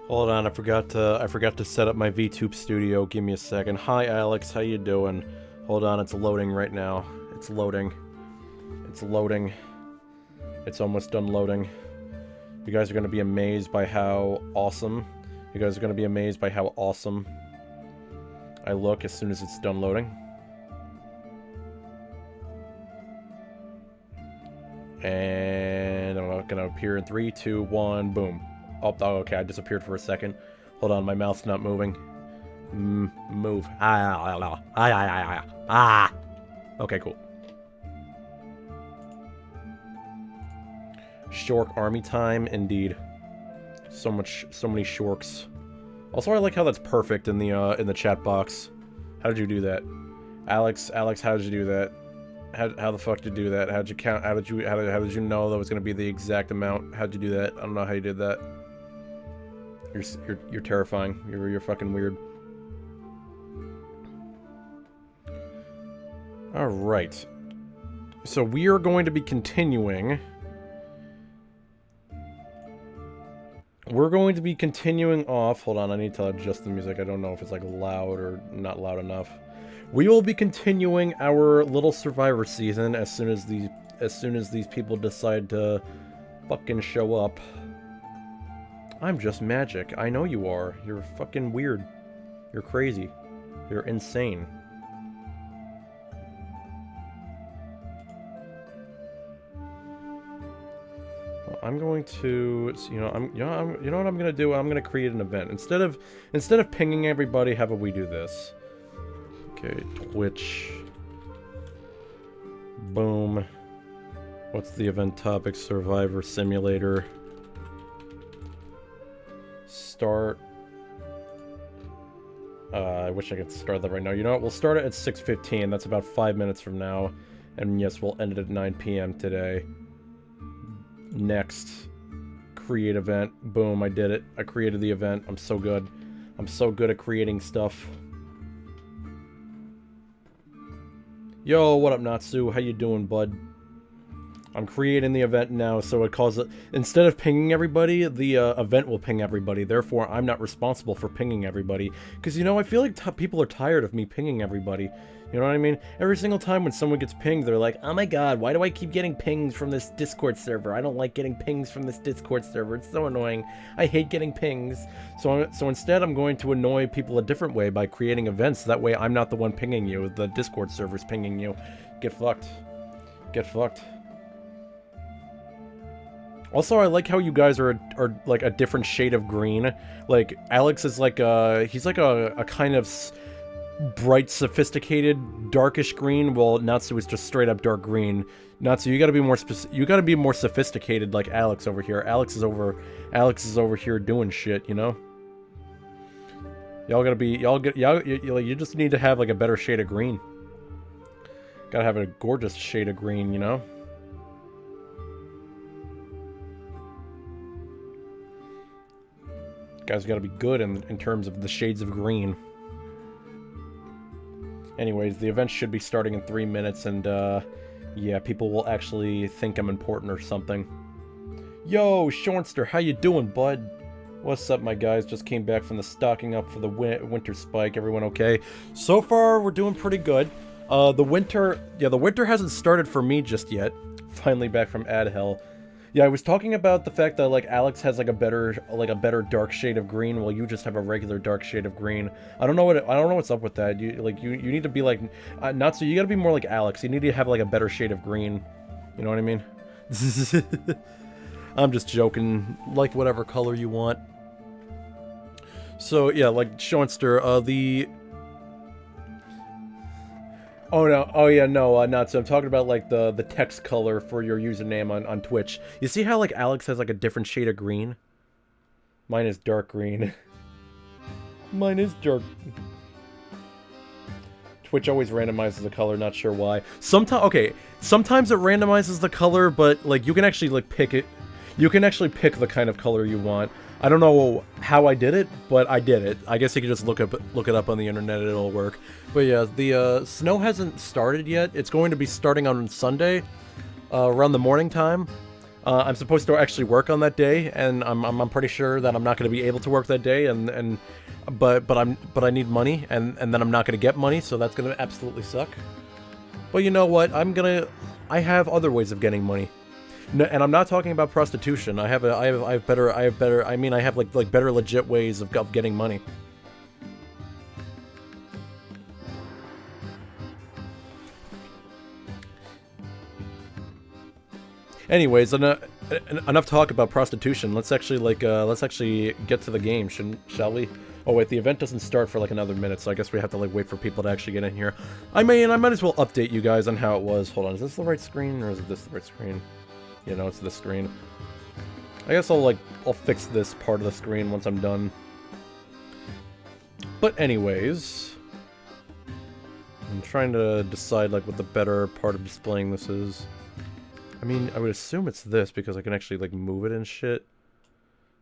Hold on, I forgot to set up my VTube studio. Give me a second. Hi Alex, how you doing? Hold on, it's loading right now. It's loading. It's loading. It's almost done loading. You guys are gonna be amazed by how awesome. You guys are gonna be amazed by how awesome I look as soon as it's done loading. And I'm gonna appear in 3, 2, 1, boom. Oh, okay, I disappeared for a second. Hold on, my mouth's not moving. Move. Okay, cool. Shork army time, indeed. So many shorks. Also, I like how that's perfect in the chat box. How did you do that? Alex, how did you do that? How the fuck did you do that? How'd you count? How did you know that was gonna be the exact amount? How'd you do that? I don't know how you did that. You're terrifying. You're fucking weird. All right. So we are going to be continuing. We're going to be continuing off. Hold on, I need to adjust the music. I don't know if it's like loud or not loud enough. We will be continuing our little Survivor season as soon as these people decide to fucking show up. I'm just magic. I know you are. You're fucking weird. You're crazy. You're insane. I'm going to, you know what I'm gonna do? I'm gonna create an event instead of pinging everybody. How about we do this? Okay, Twitch. Boom. What's the event topic? Survivor Simulator. Start. I wish I could start that right now. You know what? We'll start it at 6:15. That's about 5 minutes from now. And yes, we'll end it at 9 p.m. today. Next. Create event. Boom, I did it. I created the event. I'm so good. I'm so good at creating stuff. Yo, what up, Natsu? How you doing, bud? I'm creating the event now, so it calls it... Instead of pinging everybody, the event will ping everybody. Therefore, I'm not responsible for pinging everybody. Because, you know, I feel like people are tired of me pinging everybody. You know what I mean? Every single time when someone gets pinged, they're like, oh my god, why do I keep getting pings from this Discord server? I don't like getting pings from this Discord server. It's so annoying. I hate getting pings. So instead, I'm going to annoy people a different way by creating events. That way, I'm not the one pinging you. The Discord server's pinging you. Get fucked. Get fucked. Also, I like how you guys are like a different shade of green. Like, Alex is like he's like a kind of bright, sophisticated, darkish green, while Natsu is just straight up dark green. Natsu, you gotta be more sophisticated like Alex over here. Alex is over here doing shit, you know? You just need to have like a better shade of green. Gotta have a gorgeous shade of green, you know? Guys gotta be good in terms of the shades of green. Anyways, the event should be starting in 3 minutes, and yeah, people will actually think I'm important or something. Yo, Shornster, how you doing, bud? What's up, my guys? Just came back from the stocking up for the winter spike. Everyone okay? So far, we're doing pretty good. The winter hasn't started for me just yet. Finally back from ad hell. Yeah, I was talking about the fact that, like, Alex has, like, a better dark shade of green, while you just have a regular dark shade of green. I don't know what's up with that. You need to be, like, Natsu, you gotta be more like Alex. You need to have, like, a better shade of green. You know what I mean? I'm just joking. Like, whatever color you want. So, yeah, like, Shonster, Oh no! Oh yeah, no, Natsu. I'm talking about like the text color for your username on Twitch. You see how like Alex has like a different shade of green? Mine is dark green. Mine is dark. Twitch always randomizes the color, not sure why. Sometimes it randomizes the color, but like you can actually like pick it. You can actually pick the kind of color you want. I don't know how I did it, but I did it. I guess you could just look it up on the internet, it'll work. But yeah, the snow hasn't started yet. It's going to be starting on Sunday, around the morning time. I'm supposed to actually work on that day, and I'm pretty sure that I'm not going to be able to work that day, but I need money, and then I'm not going to get money, so that's going to absolutely suck. But you know what? I have other ways of getting money. No, and I'm not talking about prostitution. I have better legit ways of getting money. Anyways, enough talk about prostitution. Let's actually get to the game, shall we? Oh wait, the event doesn't start for like another minute, so I guess we have to like wait for people to actually get in here. I might as well update you guys on how it was. Hold on, is this the right screen or is this the right screen? Yeah, no, it's this screen. I guess I'll fix this part of the screen once I'm done. But anyways, I'm trying to decide like what the better part of displaying this is. I mean, I would assume it's this because I can actually like move it and shit.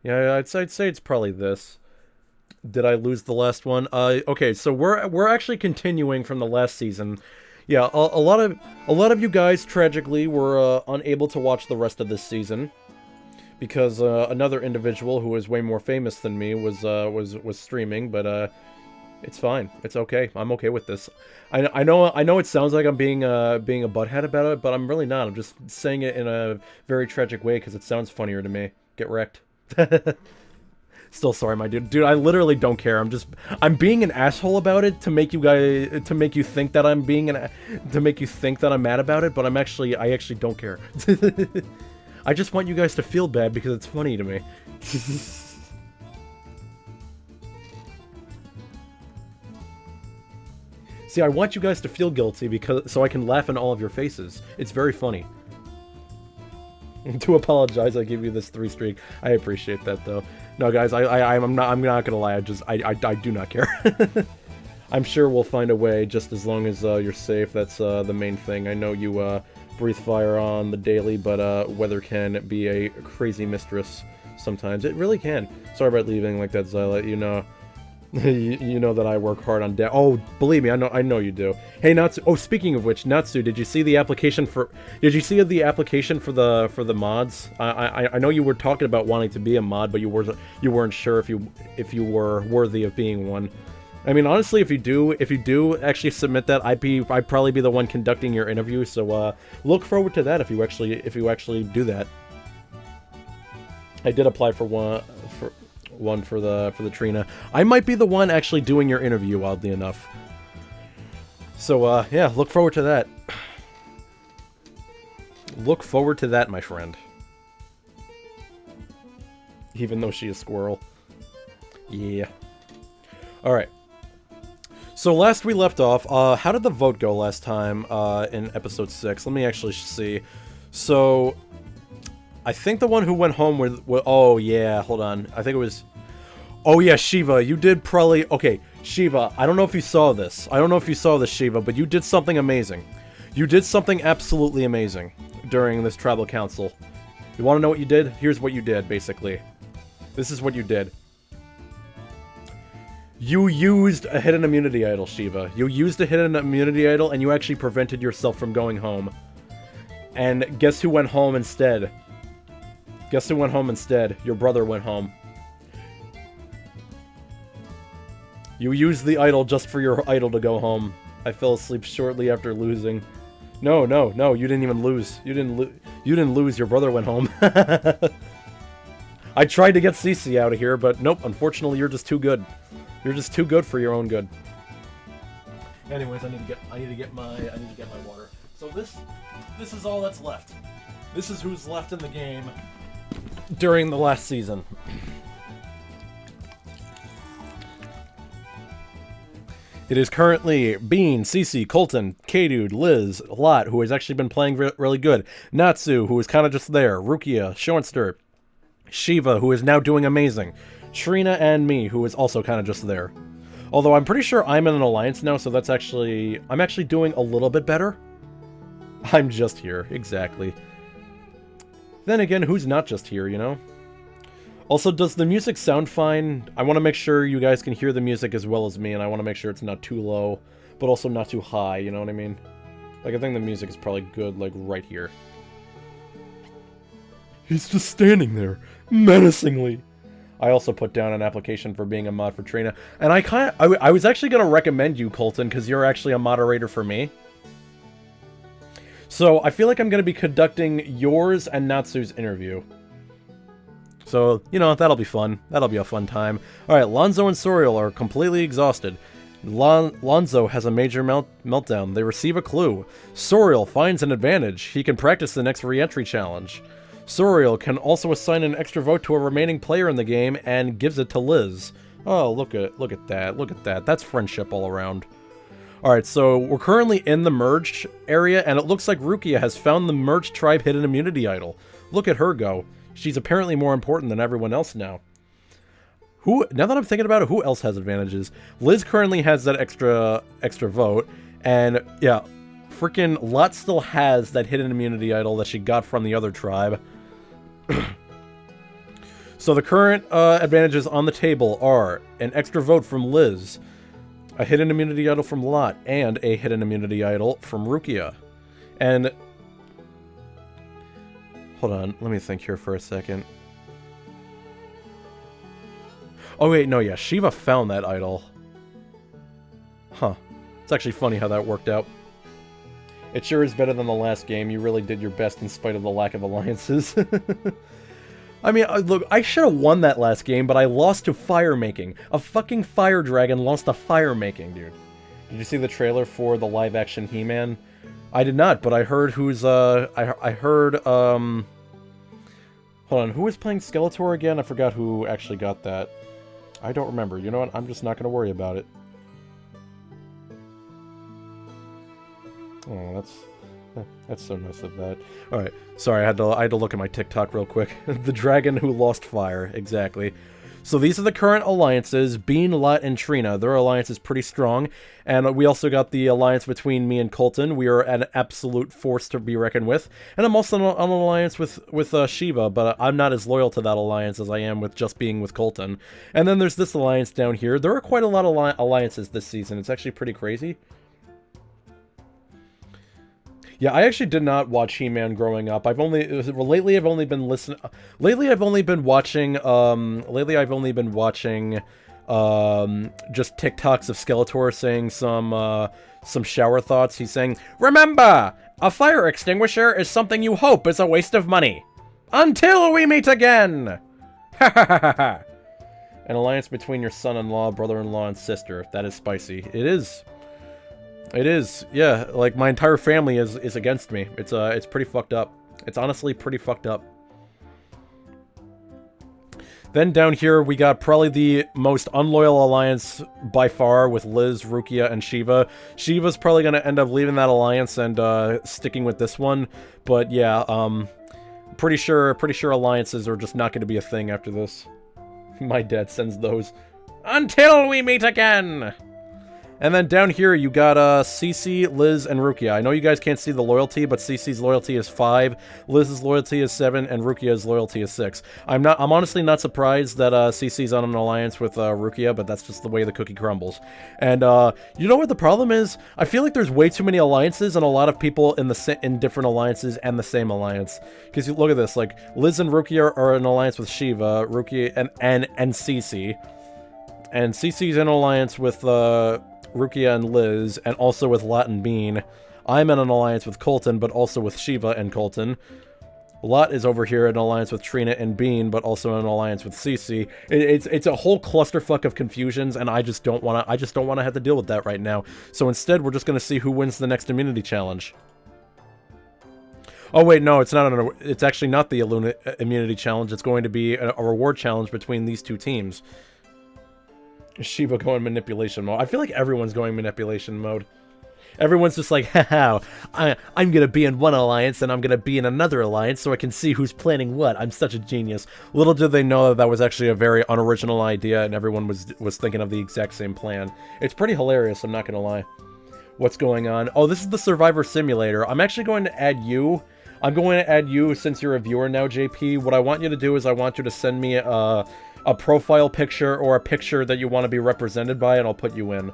Yeah, I'd say it's probably this. Did I lose the last one? Okay, so we're actually continuing from the last season. Yeah, a lot of you guys tragically were unable to watch the rest of this season because another individual who is way more famous than me was streaming, but it's fine. It's okay. I'm okay with this. I know it sounds like I'm being a butthead about it, but I'm really not. I'm just saying it in a very tragic way because it sounds funnier to me. Get wrecked. Still sorry, my dude. Dude, I literally don't care. I'm being an asshole about it to make you guys, to make you think that I'm mad about it, but I actually don't care. I just want you guys to feel bad because it's funny to me. See, I want you guys to feel guilty so I can laugh in all of your faces. It's very funny. To apologize, I give you this 3 streak. I appreciate that though. No, guys, I'm not gonna lie. I do not care. I'm sure we'll find a way, just as long as you're safe. That's the main thing. I know you breathe fire on the daily, but weather can be a crazy mistress sometimes. It really can. Sorry about leaving like that, Xyla. You know. You know that I work hard on oh, believe me, I know you do. Hey, Natsu. Oh, speaking of which, Natsu, did you see the application for? Did you see the application for the mods? I know you were talking about wanting to be a mod, but you weren't sure if you were worthy of being one. I mean, honestly, if you do actually submit that, I'd probably be the one conducting your interview. So look forward to that if you actually do that. I did apply for one for the Trina. I might be the one actually doing your interview, oddly enough. So yeah, look forward to that. Look forward to that, my friend. Even though she is Squirrel. Yeah. Alright. So last we left off, how did the vote go last time in episode 6? Let me actually see. So I think the one who went home with oh yeah, hold on. I think it was, oh yeah, Shiva, you did probably, okay, Shiva, I don't know if you saw this. I don't know if you saw this, Shiva, but you did something amazing. You did something absolutely amazing during this tribal council. You want to know what you did? Here's what you did, basically. This is what you did. You used a hidden immunity idol, Shiva. You used a hidden immunity idol, and you actually prevented yourself from going home. And guess who went home instead? Guess who went home instead? Your brother went home. You used the idol just for your idol to go home. I fell asleep shortly after losing. No, you didn't even lose. You didn't lose, your brother went home. I tried to get Cece out of here, but nope, unfortunately you're just too good. You're just too good for your own good. Anyways, I need to get my water. So this is all that's left. This is who's left in the game during the last season. It is currently Bean, Cece, Colton, K-Dude, Liz, Lot, who has actually been playing really good, Natsu, who is kind of just there, Rukia, Shornster, Shiva, who is now doing amazing, Trina, and me, who is also kind of just there. Although I'm pretty sure I'm in an alliance now, so that's actually, I'm actually doing a little bit better. I'm just here, exactly. Then again, who's not just here, you know? Also, does the music sound fine? I want to make sure you guys can hear the music as well as me, and I want to make sure it's not too low, but also not too high, you know what I mean? Like, I think the music is probably good, like, right here. He's just standing there, menacingly. I also put down an application for being a mod for Trina, and I was actually going to recommend you, Colton, because you're actually a moderator for me. So, I feel like I'm going to be conducting yours and Natsu's interview. So, you know, that'll be fun. That'll be a fun time. Alright, Lonzo and Soriel are completely exhausted. Lonzo has a major meltdown. They receive a clue. Soriel finds an advantage. He can practice the next re-entry challenge. Soriel can also assign an extra vote to a remaining player in the game and gives it to Liz. Oh, look at that. Look at that. That's friendship all around. Alright, so we're currently in the merged area, and it looks like Rukia has found the merged tribe hidden immunity idol. Look at her go. She's apparently more important than everyone else now. Now that I'm thinking about it, who else has advantages? Liz currently has that extra vote, and yeah, freaking Lot still has that hidden immunity idol that she got from the other tribe. So the current advantages on the table are an extra vote from Liz, a hidden immunity idol from Lot, and a hidden immunity idol from Rukia. And hold on, let me think here for a second. Oh wait, no, yeah, Shiva found that idol. Huh. It's actually funny how that worked out. It sure is better than the last game. You really did your best in spite of the lack of alliances. I mean, look, I should have won that last game, but I lost to fire making. A fucking fire dragon lost to fire making, dude. Did you see the trailer for the live-action He-Man? I did not, but I heard who's, I heard, hold on, who was playing Skeletor again? I forgot who actually got that. I don't remember. You know what? I'm just not going to worry about it. Oh, that's so nice of that. Alright, sorry, I had to look at my TikTok real quick. The dragon who lost fire, exactly. So these are the current alliances, Bean, Lot, and Trina. Their alliance is pretty strong, and we also got the alliance between me and Colton. We are an absolute force to be reckoned with. And I'm also on an alliance with Shiva, but I'm not as loyal to that alliance as I am with just being with Colton. And then there's this alliance down here. There are quite a lot of alliances this season. It's actually pretty crazy. Yeah, I actually did not watch He-Man growing up. Lately I've only been watching just TikToks of Skeletor saying some shower thoughts. He's saying, "Remember, a fire extinguisher is something you hope is a waste of money. Until we meet again." Ha ha ha ha. An alliance between your son-in-law, brother-in-law, and sister. That is spicy. It is. It is, yeah, like, my entire family is against me. It's pretty fucked up. It's honestly pretty fucked up. Then down here, we got probably the most unloyal alliance by far with Liz, Rukia, and Shiva. Shiva's probably gonna end up leaving that alliance and sticking with this one. But yeah, pretty sure alliances are just not gonna be a thing after this. My dad sends those. Until we meet again! And then down here, you got Cece, Liz, and Rukia. I know you guys can't see the loyalty, but Cece's loyalty is 5, Liz's loyalty is 7, and Rukia's loyalty is 6. I'm honestly not surprised that Cece's on an alliance with Rukia, but that's just the way the cookie crumbles. And you know what the problem is? I feel like there's way too many alliances and a lot of people in different alliances and the same alliance. Because look at this, like Liz and Rukia are in an alliance with Shiva, Rukia and Cece, and Cece's in an alliance with Rukia and Liz, and also with Lot and Bean. I'm in an alliance with Colton, but also with Shiva and Colton. Lot is over here in an alliance with Trina and Bean, but also in an alliance with Cece. It's a whole clusterfuck of confusions, and I just don't want to have to deal with that right now. So instead, we're just going to see who wins the next immunity challenge. Oh wait, no, it's actually not the immunity challenge. It's going to be a reward challenge between these two teams. Shiva going manipulation mode. I feel like everyone's going manipulation mode. Everyone's just like, haha, I'm gonna be in one alliance and I'm gonna be in another alliance so I can see who's planning what. I'm such a genius. Little did they know that that was actually a very unoriginal idea and everyone was thinking of the exact same plan. It's pretty hilarious, I'm not gonna lie. What's going on? Oh, this is the Survivor Simulator. I'm actually going to add you. I'm going to add you since you're a viewer now, JP. What I want you to do is I want you to send me a profile picture or a picture that you want to be represented by, and I'll put you in.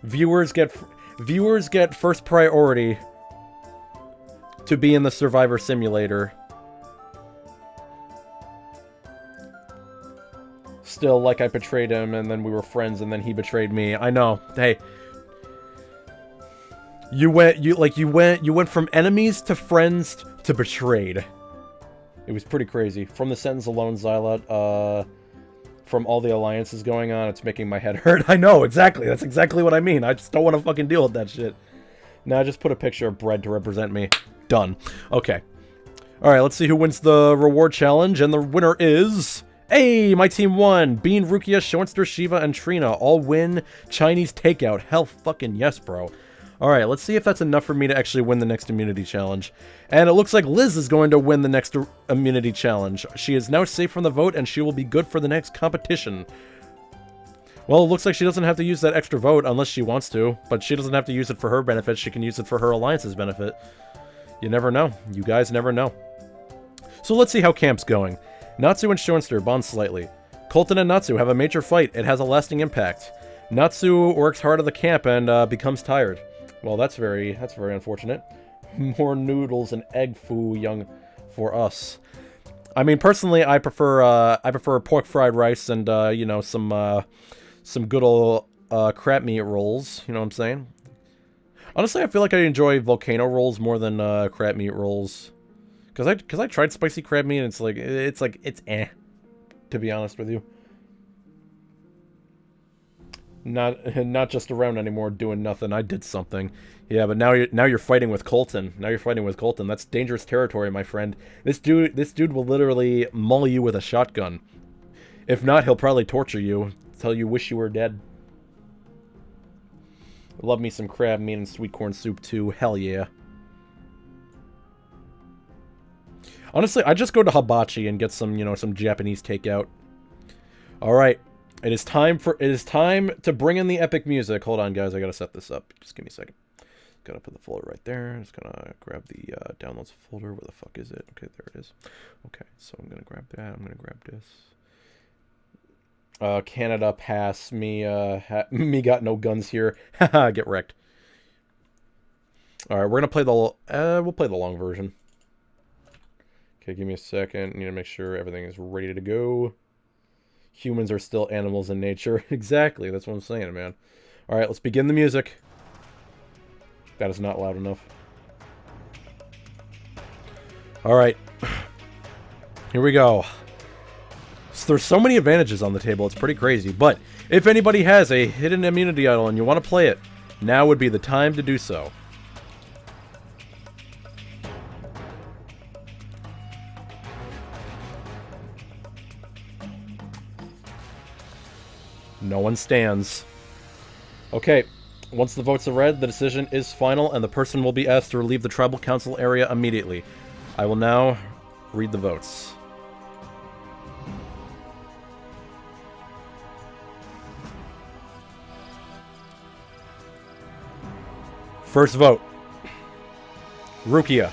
Viewers get first priority to be in the Survivor Simulator. Still, like, I betrayed him, and then we were friends, and then he betrayed me. I know. Hey, you went from enemies to friends to betrayed. It was pretty crazy. From the sentence alone, Xylot, from all the alliances going on, it's making my head hurt. I know, exactly. That's exactly what I mean. I just don't want to fucking deal with that shit. Now, just put a picture of bread to represent me. Done. Okay. Alright, let's see who wins the reward challenge, and the winner is Hey, my team won! Bean, Rukia, Shoinster, Shiva, and Trina all win Chinese Takeout. Hell fucking yes, bro. Alright, let's see if that's enough for me to actually win the next immunity challenge. And it looks like Liz is going to win the next immunity challenge. She is now safe from the vote, and she will be good for the next competition. Well, it looks like she doesn't have to use that extra vote unless she wants to, but she doesn't have to use it for her benefit. She can use it for her alliance's benefit. You never know. You guys never know. So let's see how camp's going. Natsu and Shoinster bond slightly. Colton and Natsu have a major fight. It has a lasting impact. Natsu works hard at the camp and becomes tired. Well, that's very unfortunate. More noodles and egg foo young for us. I mean, personally, I prefer pork fried rice and you know, some good old crab meat rolls. You know what I'm saying? Honestly, I feel like I enjoy volcano rolls more than crab meat rolls. Cause I tried spicy crab meat and it's eh, to be honest with you. Not just around anymore doing nothing. I did something. Yeah, but now you're fighting with Colton. Now you're fighting with Colton. That's dangerous territory, my friend. This dude will literally maul you with a shotgun. If not, he'll probably torture you, tell you wish you were dead. Love me some crab meat and sweet corn soup too. Hell yeah. Honestly, I just go to Hibachi and get some, you know, some Japanese takeout. All right. It is time to bring in the epic music. Hold on, guys. I gotta set this up. Just give me a second. Gotta put the folder right there. Just gonna grab the downloads folder. Where the fuck is it? Okay, there it is. Okay, so I'm gonna grab that. I'm gonna grab this. Canada pass. Me got no guns here. Haha, get wrecked. All right, we're gonna play we'll play the long version. Okay, give me a second. I need to make sure everything is ready to go. Humans are still animals in nature. Exactly, that's what I'm saying, man. Alright, let's begin the music. That is not loud enough. Alright. Here we go. So there's so many advantages on the table, it's pretty crazy. But if anybody has a hidden immunity idol and you want to play it, now would be the time to do so. No one stands. Okay, once the votes are read, the decision is final, and the person will be asked to leave the tribal council area immediately. I will now read the votes. First vote. Rukia.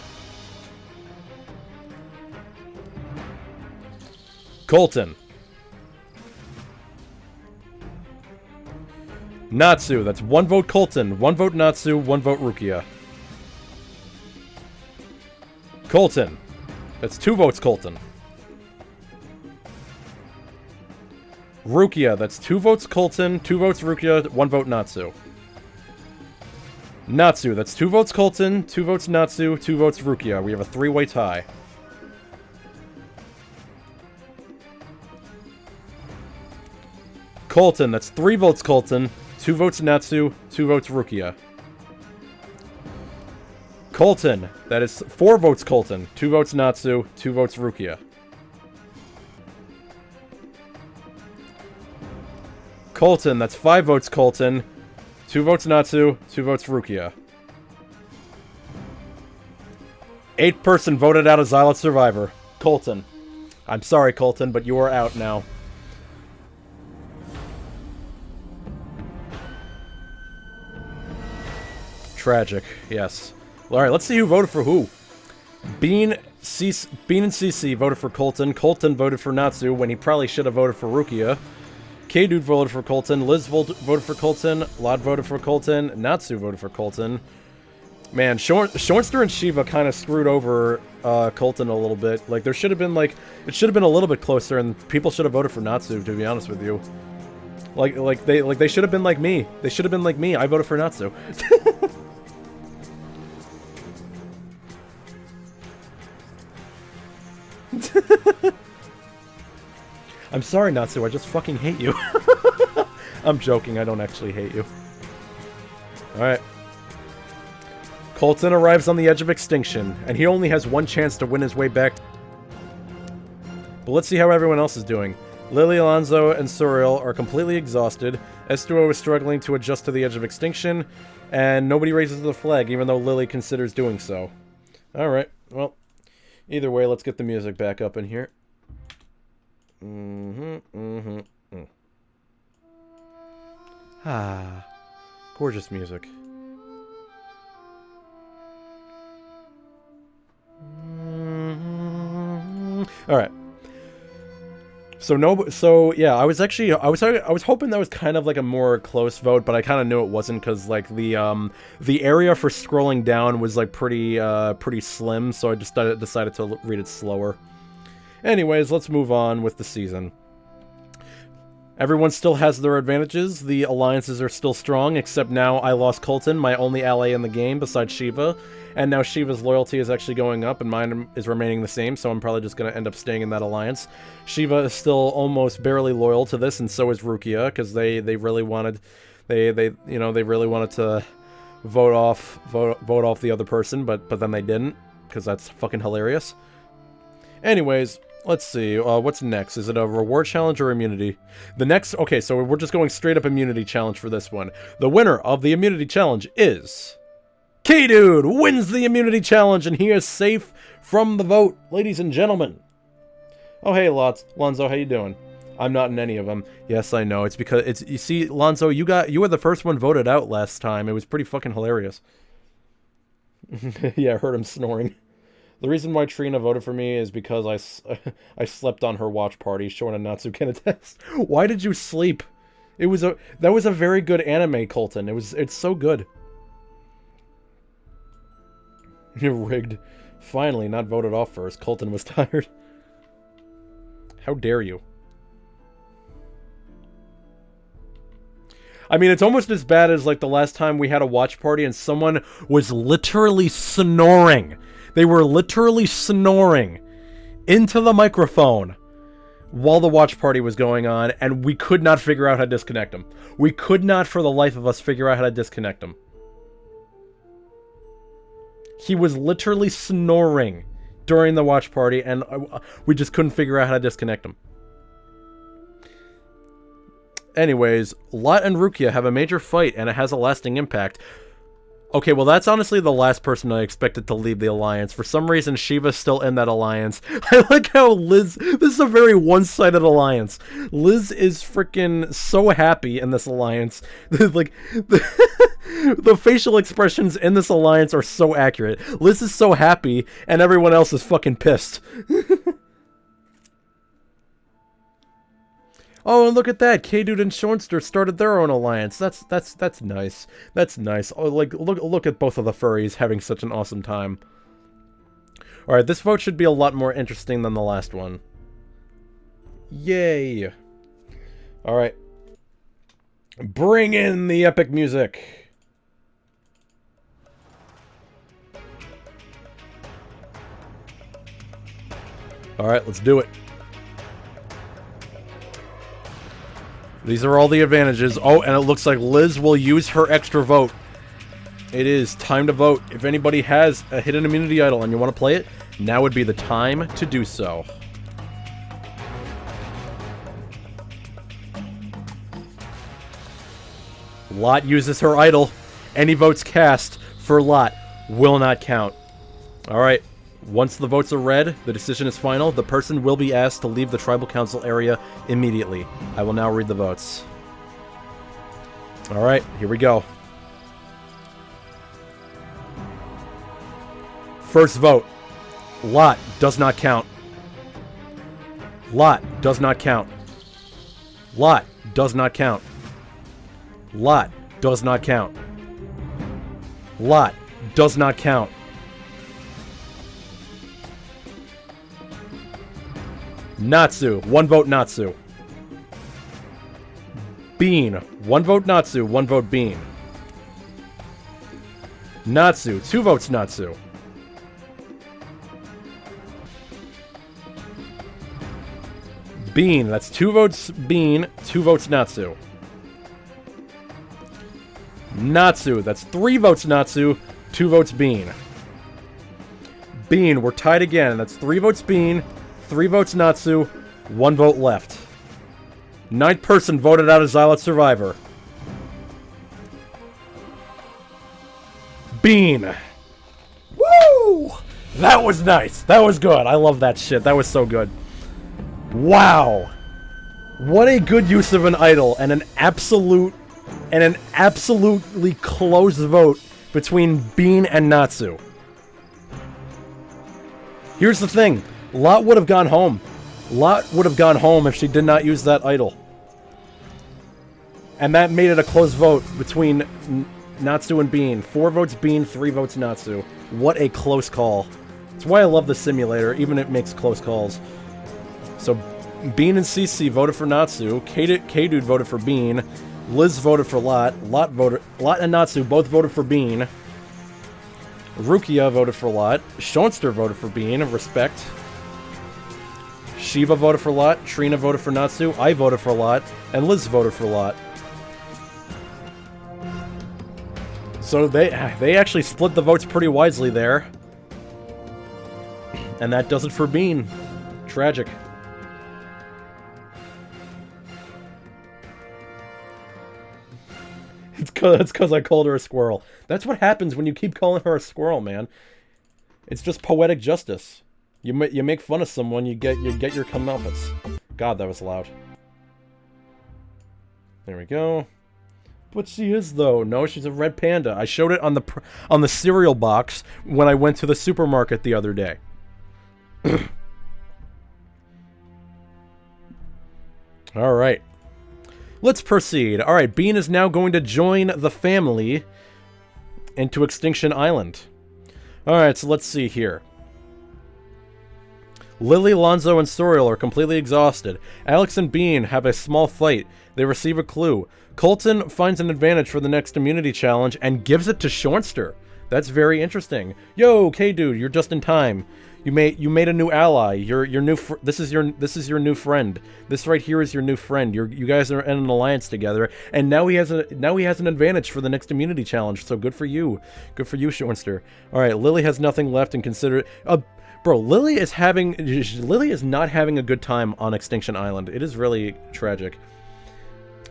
Colton. Natsu, that's 1 vote Colton, 1 vote Natsu, 1 vote Rukia. Colton, that's 2 votes Colton. Rukia, that's 2 votes Colton, 2 votes Rukia, 1 vote Natsu. Natsu, that's 2 votes Colton, 2 votes Natsu, 2 votes Rukia. We have a 3-way tie. Colton, that's 3 votes Colton, 2 votes Natsu, 2 votes Rukia. Colton, that is 4 votes Colton, 2 votes Natsu, 2 votes Rukia. Colton, that's 5 votes Colton, 2 votes Natsu, 2 votes Rukia. 8 person voted out as Xylot Survivor. Colton. I'm sorry, Colton, but you are out now. Tragic, yes. Alright, let's see who voted for who. Bean and CC voted for Colton. Colton voted for Natsu when he probably should have voted for Rukia. K-Dude voted for Colton. Liz voted for Colton. Lod voted for Colton. Natsu voted for Colton. Man, Shoinster and Shiva kind of screwed over Colton a little bit. Like, there should have been, like, it should have been a little bit closer, and people should have voted for Natsu, to be honest with you. Like they should have been like me. They should have been like me. I voted for Natsu. I'm sorry, Natsu, I just fucking hate you. I'm joking, I don't actually hate you. Alright. Colton arrives on the edge of extinction, and he only has 1 chance to win his way back. But let's see how everyone else is doing. Lily, Alonso, and Suriel are completely exhausted. Estuo is struggling to adjust to the edge of extinction, and nobody raises the flag, even though Lily considers doing so. Alright, well, either way, let's get the music back up in here. Ah, gorgeous music. Alright. So yeah, I was hoping that was kind of like a more close vote, but I kind of knew it wasn't because like the area for scrolling down was like pretty slim, so I just decided to read it slower. Anyways, let's move on with the season. Everyone still has their advantages. The alliances are still strong, except now I lost Colton, my only ally in the game besides Shiva. And now Shiva's loyalty is actually going up, and mine is remaining the same, so I'm probably just going to end up staying in that alliance. Shiva is still almost barely loyal to this, and so is Rukia, because they really wanted... They really wanted to vote off the other person, but then they didn't, because that's fucking hilarious. Anyways... Let's see, what's next? Is it a reward challenge or immunity? The next... Okay, so we're just going straight up immunity challenge for this one. The winner of the immunity challenge is... K-Dude wins the immunity challenge, and he is safe from the vote, ladies and gentlemen. Oh, hey, Lonzo, how you doing? I'm not in any of them. Yes, I know. It's because... You see, Lonzo, you were the first one voted out last time. It was pretty fucking hilarious. Yeah, I heard him snoring. The reason why Trina voted for me is because I slept on her watch party, showing a Natsu can attest. Why did you sleep? That was a very good anime, Colton. It's so good. You're rigged. Finally, not voted off first. Colton was tired. How dare you? I mean, it's almost as bad as like the last time we had a watch party and someone was literally snoring. They were literally snoring into the microphone while the watch party was going on, and we could not figure out how to disconnect them. We could not, for the life of us, figure out how to disconnect him. He was literally snoring during the watch party, and we just couldn't figure out how to disconnect him. Anyways, Lot and Rukia have a major fight, and it has a lasting impact. Okay, well, that's honestly the last person I expected to leave the alliance. For some reason, Shiva's still in that alliance. I like how Liz... This is a very one-sided alliance. Liz is freaking so happy in this alliance. Like, the facial expressions in this alliance are so accurate. Liz is so happy, and everyone else is fucking pissed. Oh, and look at that! K-Dude and Shornster started their own alliance. That's nice. That's nice. Oh, like, look at both of the furries having such an awesome time. Alright, this vote should be a lot more interesting than the last one. Yay! Alright. Bring in the epic music! Alright, let's do it. These are all the advantages. Oh, and it looks like Liz will use her extra vote. It is time to vote. If anybody has a hidden immunity idol and you want to play it, now would be the time to do so. Lot uses her idol. Any votes cast for Lot will not count. Alright. Once the votes are read, the decision is final. The person will be asked to leave the Tribal Council area immediately. I will now read the votes. Alright, here we go. First vote. Lot does not count. Lot does not count. Lot does not count. Lot does not count. Lot does not count. Natsu, 1 vote Natsu. Bean, 1 vote Natsu, 1 vote Bean. Natsu, 2 votes Natsu. Bean, that's 2 votes Bean, 2 votes Natsu. Natsu, that's 3 votes Natsu, 2 votes Bean. Bean, we're tied again. That's 3 votes Bean, 3 votes Natsu, 1 vote left. Ninth person voted out as Xylot Survivor. Bean. Woo! That was nice. That was good. I love that shit. That was so good. Wow. What a good use of an idol and an absolutely close vote between Bean and Natsu. Here's the thing. Lot would have gone home. Lot would have gone home if she did not use that idol. And that made it a close vote between Natsu and Bean. 4 votes Bean, 3 votes Natsu. What a close call. That's why I love the simulator, even if it makes close calls. So, Bean and CC voted for Natsu. K-Dude voted for Bean. Liz voted for Lot. Lot and Natsu both voted for Bean. Rukia voted for Lot. Schoenster voted for Bean. Respect. Shiva voted for Lot. Trina voted for Natsu. I voted for Lot. And Liz voted for Lot. So they actually split the votes pretty wisely there. And that does it for Bean. Tragic. It's because I called her a squirrel. That's what happens when you keep calling her a squirrel, man. It's just poetic justice. You make fun of someone, you get your comeuppance. God, that was loud. There we go. But she is, though. No, she's a red panda. I showed it on the cereal box when I went to the supermarket the other day. All right. Let's proceed. All right, Bean is now going to join the family into Extinction Island. All right, so let's see here. Lily, Lonzo, and Soriel are completely exhausted. Alex and Bean have a small fight. They receive a clue. Colton finds an advantage for the next immunity challenge and gives it to Schoenster. That's very interesting. Yo, K-Dude, you're just in time. You made a new ally. This is your new friend. This right here is your new friend. You guys are in an alliance together, and now he has an advantage for the next immunity challenge. So good for you. Good for you, Schoenster. All right, Lily has nothing left and consider. Bro, Lily is not having a good time on Extinction Island. It is really tragic.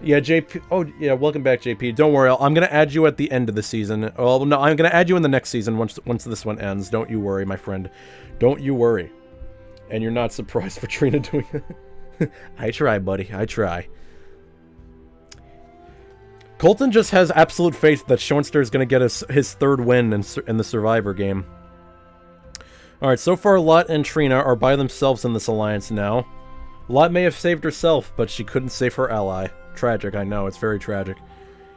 Yeah, JP. Oh, yeah. Welcome back, JP. Don't worry. I'm gonna add you at the end of the season. Oh no, I'm gonna add you in the next season once this one ends. Don't you worry, my friend. Don't you worry. And you're not surprised for Trina doing it. I try, buddy. I try. Colton just has absolute faith that Schoenster is gonna get his third win in the Survivor game. All right. So far, Lot and Trina are by themselves in this alliance now. Lot may have saved herself, but she couldn't save her ally. Tragic, I know, it's very tragic.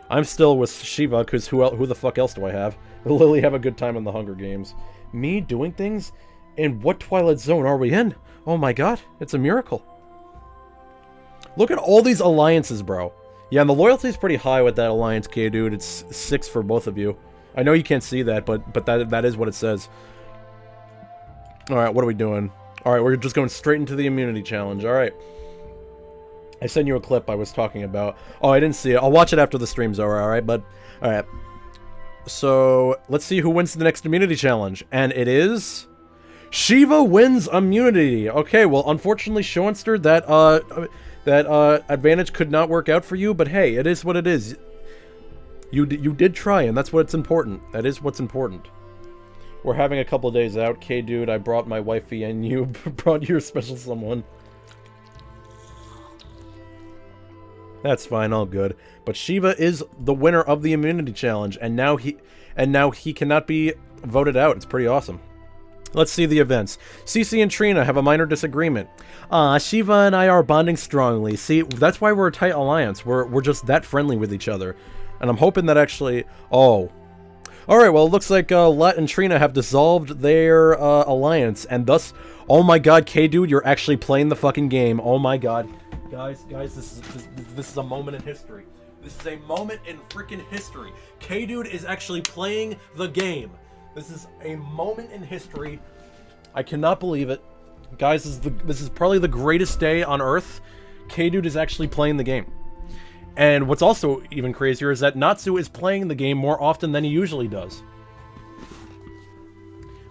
I'm still with Shiva, because who the fuck else do I have? Lily have a good time in the Hunger Games. Me doing things? In what Twilight Zone are we in? Oh my god, it's a miracle. Look at all these alliances, bro. Yeah, and the loyalty's pretty high with that alliance, K-Dude. It's 6 for both of you. I know you can't see that, but that is what it says. Alright, what are we doing? Alright, we're just going straight into the immunity challenge. Alright. I sent you a clip I was talking about. Oh, I didn't see it. I'll watch it after the stream's over, alright? But, alright. So, let's see who wins the next immunity challenge. And it is... Shiva wins immunity! Okay, well, unfortunately, Schoenster, that advantage could not work out for you, but hey, it is what it is. You did try, and that's what's important. That is what's important. We're having a couple days out. K-Dude, I brought my wifey, and you brought your special someone. That's fine, all good. But Shiva is the winner of the immunity challenge, and now he cannot be voted out. It's pretty awesome. Let's see the events. Cece and Trina have a minor disagreement. Shiva and I are bonding strongly. See, that's why we're a tight alliance. We're just that friendly with each other. And I'm hoping that actually... Oh. Alright, well, it looks like Lot and Trina have dissolved their alliance, and thus... Oh my god, K-Dude, you're actually playing the fucking game. Oh my god. Guys, this is a moment in history. This is a moment in freaking history. K-Dude is actually playing the game. This is a moment in history. I cannot believe it. Guys, this is probably the greatest day on Earth. K-Dude is actually playing the game. And what's also even crazier is that Natsu is playing the game more often than he usually does.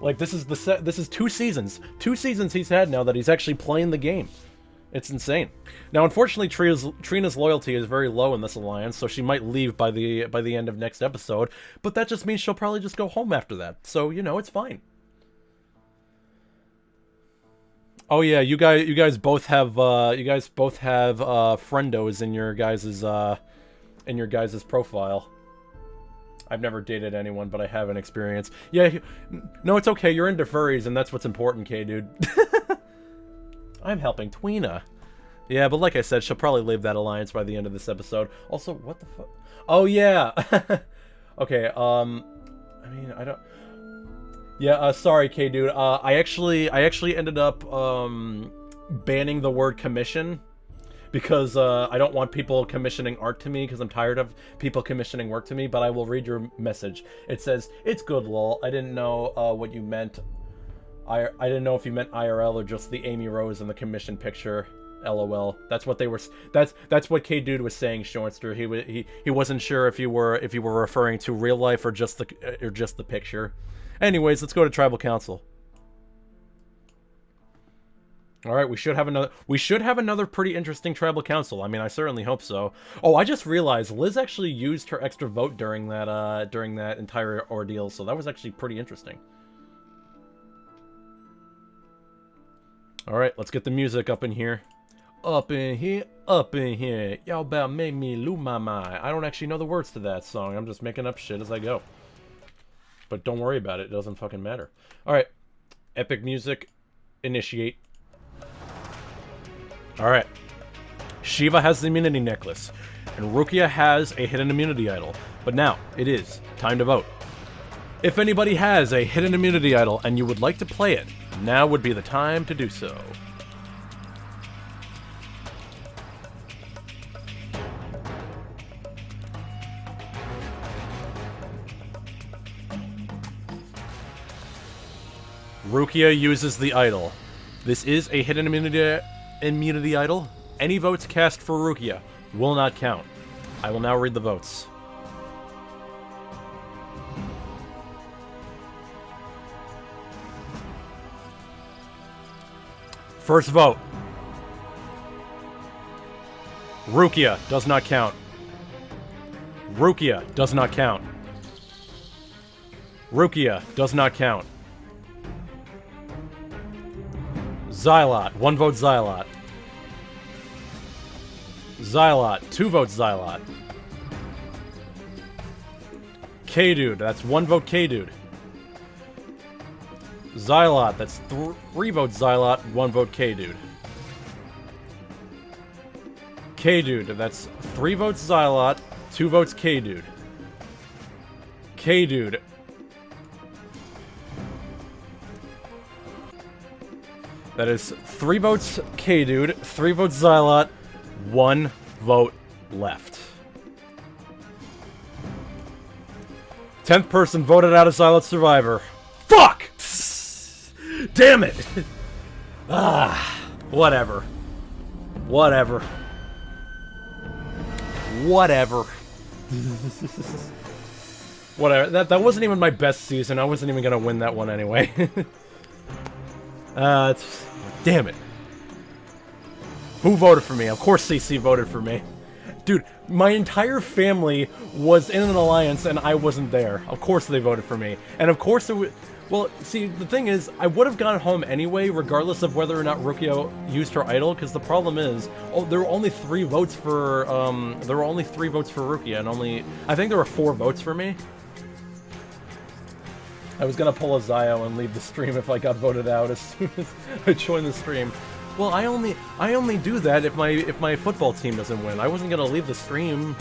Like, this is 2 seasons. 2 seasons he's had now that he's actually playing the game. It's insane. Now, unfortunately, Trina's loyalty is very low in this alliance, so she might leave by the end of next episode. But that just means she'll probably just go home after that. So you know, it's fine. Oh yeah, you guys both have friendos in your guys' profile. I've never dated anyone, but I have an experience. Yeah, no, it's okay. You're into furries, and that's what's important, K, dude. I'm helping Tweena. Yeah, but like I said, she'll probably leave that alliance by the end of this episode. Also, what the fuck? Oh, yeah. Okay, I mean, I don't... Yeah, sorry, K, dude. I actually ended up, banning the word commission. Because, I don't want people commissioning art to me, because I'm tired of people commissioning work to me, but I will read your message. It says, "It's good, lol. I didn't know, what you meant. I didn't know if you meant IRL or just the Amy Rose in the commission picture. LOL." That's what they were. That's what K Dude was saying, Shornster. He wasn't sure if you were referring to real life or just the picture. Anyways, let's go to Tribal Council. All right, we should have another pretty interesting Tribal Council. I mean, I certainly hope so. Oh, I just realized Liz actually used her extra vote during that entire ordeal, so that was actually pretty interesting. All right, let's get the music up in here. Up in here, up in here. Y'all about made me lose my mind. I don't actually know the words to that song. I'm just making up shit as I go. But don't worry about it. It doesn't fucking matter. All right, epic music. Initiate. Alright. Shiva has the immunity necklace, and Rukia has a hidden immunity idol. But now, it is time to vote. If anybody has a hidden immunity idol and you would like to play it, now would be the time to do so. Rukia uses the idol. This is a hidden immunity idol. Any votes cast for Rukia will not count. I will now read the votes. First vote. Rukia does not count. Rukia does not count. Rukia does not count. Xylot, 1 vote Xylot. Xylot, 2 votes Xylot. K-Dude, that's 1 vote K-Dude. Xylot, that's 3 votes Xylot, 1 vote K-Dude. K-Dude, that's 3 votes Xylot, 2 votes K-Dude. K-Dude. That is 3 votes K-Dude, 3 votes Xylot, 1 vote left. 10th person voted out of Xylot Survivor. Fuck! Damn it! Whatever. Whatever. Whatever. Whatever. That wasn't even my best season. I wasn't even gonna win that one anyway. Damn it. Who voted for me? Of course CC voted for me. Dude, my entire family was in an alliance and I wasn't there. Of course they voted for me. And of course it would... Well, see, the thing is, I would have gone home anyway, regardless of whether or not Rukia used her idol, because the problem is, there were only 3 votes for, Rukia, and only... I think there were 4 votes for me. I was gonna pull a Zio and leave the stream if I got voted out as soon as I joined the stream. Well, I only do that if my football team doesn't win. I wasn't gonna leave the stream,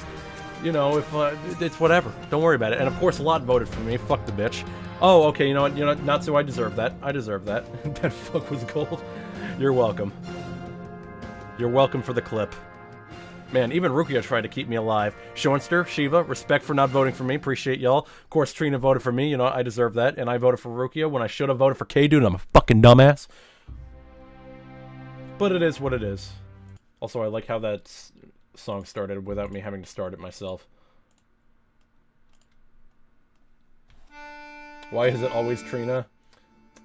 you know, if it's whatever. Don't worry about it. And of course, a lot voted for me. Fuck the bitch. Oh, okay. You know what? Natsu, I deserve that. I deserve that. That fuck was gold. You're welcome. You're welcome for the clip. Man, even Rukia tried to keep me alive. Shornster, Shiva, respect for not voting for me. Appreciate y'all. Of course, Trina voted for me. You know, I deserve that. And I voted for Rukia when I should have voted for K-Dude. I'm a fucking dumbass. But it is what it is. Also, I like how that song started without me having to start it myself. Why is it always Trina?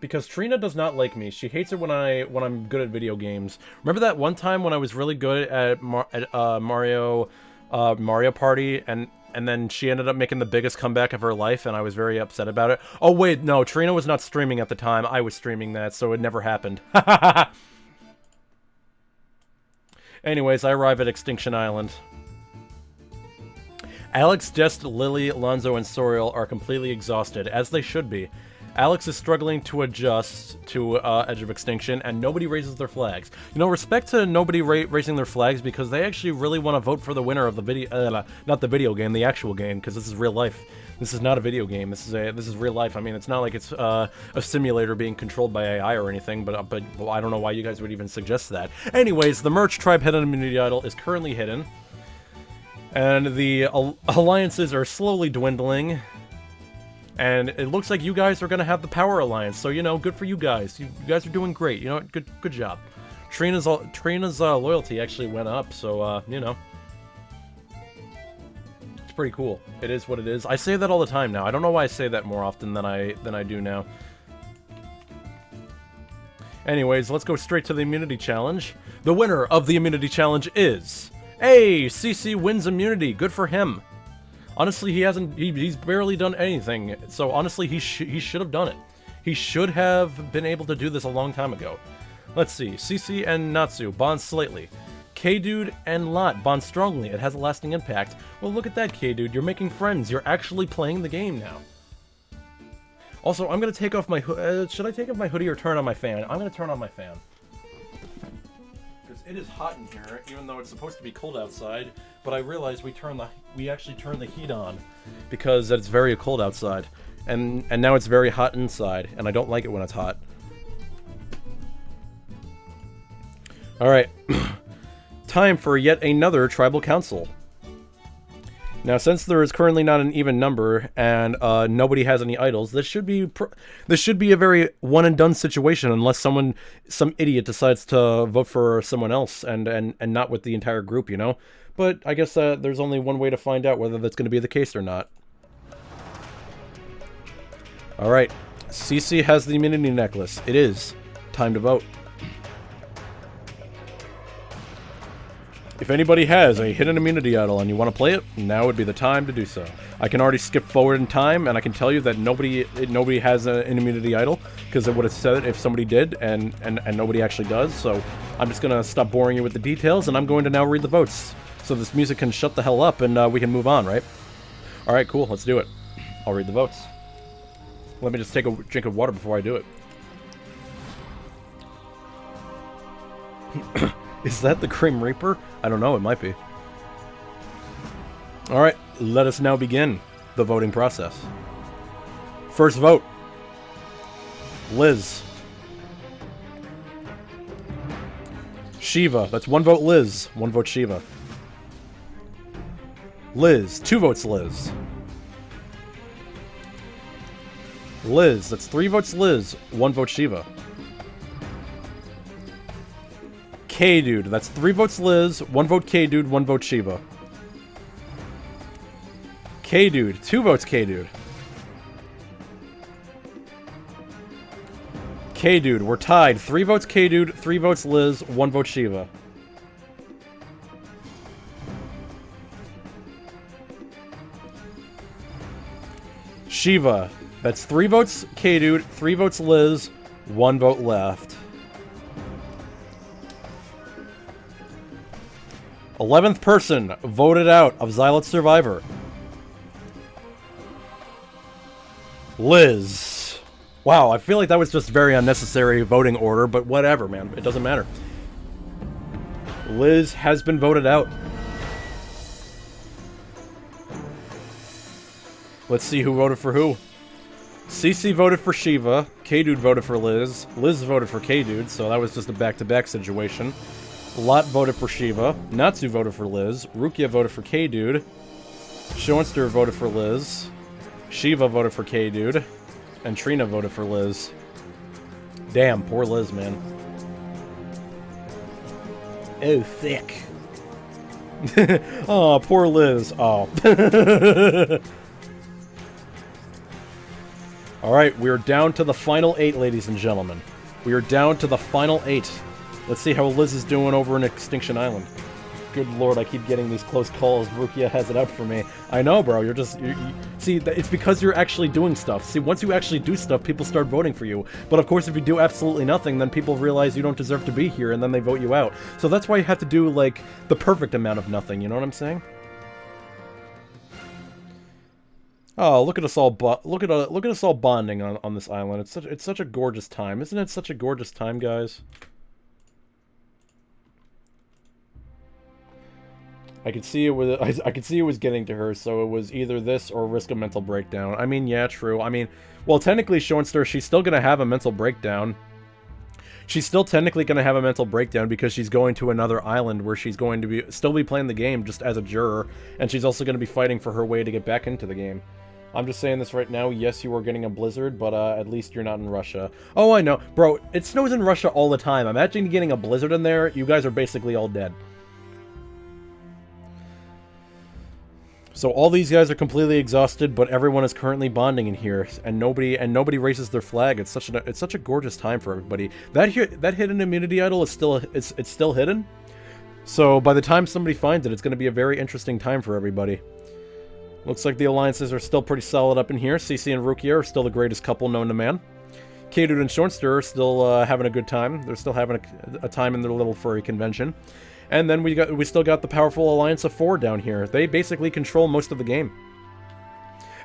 because Trina does not like me. She hates it when I'm good at video games. Remember that one time when I was really good at Mario Party, and then she ended up making the biggest comeback of her life, and I was very upset about it. Oh wait, no, Trina was not streaming at the time. I was streaming that, so it never happened. Anyways, I arrive at Extinction Island. Alex, Jest, Lily, Lonzo, and Soriel are completely exhausted, as they should be. Alex is struggling to adjust to Edge of Extinction, and nobody raises their flags. You know, respect to nobody raising their flags, because they actually really want to vote for the winner of the video, not the video game, the actual game, because this is real life. This is not a video game. This is real life. I mean, it's not like it's a simulator being controlled by AI or anything, but I don't know why you guys would even suggest that. Anyways, the merch tribe hidden immunity idol is currently hidden, and the alliances are slowly dwindling. And it looks like you guys are gonna have the Power Alliance, so, you know, good for you guys. You guys are doing great. You know, good job. Trina's loyalty actually went up, so you know, it's pretty cool. It is what it is. I say that all the time now. I don't know why I say that more often than I do now. Anyways, let's go straight to the immunity challenge. The winner of the immunity challenge is, hey, CC wins immunity. Good for him. Honestly, he's barely done anything, so honestly, he should have done it. He should have been able to do this a long time ago. Let's see, CC and Natsu bond slightly. K-Dude and Lot bond strongly. It has a lasting impact. Well, look at that, K-Dude. You're making friends. You're actually playing the game now. Also, I'm gonna take off my should I take off my hoodie or turn on my fan? I'm gonna turn on my fan. It is hot in here, even though it's supposed to be cold outside, but I realized we actually turn the heat on because it's very cold outside, and now it's very hot inside, and I don't like it when it's hot. Alright, time for yet another tribal council. Now, since there is currently not an even number, and nobody has any idols, this should be a very one-and-done situation, unless some idiot decides to vote for someone else, and not with the entire group, you know? But I guess there's only one way to find out whether that's going to be the case or not. Alright, CC has the immunity necklace. It is time to vote. If anybody has a hidden immunity idol and you want to play it, now would be the time to do so. I can already skip forward in time, and I can tell you that nobody has an immunity idol, because it would have said it if somebody did, and nobody actually does, so I'm just going to stop boring you with the details, and I'm going to now read the votes, so this music can shut the hell up, and we can move on, right? Alright, cool, let's do it. I'll read the votes. Let me just take a drink of water before I do it. Is that the Grim Reaper? I don't know, it might be. Alright, let us now begin the voting process. First vote. Liz. Shiva. That's one vote Liz, one vote Shiva. Liz. 2 votes Liz. Liz. That's 3 votes Liz, 1 vote Shiva. K-Dude. That's 3 votes Liz, 1 vote K-Dude, 1 vote Shiva. K-Dude. 2 votes K-Dude. K-Dude. We're tied. 3 votes K-Dude, 3 votes Liz, 1 vote Shiva. Shiva. That's 3 votes K-Dude, 3 votes Liz, 1 vote left. 11th person voted out of Xylot Survivor. Liz. Wow, I feel like that was just very unnecessary voting order, but whatever, man. It doesn't matter. Liz has been voted out. Let's see who voted for who. CC voted for Shiva. K-Dude voted for Liz. Liz voted for K-Dude, so that was just a back-to-back situation. Lot voted for Shiva. Natsu voted for Liz. Rukia voted for K-Dude. Shoenster voted for Liz. Shiva voted for K-Dude. And Trina voted for Liz. Damn, poor Liz, man. Oh, thick. Oh, poor Liz. Oh. Alright, we're down to the final 8, ladies and gentlemen. We are down to the final 8. Let's see how Liz is doing over in Extinction Island. Good lord, I keep getting these close calls. Rukia has it out for me. I know, bro. You're just... see, it's because you're actually doing stuff. See, once you actually do stuff, people start voting for you. But of course, if you do absolutely nothing, then people realize you don't deserve to be here, and then they vote you out. So that's why you have to do, like, the perfect amount of nothing. You know what I'm saying? Oh, look at us all look at us all bonding on this island. It's such a gorgeous time. Isn't it such a gorgeous time, guys? I could see it was getting to her, so it was either this or risk a mental breakdown. I mean, yeah, true. I mean, well, technically, Shoenstar, she's still gonna have a mental breakdown. She's still technically gonna have a mental breakdown because she's going to another island where she's going to still be playing the game just as a juror, and she's also gonna be fighting for her way to get back into the game. I'm just saying this right now. Yes, you are getting a blizzard, but at least you're not in Russia. Oh, I know. Bro, it snows in Russia all the time. Imagine getting a blizzard in there. You guys are basically all dead. So all these guys are completely exhausted, but everyone is currently bonding in here, and nobody raises their flag. It's such a gorgeous time for everybody. That hidden immunity idol is still hidden. So by the time somebody finds it, it's going to be a very interesting time for everybody. Looks like the alliances are still pretty solid up in here. Cece and Rukia are still the greatest couple known to man. K-Dude and Shoenstar are still having a good time. They're still having a time in their little furry convention. And then we still got the powerful Alliance of 4 down here. They basically control most of the game.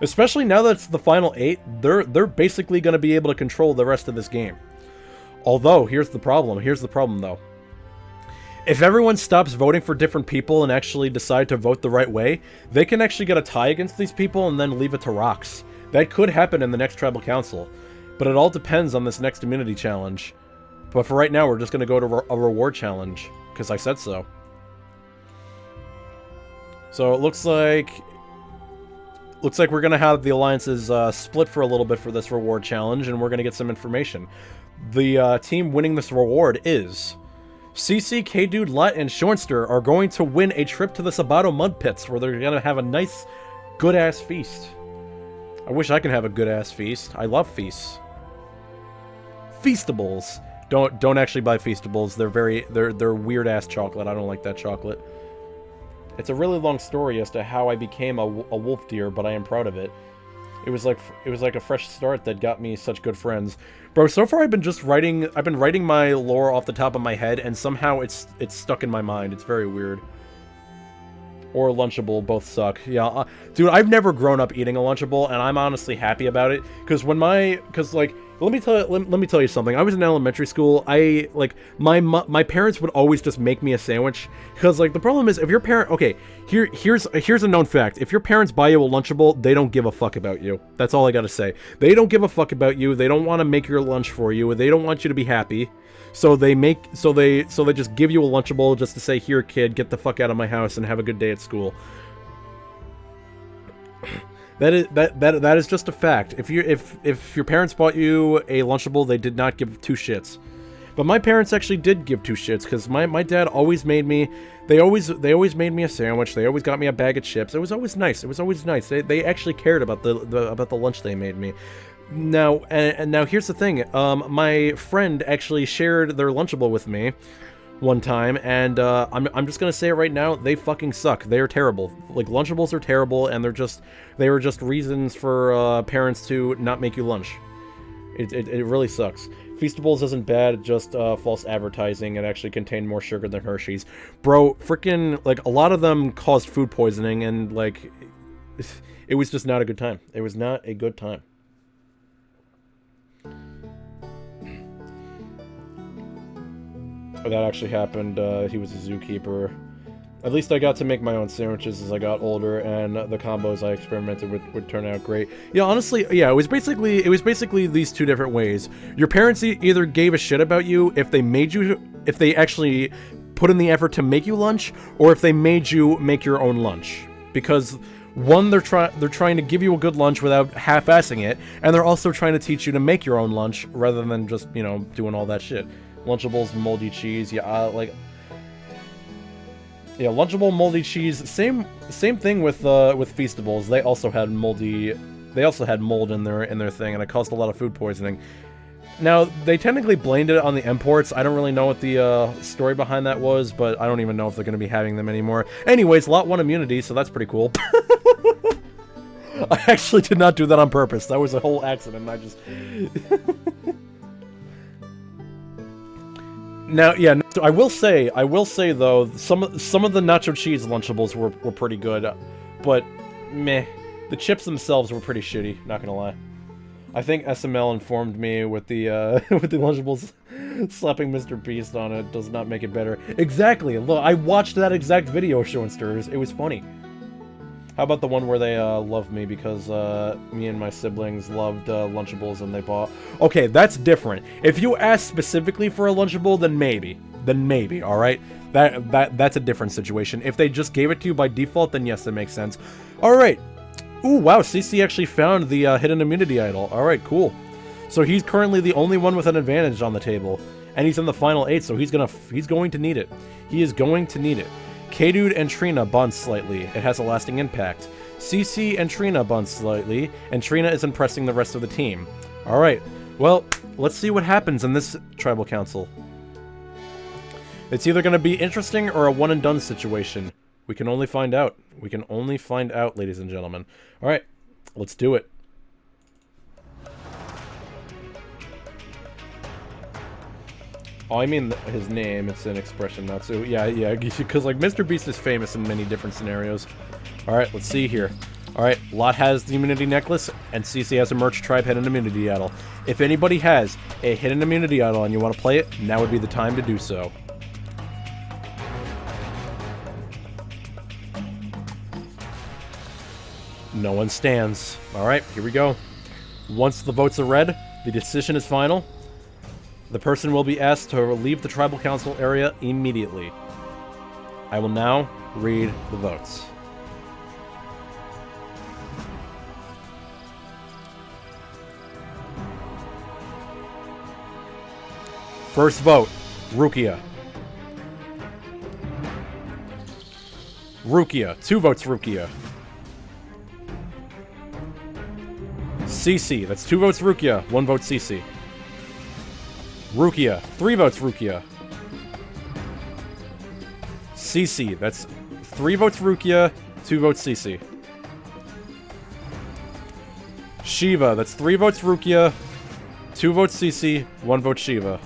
Especially now that it's the final 8, they're basically going to be able to control the rest of this game. Although, here's the problem. Here's the problem, though. If everyone stops voting for different people and actually decide to vote the right way, they can actually get a tie against these people and then leave it to rocks. That could happen in the next Tribal Council. But it all depends on this next immunity challenge. But for right now, we're just going to go to a reward challenge. Because I said so. So it looks like we're gonna have the alliances split for a little bit for this reward challenge, and we're gonna get some information. The team winning this reward is CC, K-Dude, Lat, and Shoenstar are going to win a trip to the Sabato Mud Pits, where they're gonna have a nice, good-ass feast. I wish I could have a good-ass feast. I love feasts. Feastables. Don't actually buy Feastables. They're weird-ass chocolate. I don't like that chocolate. It's a really long story as to how I became a wolf deer, but I am proud of it. It was like a fresh start that got me such good friends. Bro, so far I've been writing my lore off the top of my head, and somehow it's stuck in my mind. It's very weird. Or Lunchable, both suck. Yeah, dude, I've never grown up eating a Lunchable, and I'm honestly happy about it. Let me tell you something. I was in elementary school. My parents would always just make me a sandwich, because like the problem is if your parent, okay, here's a known fact. If your parents buy you a Lunchable, they don't give a fuck about you. That's all I gotta say. They don't give a fuck about you. They don't want to make your lunch for you. They don't want you to be happy. So they just give you a Lunchable just to say, here, kid, get the fuck out of my house and have a good day at school. That is just a fact. If your parents bought you a Lunchable, they did not give two shits. But my parents actually did give two shits, because my dad always made me. They always made me a sandwich. They always got me a bag of chips. It was always nice. It was always nice. They actually cared about the lunch they made me. Now now here's the thing. My friend actually shared their Lunchable with me one time, and I'm just gonna say it right now, they fucking suck. They are terrible. Like, Lunchables are terrible, and they were just reasons for parents to not make you lunch. It really sucks. Feastables isn't bad, just false advertising. It actually contained more sugar than Hershey's. Bro, freaking, like, a lot of them caused food poisoning, and like, it was just not a good time. It was not a good time. That actually happened. He was a zookeeper. At least I got to make my own sandwiches as I got older, and the combos I experimented with would turn out great. Yeah, honestly, yeah, it was basically these two different ways. Your parents either gave a shit about you if they actually put in the effort to make you lunch, or if they made you make your own lunch. Because one, they're trying to give you a good lunch without half-assing it, and they're also trying to teach you to make your own lunch rather than just, you know, doing all that shit. Lunchables, moldy cheese, yeah, Lunchable, moldy cheese. Same thing with Feastables. They also had moldy They also had mold in their thing, and it caused a lot of food poisoning. Now, they technically blamed it on the imports. I don't really know what the story behind that was, but I don't even know if they're going to be having them anymore. Anyways, Lot 1 immunity, so that's pretty cool. I actually did not do that on purpose. That was a whole accident, I just... Now, yeah, I will say though, some of the nacho cheese Lunchables were pretty good, but meh. The chips themselves were pretty shitty, not gonna lie. I think SML informed me with the with the Lunchables slapping Mr. Beast on it does not make it better. Exactly. Look, I watched that exact video, Showensters. It was funny. How about the one where they love me because me and my siblings loved Lunchables and they bought... Okay, that's different. If you ask specifically for a Lunchable, then maybe. Then maybe, alright? That's a different situation. If they just gave it to you by default, then yes, that makes sense. Alright. Ooh, wow, CC actually found the hidden immunity idol. Alright, cool. So he's currently the only one with an advantage on the table. And he's in the final 8, so he's going to need it. He is going to need it. K-Dude and Trina bond slightly. It has a lasting impact. CC and Trina bond slightly, and Trina is impressing the rest of the team. Alright, well, let's see what happens in this Tribal Council. It's either going to be interesting or a one-and-done situation. We can only find out. We can only find out, ladies and gentlemen. Alright, let's do it. Oh, I mean his name, it's an expression, not so... Yeah, because, like, Mr. Beast is famous in many different scenarios. Alright, let's see here. Alright, Lot has the immunity necklace, and CC has a merch tribe hidden immunity idol. If anybody has a hidden immunity idol and you want to play it, now would be the time to do so. No one stands. Alright, here we go. Once the votes are read, the decision is final. The person will be asked to leave the Tribal Council area immediately. I will now read the votes. First vote, Rukia. Rukia. 2 votes, Rukia. CC. That's 2 votes, Rukia. 1 vote, CC. Rukia. 3 votes, Rukia. CC. That's 3 votes, Rukia. 2 votes, CC. Shiva. That's 3 votes, Rukia. 2 votes, CC. 1 vote, Shiva.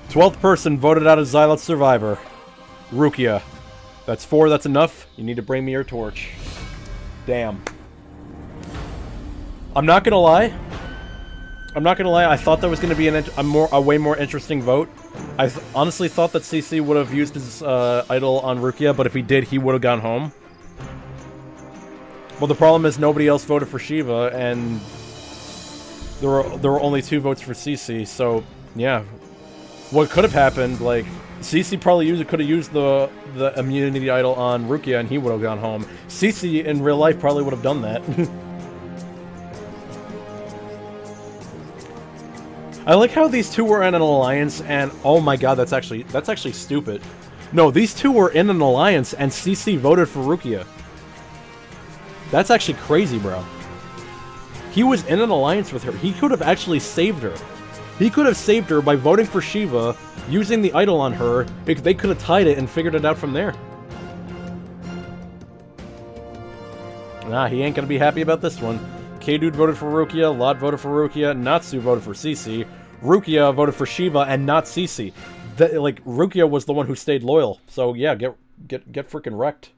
Twelfth person voted out as Xylot Survivor. Rukia. That's 4, that's enough. You need to bring me your torch. Damn. I'm not gonna lie. I thought that was gonna be a way more interesting vote. I honestly thought that CC would have used his idol on Rukia, but if he did, he would have gone home. Well, the problem is nobody else voted for Shiva, and there were only 2 votes for CC, so yeah. What could have happened, like, CC probably could have used the immunity idol on Rukia and he would have gone home. CC in real life probably would have done that. I like how these 2 were in an alliance and oh my god, that's actually stupid. No, these 2 were in an alliance and CC voted for Rukia. That's actually crazy, bro. He was in an alliance with her. He could have actually saved her. He could have saved her by voting for Shiva, using the idol on her. They could have tied it and figured it out from there. Nah, he ain't gonna be happy about this one. K-Dude voted for Rukia, Lot voted for Rukia, Natsu voted for CC, Rukia voted for Shiva, and not CC. Like, Rukia was the one who stayed loyal. So, yeah, get freaking wrecked.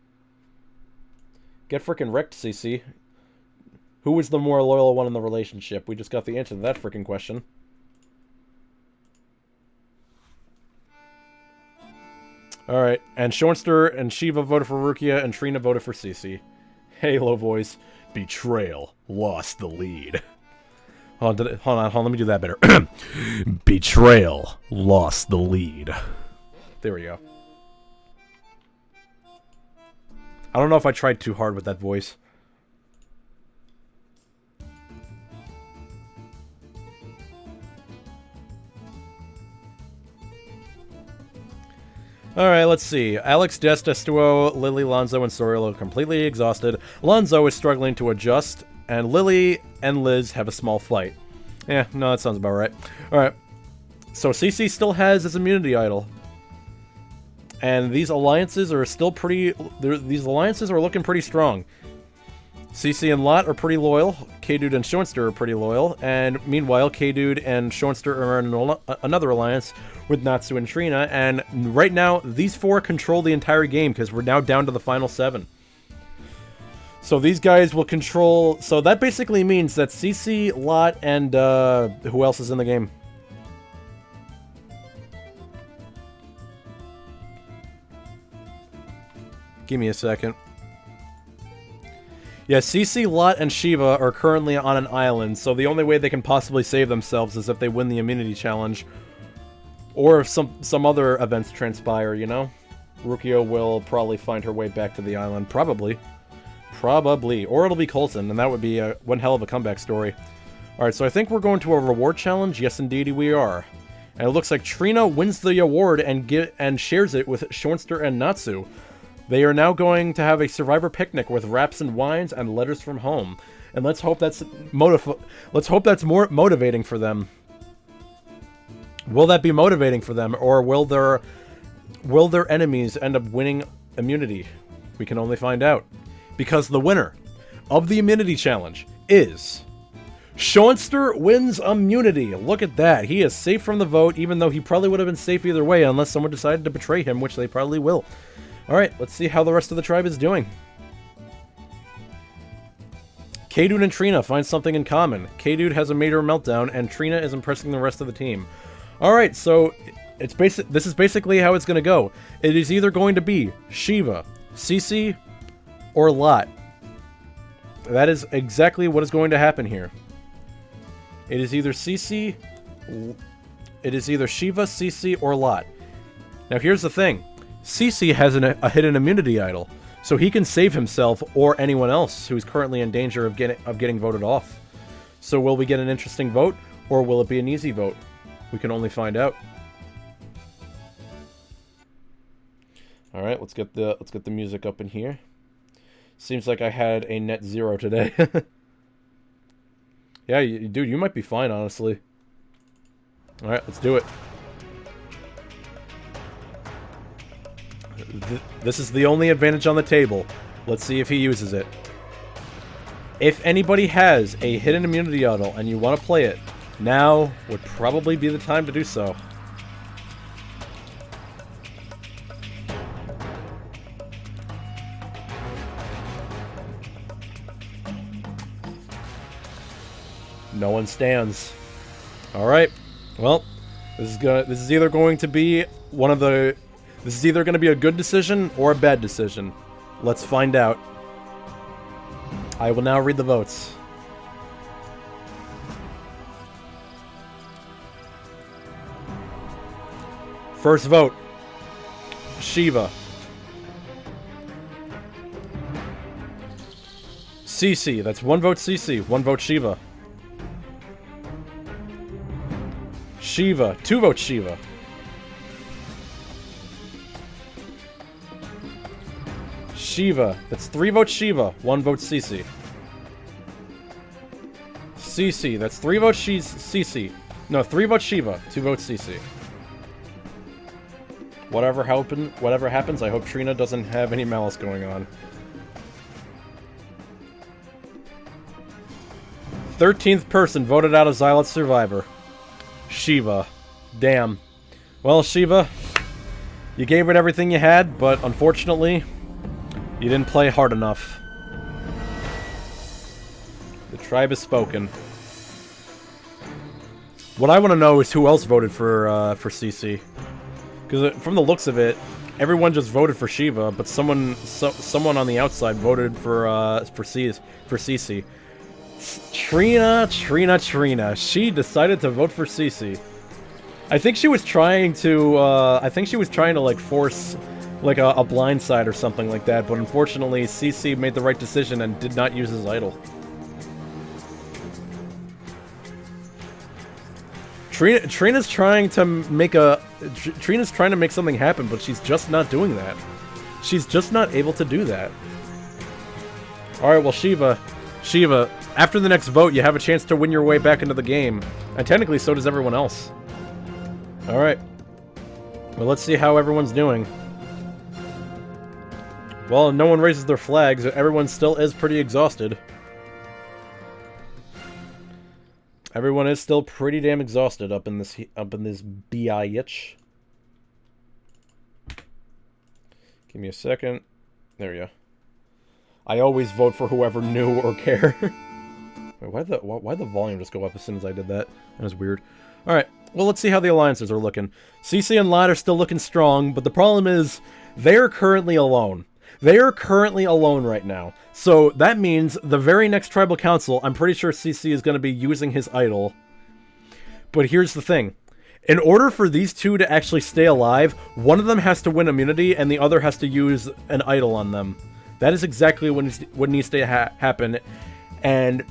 Get freaking wrecked, CC. Who was the more loyal one in the relationship? We just got the answer to that freaking question. Alright, and Showenster and Shiva voted for Rukia, and Trina voted for CC. Halo voice. Betrayal lost the lead. Hold on, let me do that better. Betrayal lost the lead. There we go. I don't know if I tried too hard with that voice. Alright, let's see. Alex, Des, Destuo, Lily, Lonzo, and Soriel are completely exhausted. Lonzo is struggling to adjust, and Lily and Liz have a small fight. Yeah, no, that sounds about right. Alright. So CC still has his immunity idol. And these alliances are still pretty... These alliances are looking pretty strong. CC and Lot are pretty loyal. K-Dude and Shoinster are pretty loyal. And meanwhile, K-Dude and Shoinster are in another alliance with Natsu and Trina. And right now, these four control the entire game because we're now down to the final 7. So these guys will control... So that basically means that CC, Lot, and who else is in the game? Give me a second. Yeah, CC, Lot, and Shiva are currently on an island, so the only way they can possibly save themselves is if they win the immunity challenge. Or if some other events transpire, you know? Rukia will probably find her way back to the island. Probably. Probably. Or it'll be Colton, and that would be one hell of a comeback story. Alright, so I think we're going to a reward challenge. Yes, indeed, we are. And it looks like Trina wins the award and shares it with Shoinster and Natsu. They are now going to have a survivor picnic with wraps and wines and letters from home. And let's hope that's more motivating for them. Will that be motivating for them, or will their enemies end up winning immunity? We can only find out. Because the winner of the immunity challenge is Shoinster wins immunity. Look at that. He is safe from the vote, even though he probably would have been safe either way unless someone decided to betray him, which they probably will. Alright, let's see how the rest of the tribe is doing. K-Dude and Trina find something in common. K-Dude has a major meltdown, and Trina is impressing the rest of the team. Alright, so this is basically how it's going to go. It is either going to be Shiva, CC, or Lot. That is exactly what is going to happen here. It is either Shiva, CC, or Lot. Now here's the thing. CC has a hidden immunity idol, so he can save himself or anyone else who is currently in danger of getting voted off. So will we get an interesting vote, or will it be an easy vote? We can only find out. All right, let's get the music up in here. Seems like I had a net 0 today. Yeah, dude, you might be fine, honestly. All right, let's do it. This is the only advantage on the table. Let's see if he uses it. If anybody has a hidden immunity idol and you want to play it, now would probably be the time to do so. No one stands. All right. Well, this is either going to be This is either going to be a good decision or a bad decision. Let's find out. I will now read the votes. First vote. Shiva. CC. That's 1 vote CC, 1 vote Shiva. Shiva. 2 votes Shiva. Shiva. That's 3 votes Shiva, 1 vote CC. CC. That's 3 votes CC. No, 3 votes Shiva, 2 votes CC. Whatever happens, I hope Trina doesn't have any malice going on. 13th person voted out of Xylot Survivor. Shiva. Damn. Well, Shiva, you gave it everything you had, but unfortunately, you didn't play hard enough. The tribe has spoken. What I want to know is who else voted for CC. Because from the looks of it, everyone just voted for Shiva, but someone on the outside voted for CC. Trina. She decided to vote for CC. I think she was trying to like force like a blindside or something like that, but unfortunately CC made the right decision and did not use his idol. Trina's trying to make Trina's trying to make something happen, but she's just not doing that. She's just not able to do that. Alright, well, Shiva, after the next vote, you have a chance to win your way back into the game. And technically, so does everyone else. Alright. Well, let's see how everyone's doing. Well, no one raises their flags. Everyone still is pretty exhausted. Everyone is still pretty damn exhausted up in this bitch. Give me a second. There we go. I always vote for whoever knew or care. Wait, why'd the volume just go up as soon as I did that? That was weird. Alright, well, let's see how the alliances are looking. CC and Lot are still looking strong, but the problem is, they're currently alone. They are currently alone right now. So that means the very next tribal council, I'm pretty sure CC is going to be using his idol. But here's the thing. In order for these two to actually stay alive, one of them has to win immunity and the other has to use an idol on them. That is exactly what needs to happen. And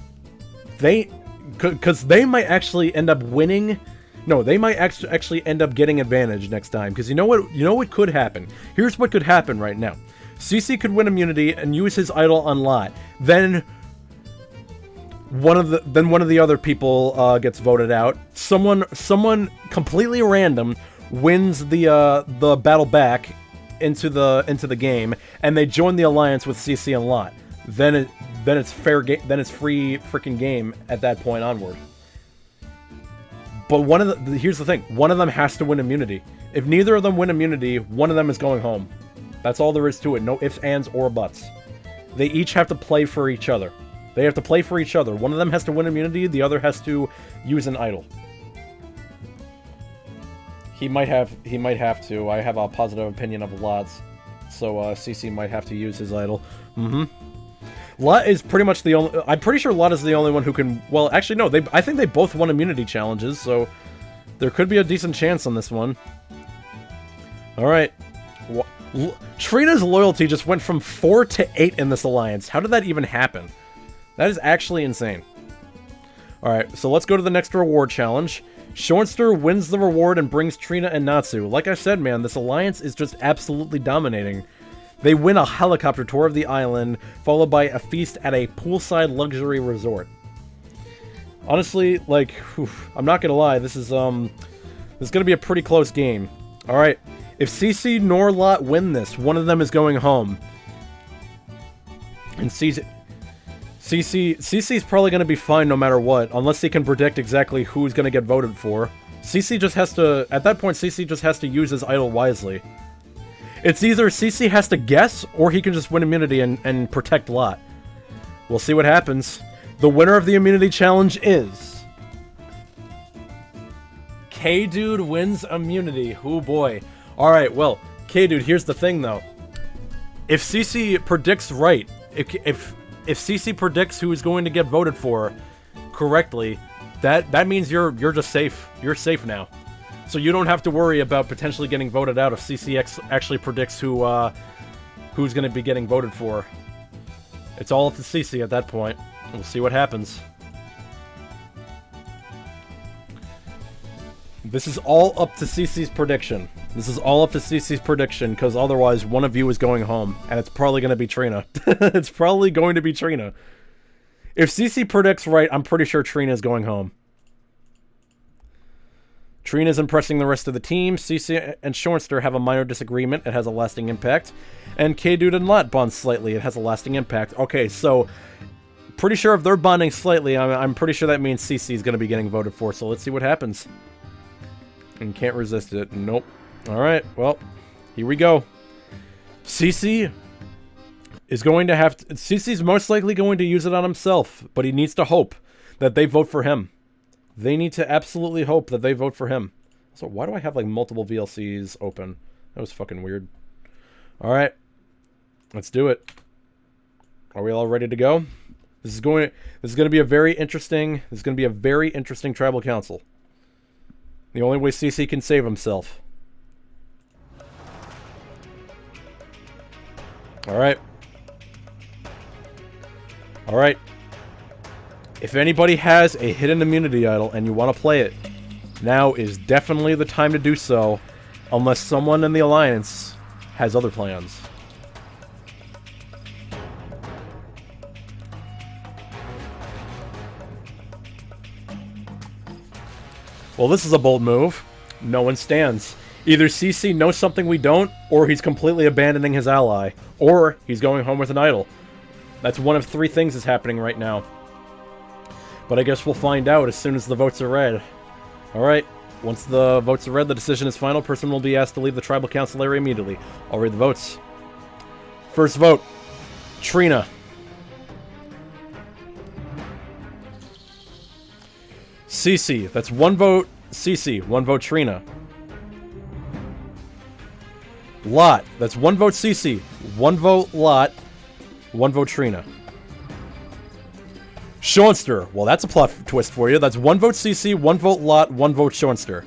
because they might actually end up winning. No, they might actually end up getting advantage next time. Because you know what could happen? Here's what could happen right now. CC could win immunity and use his idol on Lot. Then one of the other people gets voted out. Someone completely random wins the battle back into the game, and they join the alliance with CC and Lot. Then it's fair game. Then it's free freaking game at that point onward. But here's the thing. One of them has to win immunity. If neither of them win immunity, one of them is going home. That's all there is to it. No ifs, ands, or buts. They each have to play for each other. They have to play for each other. One of them has to win immunity, the other has to use an idol. He might have to. I have a positive opinion of Lot's. So CC might have to use his idol. Lot is pretty much the only... I'm pretty sure Lot is the only one who can... Well, actually, no. I think they both won immunity challenges, so there could be a decent chance on this one. Alright. Trina's loyalty just went from 4 to 8 in this alliance. How did that even happen? That is actually insane. Alright, so let's go to the next reward challenge. Shoinster wins the reward and brings Trina and Natsu. Like I said, man, this alliance is just absolutely dominating. They win a helicopter tour of the island, followed by a feast at a poolside luxury resort. Honestly, like, I'm not gonna lie, this is gonna be a pretty close game. Alright, if CC nor Lot win this, one of them is going home. And CC's probably gonna be fine no matter what, unless he can predict exactly who's gonna get voted for. CC just has to, at that point, CC just has to use his idol wisely. It's either CC has to guess, or he can just win immunity and protect Lot. We'll see what happens. The winner of the immunity challenge is... K-Dude wins immunity. Oh boy. Alright, well, K-Dude, here's the thing though. If CC predicts right, if CC predicts who is going to get voted for correctly, that means you're just safe. You're safe now. So you don't have to worry about potentially getting voted out if CC actually predicts who's going to be getting voted for. It's all up to CC at that point. We'll see what happens. This is all up to CC's prediction. This is all up to CC's prediction, because otherwise one of you is going home, and it's probably going to be Trina. It's probably going to be Trina. If CC predicts right, I'm pretty sure Trina is going home. Trina's impressing the rest of the team. CC and Shoinster have a minor disagreement. It has a lasting impact. And K-Dude and Lot bond slightly. It has a lasting impact. Okay, so... pretty sure if they're bonding slightly, I'm pretty sure that means CC is going to be getting voted for. So let's see what happens. And can't resist it. Nope. Alright, well, here we go. CC is going to have to... CC's most likely going to use it on himself, but he needs to hope that they vote for him. They need to absolutely hope that they vote for him. So why do I have, like, multiple VLCs open? That was fucking weird. Alright. Let's do it. Are we all ready to go? This is going to be a very interesting... This is going to be a very interesting tribal council. The only way CC can save himself. Alright. Alright. If anybody has a hidden immunity idol and you want to play it, Now is definitely the time to do so, unless someone in the Alliance has other plans. Well, this is a bold move. No one stands. Either CC knows something we don't, or he's completely abandoning his ally, or he's going home with an idol. That's one of three things that's happening right now. But I guess we'll find out as soon as the votes are read. Alright, once the votes are read, the decision is final. Person will be asked to leave the tribal council area immediately. I'll read the votes. First vote, Trina. CC, that's one vote CC, one vote Trina. Lot, that's one vote CC, one vote Lot, one vote Trina. Schoenster, well that's a plot twist for you. That's one vote CC, one vote Lot, one vote Schoenster.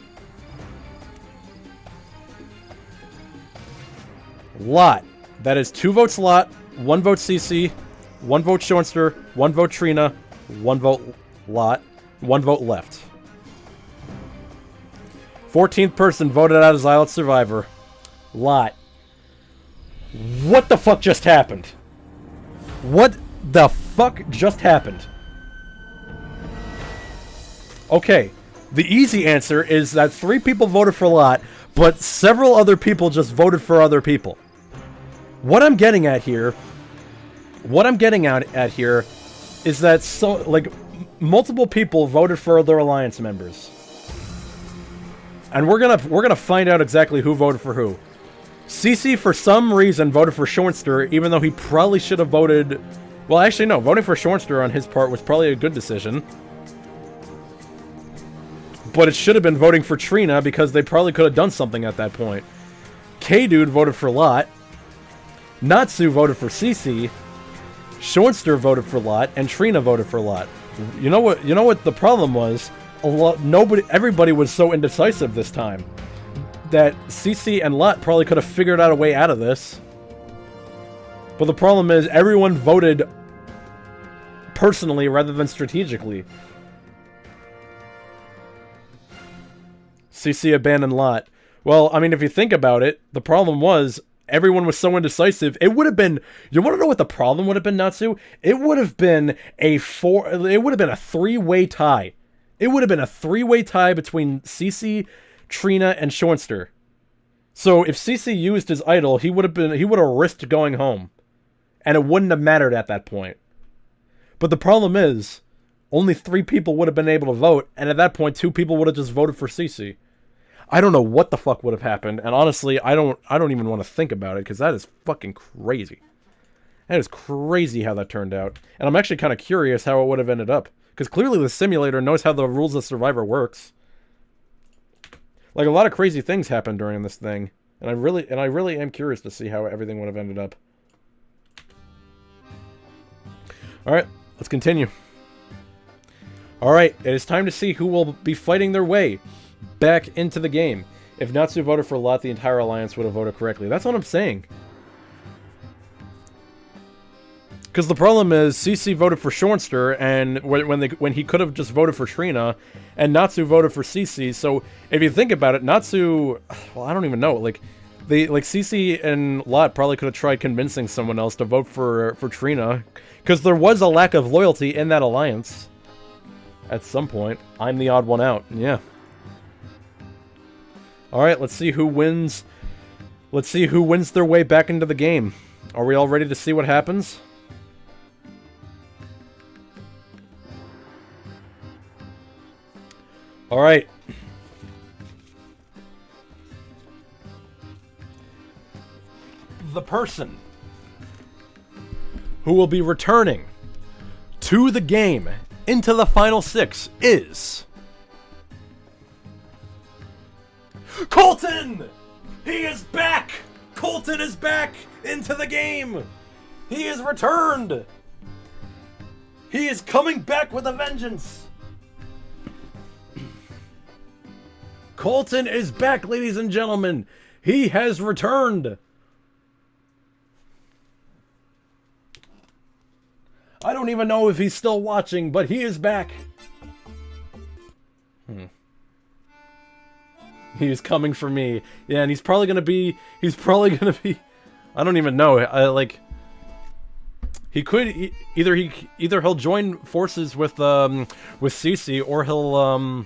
Lot, that is two votes Lot, one vote CC, one vote Schoenster, one vote Trina, one vote Lot, one vote left. 14th person voted out as Islet Survivor. Lot. What the fuck just happened? What the fuck just happened? Okay, the easy answer is that 3 people voted for Lot, but several other people just voted for other people. What I'm getting at here is that multiple people voted for other Alliance members. And we're gonna find out exactly who voted for who. CC for some reason voted for Schoenster, even though he probably should have voted. Well, actually no, voting for Schoenster on his part was probably a good decision. But it should have been voting for Trina because they probably could have done something at that point. K-Dude voted for Lot. Natsu voted for CC. Schoenster voted for Lot, and Trina voted for Lot. You know what the problem was? Everybody was so indecisive this time that CC and Lot probably could have figured out a way out of this. But the problem is everyone voted personally rather than strategically. CC abandoned Lot. Well, I mean, if you think about it, the problem was everyone was so indecisive. It would have been. You want to know what the problem would have been, Natsu? It would have been a 3-way tie. It would have been a 3-way tie between CC, Trina, and Schoenster. So if CC used his idol, he would have risked going home, and it wouldn't have mattered at that point. But the problem is, only 3 people would have been able to vote, and at that point, 2 people would have just voted for CC. I don't know what the fuck would have happened, and honestly, I don't even want to think about it, because that is fucking crazy. That is crazy how that turned out. And I'm actually kind of curious how it would have ended up. Because clearly the simulator knows how the rules of Survivor works. Like, a lot of crazy things happened during this thing. And I really am curious to see how everything would have ended up. Alright, let's continue. Alright, it is time to see who will be fighting their way back into the game. If Natsu voted for Lot, the entire Alliance would have voted correctly. That's what I'm saying. Because the problem is, CC voted for Schoenster, and when he could have just voted for Trina, and Natsu voted for CC. So if you think about it, Natsu, well, I don't even know. Like CC and Lot probably could have tried convincing someone else to vote for Trina, because there was a lack of loyalty in that alliance. At some point, I'm the odd one out. Yeah. All right, let's see who wins. Let's see who wins their way back into the game. Are we all ready to see what happens? All right. The person who will be returning to the game into the final 6 is Colton! He is back! Colton is back into the game! He is returned! He is coming back with a vengeance! Colton is back, ladies and gentlemen! He has returned! I don't even know if he's still watching, but he is back! He's coming for me. Yeah, and he's probably gonna be... I don't even know. He could... Either he'll join forces with Cece, or he'll...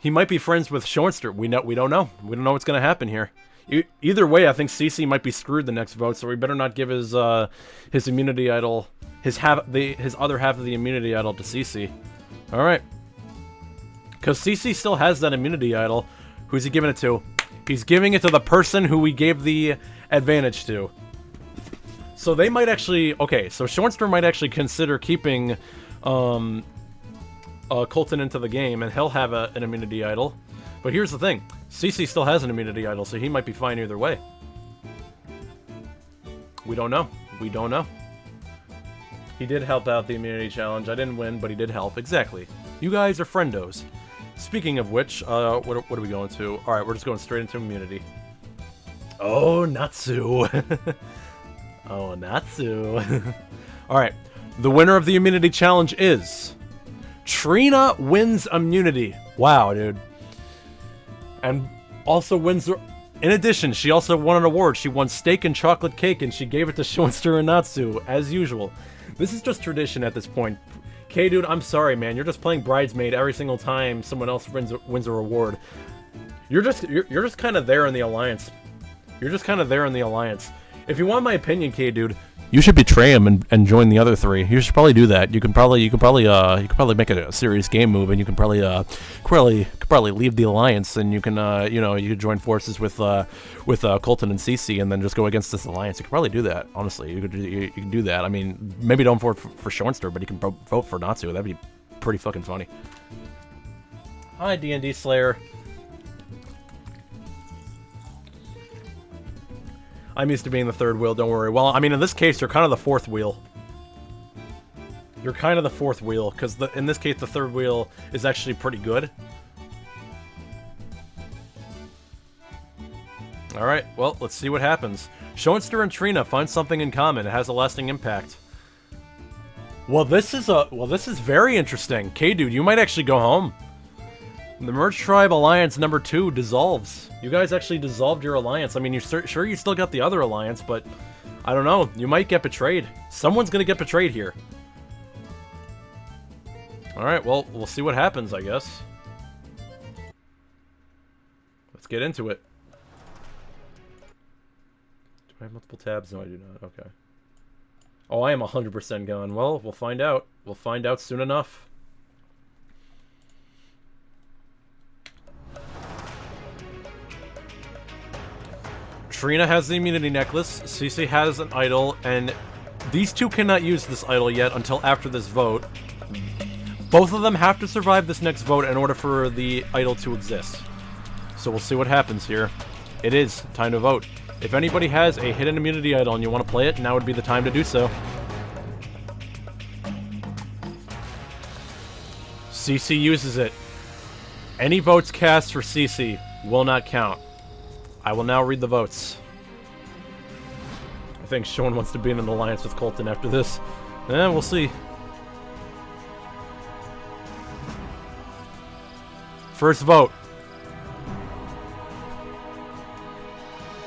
He might be friends with Schoenster. We don't know. We don't know what's gonna happen here. Either way, I think Cece might be screwed the next vote, so we better not give his immunity idol, his other half of the immunity idol to Cece. All right, because Cece still has that immunity idol. Who's he giving it to? He's giving it to the person who we gave the advantage to. So they might actually... Okay, so Schoenster might actually consider keeping Colton into the game, and he'll have an immunity idol. But here's the thing. Cece still has an immunity idol, so he might be fine either way. We don't know. We don't know. He did help out the immunity challenge. I didn't win, but he did help. Exactly. You guys are friendos. Speaking of which, what are we going to? Alright, we're just going straight into immunity. Oh, Natsu. Oh, Natsu. Alright, the winner of the immunity challenge is... Trina wins immunity. Wow, dude. And also wins... In addition, she also won an award. She won steak and chocolate cake, and she gave it to Schoenster and Natsu, as usual. This is just tradition at this point. K-Dude, I'm sorry, man. You're just playing bridesmaid every single time someone else wins a reward. You're just kind of there in the alliance. You're just kind of there in the alliance. If you want my opinion, K-Dude, you should betray him and join the other three. You should probably do that. You could probably make a serious game move, and you can probably leave the alliance, and you can you could join forces with Colton and Cece, and then just go against this alliance. You could probably do that. Honestly, you can do that. I mean, maybe don't vote for Schoenster, but you can vote for Natsu. That'd be pretty fucking funny. Hi, D&D Slayer. I'm used to being the third wheel, don't worry. Well, I mean, in this case, you're kind of the fourth wheel. You're kind of the fourth wheel, because in this case, the third wheel is actually pretty good. Alright, well, let's see what happens. Schoenster and Trina find something in common. It has a lasting impact. Well, this is very interesting. K-Dude, you might actually go home. The Merge Tribe Alliance number 2 dissolves. You guys actually dissolved your alliance. I mean, you're sure you still got the other alliance, but I don't know. You might get betrayed. Someone's gonna get betrayed here. Alright, well, we'll see what happens, I guess. Let's get into it. Do I have multiple tabs? No, I do not. Okay. Oh, I am 100% gone. Well, we'll find out. We'll find out soon enough. Trina has the immunity necklace, Cece has an idol, and these two cannot use this idol yet until after this vote. Both of them have to survive this next vote in order for the idol to exist. So we'll see what happens here. It is time to vote. If anybody has a hidden immunity idol and you want to play it, now would be the time to do so. Cece uses it. Any votes cast for Cece will not count. I will now read the votes. I think Sean wants to be in an alliance with Colton after this. We'll see. First vote.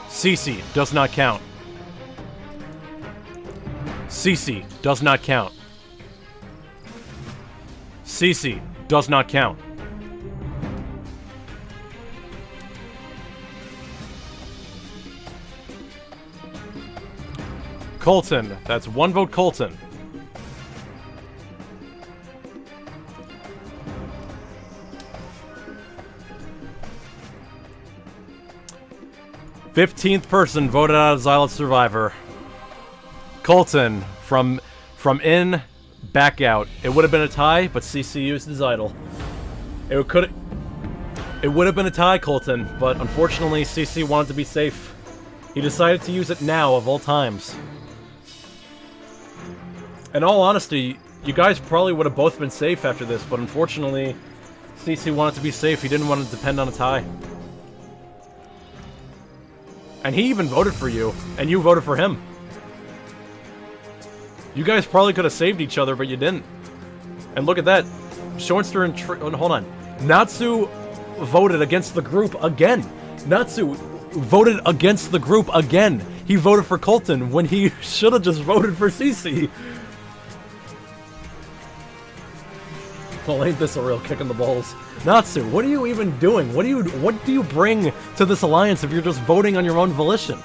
Cece does not count. Cece does not count. Cece does not count. Colton. That's one vote Colton. "15th person voted out as Xylot Survivor. Colton. From in, back out. It would have been a tie, but CC used his idol. It would have been a tie, Colton, but unfortunately CC wanted to be safe. He decided to use it now, of all times. In all honesty, you guys probably would have both been safe after this, but unfortunately, CC wanted to be safe. He didn't want to depend on a tie. And he even voted for you, and you voted for him. You guys probably could have saved each other, but you didn't. And look at that. Schoenster and hold on. Natsu voted against the group again. Natsu voted against the group again. He voted for Colton when he should have just voted for CC. Well, ain't this a real kick in the balls? Natsu, what are you even doing? What do you bring to this alliance if you're just voting on your own volition?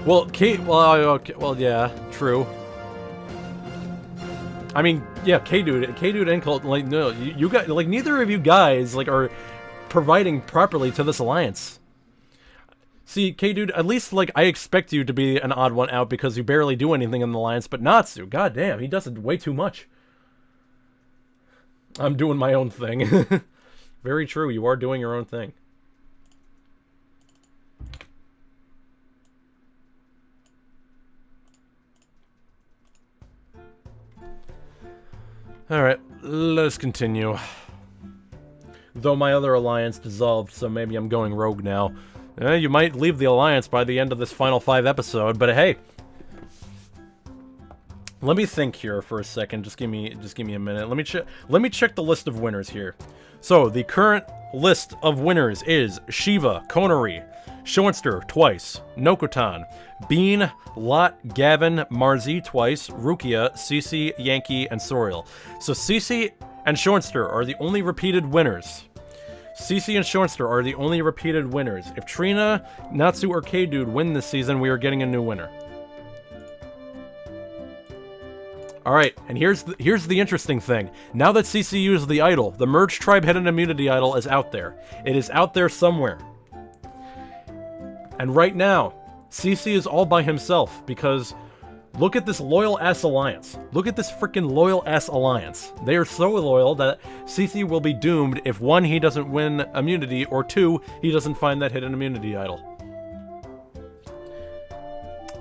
Well, yeah, true. I mean, yeah, K-Dude and Colt, like, no, you guys, like, neither of you guys, like, are providing properly to this alliance. See, K-Dude, at least, like, I expect you to be an odd one out because you barely do anything in the alliance, but Natsu, goddamn, he does it way too much. I'm doing my own thing. Very true, you are doing your own thing. Alright, let's continue. Though my other alliance dissolved, so maybe I'm going rogue now. You might leave the alliance by the end of this final 5 episode, but hey. Let me think here for a second. Just give me a minute. Let me check the list of winners here. So, the current list of winners is Shiva, Konari, Shoinster twice, Nokutan, Bean, Lot, Gavin, Marzi twice, Rukia, Cece, Yankee, and Soriel. So Cece and Shoinster are the only repeated winners. Cece and Shoinster are the only repeated winners. If Trina, Natsu, or K-Dude win this season, we are getting a new winner. Alright, and here's the interesting thing. Now that CC used the idol, the Merge Tribe Hidden Immunity idol is out there. It is out there somewhere. And right now, CC is all by himself, because look at this loyal-ass alliance. Look at this freaking loyal-ass alliance. They are so loyal that CC will be doomed if 1, he doesn't win immunity, or 2, he doesn't find that hidden immunity idol.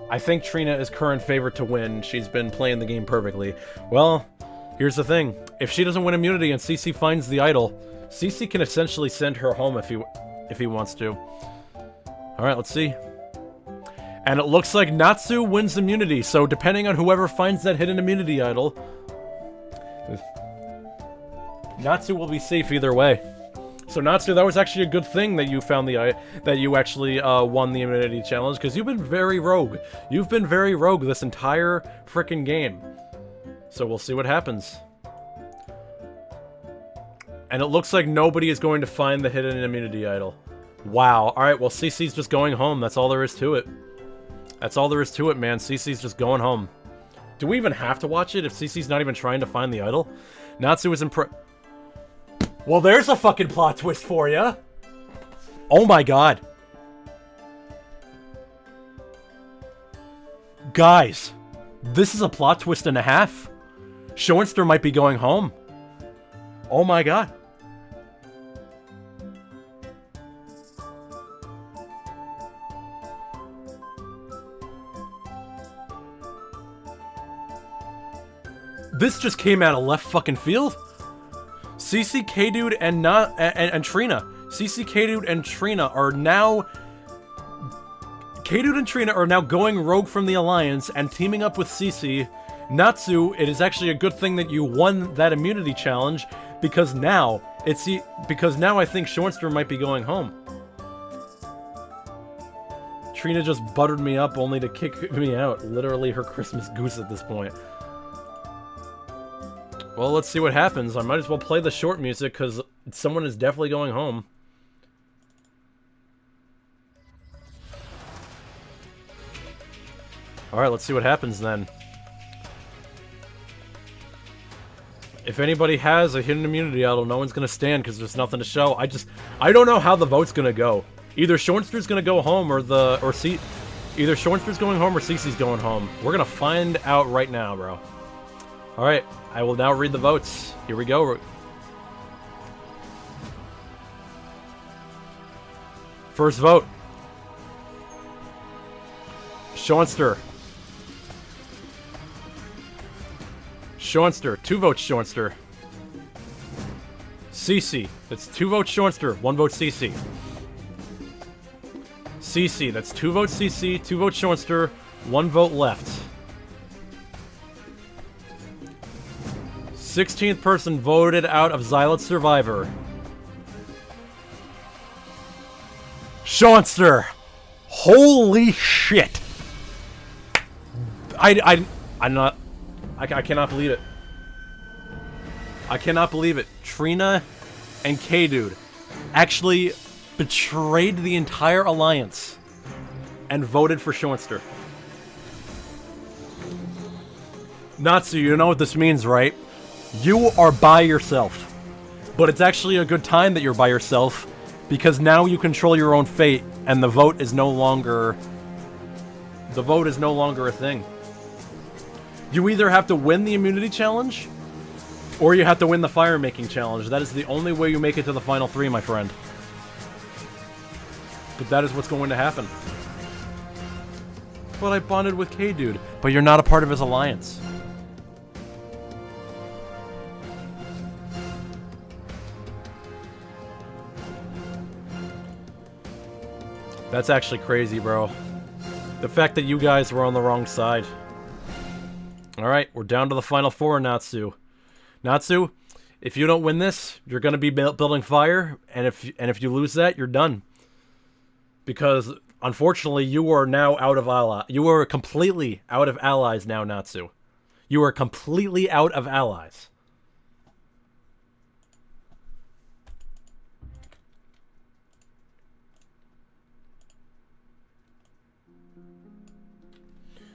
I think Trina is current favorite to win. She's been playing the game perfectly. Well, here's the thing. If she doesn't win immunity and CC finds the idol, CC can essentially send her home if he wants to. Alright, let's see. And it looks like Natsu wins immunity, so depending on whoever finds that hidden immunity idol, Natsu will be safe either way. So Natsu, that was actually a good thing that you found that you actually won the immunity challenge, because you've been very rogue. You've been very rogue this entire frickin' game. So we'll see what happens. And it looks like nobody is going to find the hidden immunity idol. Wow. Alright, well CC's just going home. That's all there is to it. That's all there is to it, man. CC's just going home. Do we even have to watch it if CC's not even trying to find the idol? Natsu is Well, there's a fucking plot twist for ya! Oh my god. Guys, this is a plot twist and a half. Shoinster might be going home. Oh my god. This just came out of left fucking field. CC, K-Dude, and Trina. CC, K-Dude, and Trina are now... K-Dude and Trina are now going rogue from the Alliance and teaming up with CC. Natsu, it is actually a good thing that you won that immunity challenge, because now I think Shoinster might be going home. Trina just buttered me up only to kick me out. Literally her Christmas goose at this point. Well, let's see what happens. I might as well play the short music, because someone is definitely going home. Alright, let's see what happens then. If anybody has a hidden immunity idol, no one's gonna stand, because there's nothing to show. I don't know how the vote's gonna go. Either Shoinster's gonna go home, either Shoinster's going home, or CC's going home. We're gonna find out right now, bro. Alright, I will now read the votes. Here we go. First vote. Shoinster. Shoinster. 2 votes Shoinster. CC. That's 2 votes Shoinster, 1 vote CC. CC. That's 2 votes CC, 2 votes Shoinster, 1 vote left. 16th person voted out of Xylot Survivor. Seanster! Holy shit! I cannot believe it. I cannot believe it. Trina and K-Dude actually betrayed the entire alliance and voted for Seanster. Natsu, you know what this means, right? You are by yourself. But it's actually a good time that you're by yourself, because now you control your own fate, and the vote is no longer... The vote is no longer a thing. You either have to win the immunity challenge, or you have to win the fire-making challenge. That is the only way you make it to the final 3, my friend. But that is what's going to happen. But I bonded with K-Dude. But you're not a part of his alliance. That's actually crazy, bro. The fact that you guys were on the wrong side. Alright, we're down to the final 4, Natsu. Natsu, if you don't win this, you're going to be building fire, and if you lose that, you're done. Because, unfortunately, you are now out of ally. You are completely out of allies now, Natsu. You are completely out of allies.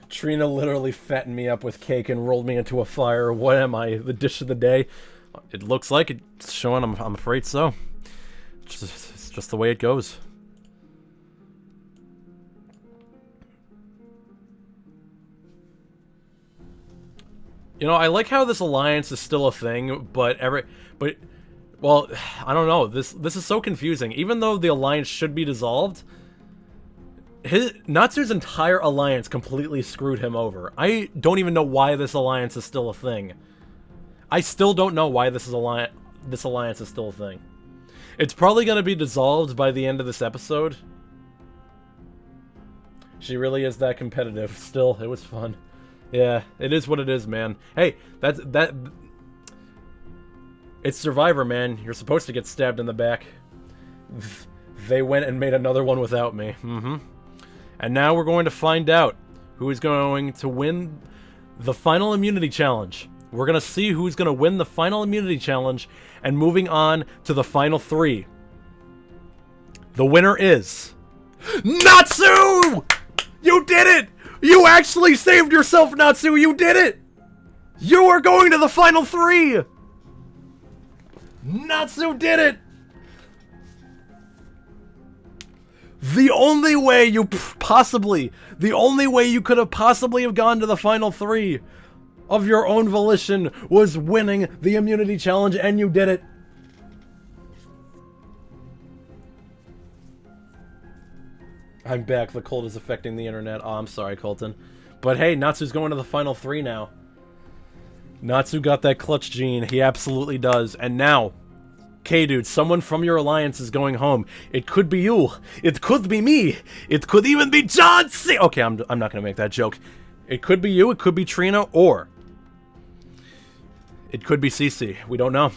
Trina literally fattened me up with cake and rolled me into a fire. What am I? The dish of the day? It looks like it's showing. I'm afraid so. It's just the way it goes. You know, I like how this alliance is still a thing, but well, I don't know. This is so confusing. Even though the alliance should be dissolved, Natsu's entire alliance completely screwed him over. I don't even know why this alliance is still a thing. I still don't know why this alliance is still a thing. It's probably going to be dissolved by the end of this episode. She really is that competitive. Still, it was fun. Yeah, it is what it is, man. Hey, it's Survivor, man. You're supposed to get stabbed in the back. They went and made another one without me. And now we're going to find out who is going to win the final immunity challenge. We're going to see who's going to win the final immunity challenge and moving on to the final 3. The winner is... Natsu! You did it! You actually saved yourself, Natsu! You did it! You are going to the final 3! Natsu did it! The only way you the only way you could have possibly have gone to the final 3 of your own volition was winning the immunity challenge, and you did it. I'm back. The cold is affecting the internet. Oh, I'm sorry, Colton. But hey, Natsu's going to the final 3 now. Natsu got that clutch gene. He absolutely does. And now... K-Dude, someone from your alliance is going home. It could be you. It could be me. It could even be John C. Okay, I'm not going to make that joke. It could be you, it could be Trina, or... it could be Cece. We don't know.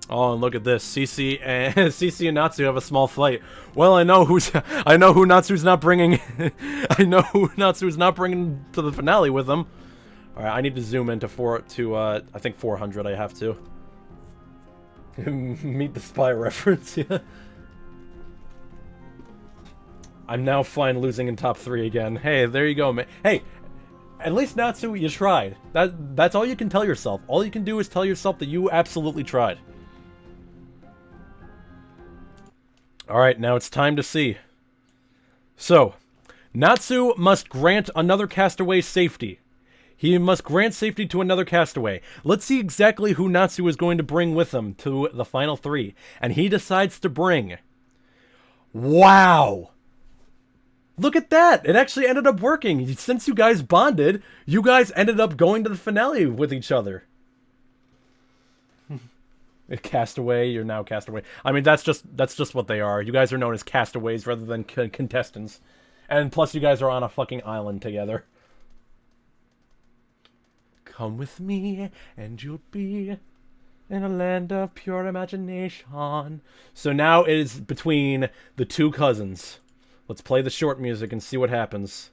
Oh, and look at this. Cece and Natsu have a small fight. Well, I know who Natsu's not bringing... I know who Natsu's not bringing to the finale with them. Alright, I need to zoom into I think 400 I have to. Meet the Spy reference, yeah. I'm now fine losing in top 3 again. Hey, there you go, man. Hey, at least Natsu, you tried. That's all you can tell yourself. All you can do is tell yourself that you absolutely tried. Alright, now it's time to see. So, Natsu must grant another castaway safety. He must grant safety to another castaway. Let's see exactly who Natsu is going to bring with him to the final 3. And he decides to bring... Wow! Look at that! It actually ended up working. Since you guys bonded, you guys ended up going to the finale with each other. Castaway, you're now castaway. I mean, that's just what they are. You guys are known as castaways rather than contestants. And plus, you guys are on a fucking island together. Come with me, and you'll be in a land of pure imagination. So now it is between the two cousins. Let's play the short music and see what happens.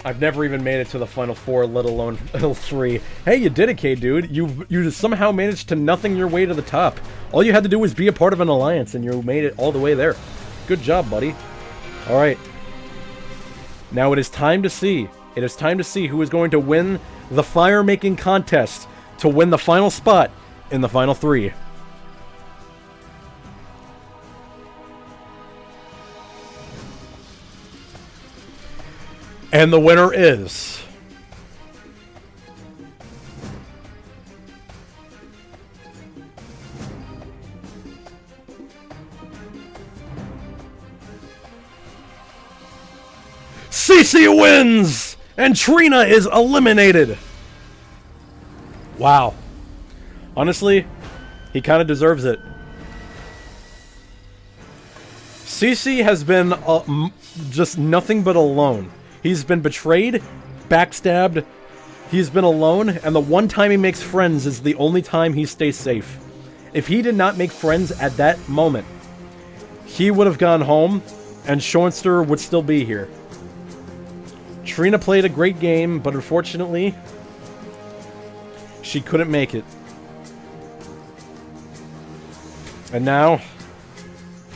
I've never even made it to the final 4, let alone 3. Hey, you did it, K-Dude. You somehow managed to nothing your way to the top. All you had to do was be a part of an alliance, and you made it all the way there. Good job, buddy. Alright. Now it is time to see. It is time to see who is going to win the fire-making contest to win the final spot in the final 3. And the winner is... CC wins! And Trina is eliminated! Wow. Honestly, he kind of deserves it. CC has been just nothing but alone. He's been betrayed, backstabbed, he's been alone, and the one time he makes friends is the only time he stays safe. If he did not make friends at that moment, he would have gone home, and Schoenster would still be here. Trina played a great game, but unfortunately, she couldn't make it. And now,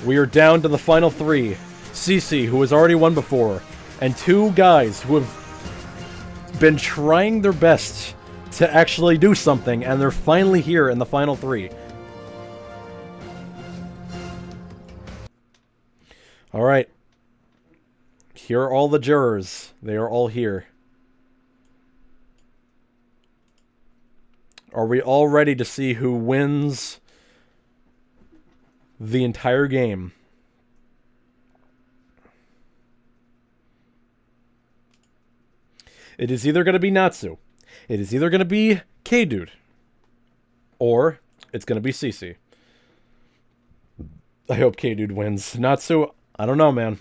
we are down to the final 3. CC, who has already won before, and 2 guys who have been trying their best to actually do something, and they're finally here in the final 3. Alright. Here are all the jurors. They are all here. Are we all ready to see who wins the entire game? It is either going to be Natsu, it is either going to be K-Dude, or it's going to be CC. I hope K-Dude wins. Natsu, I don't know, man.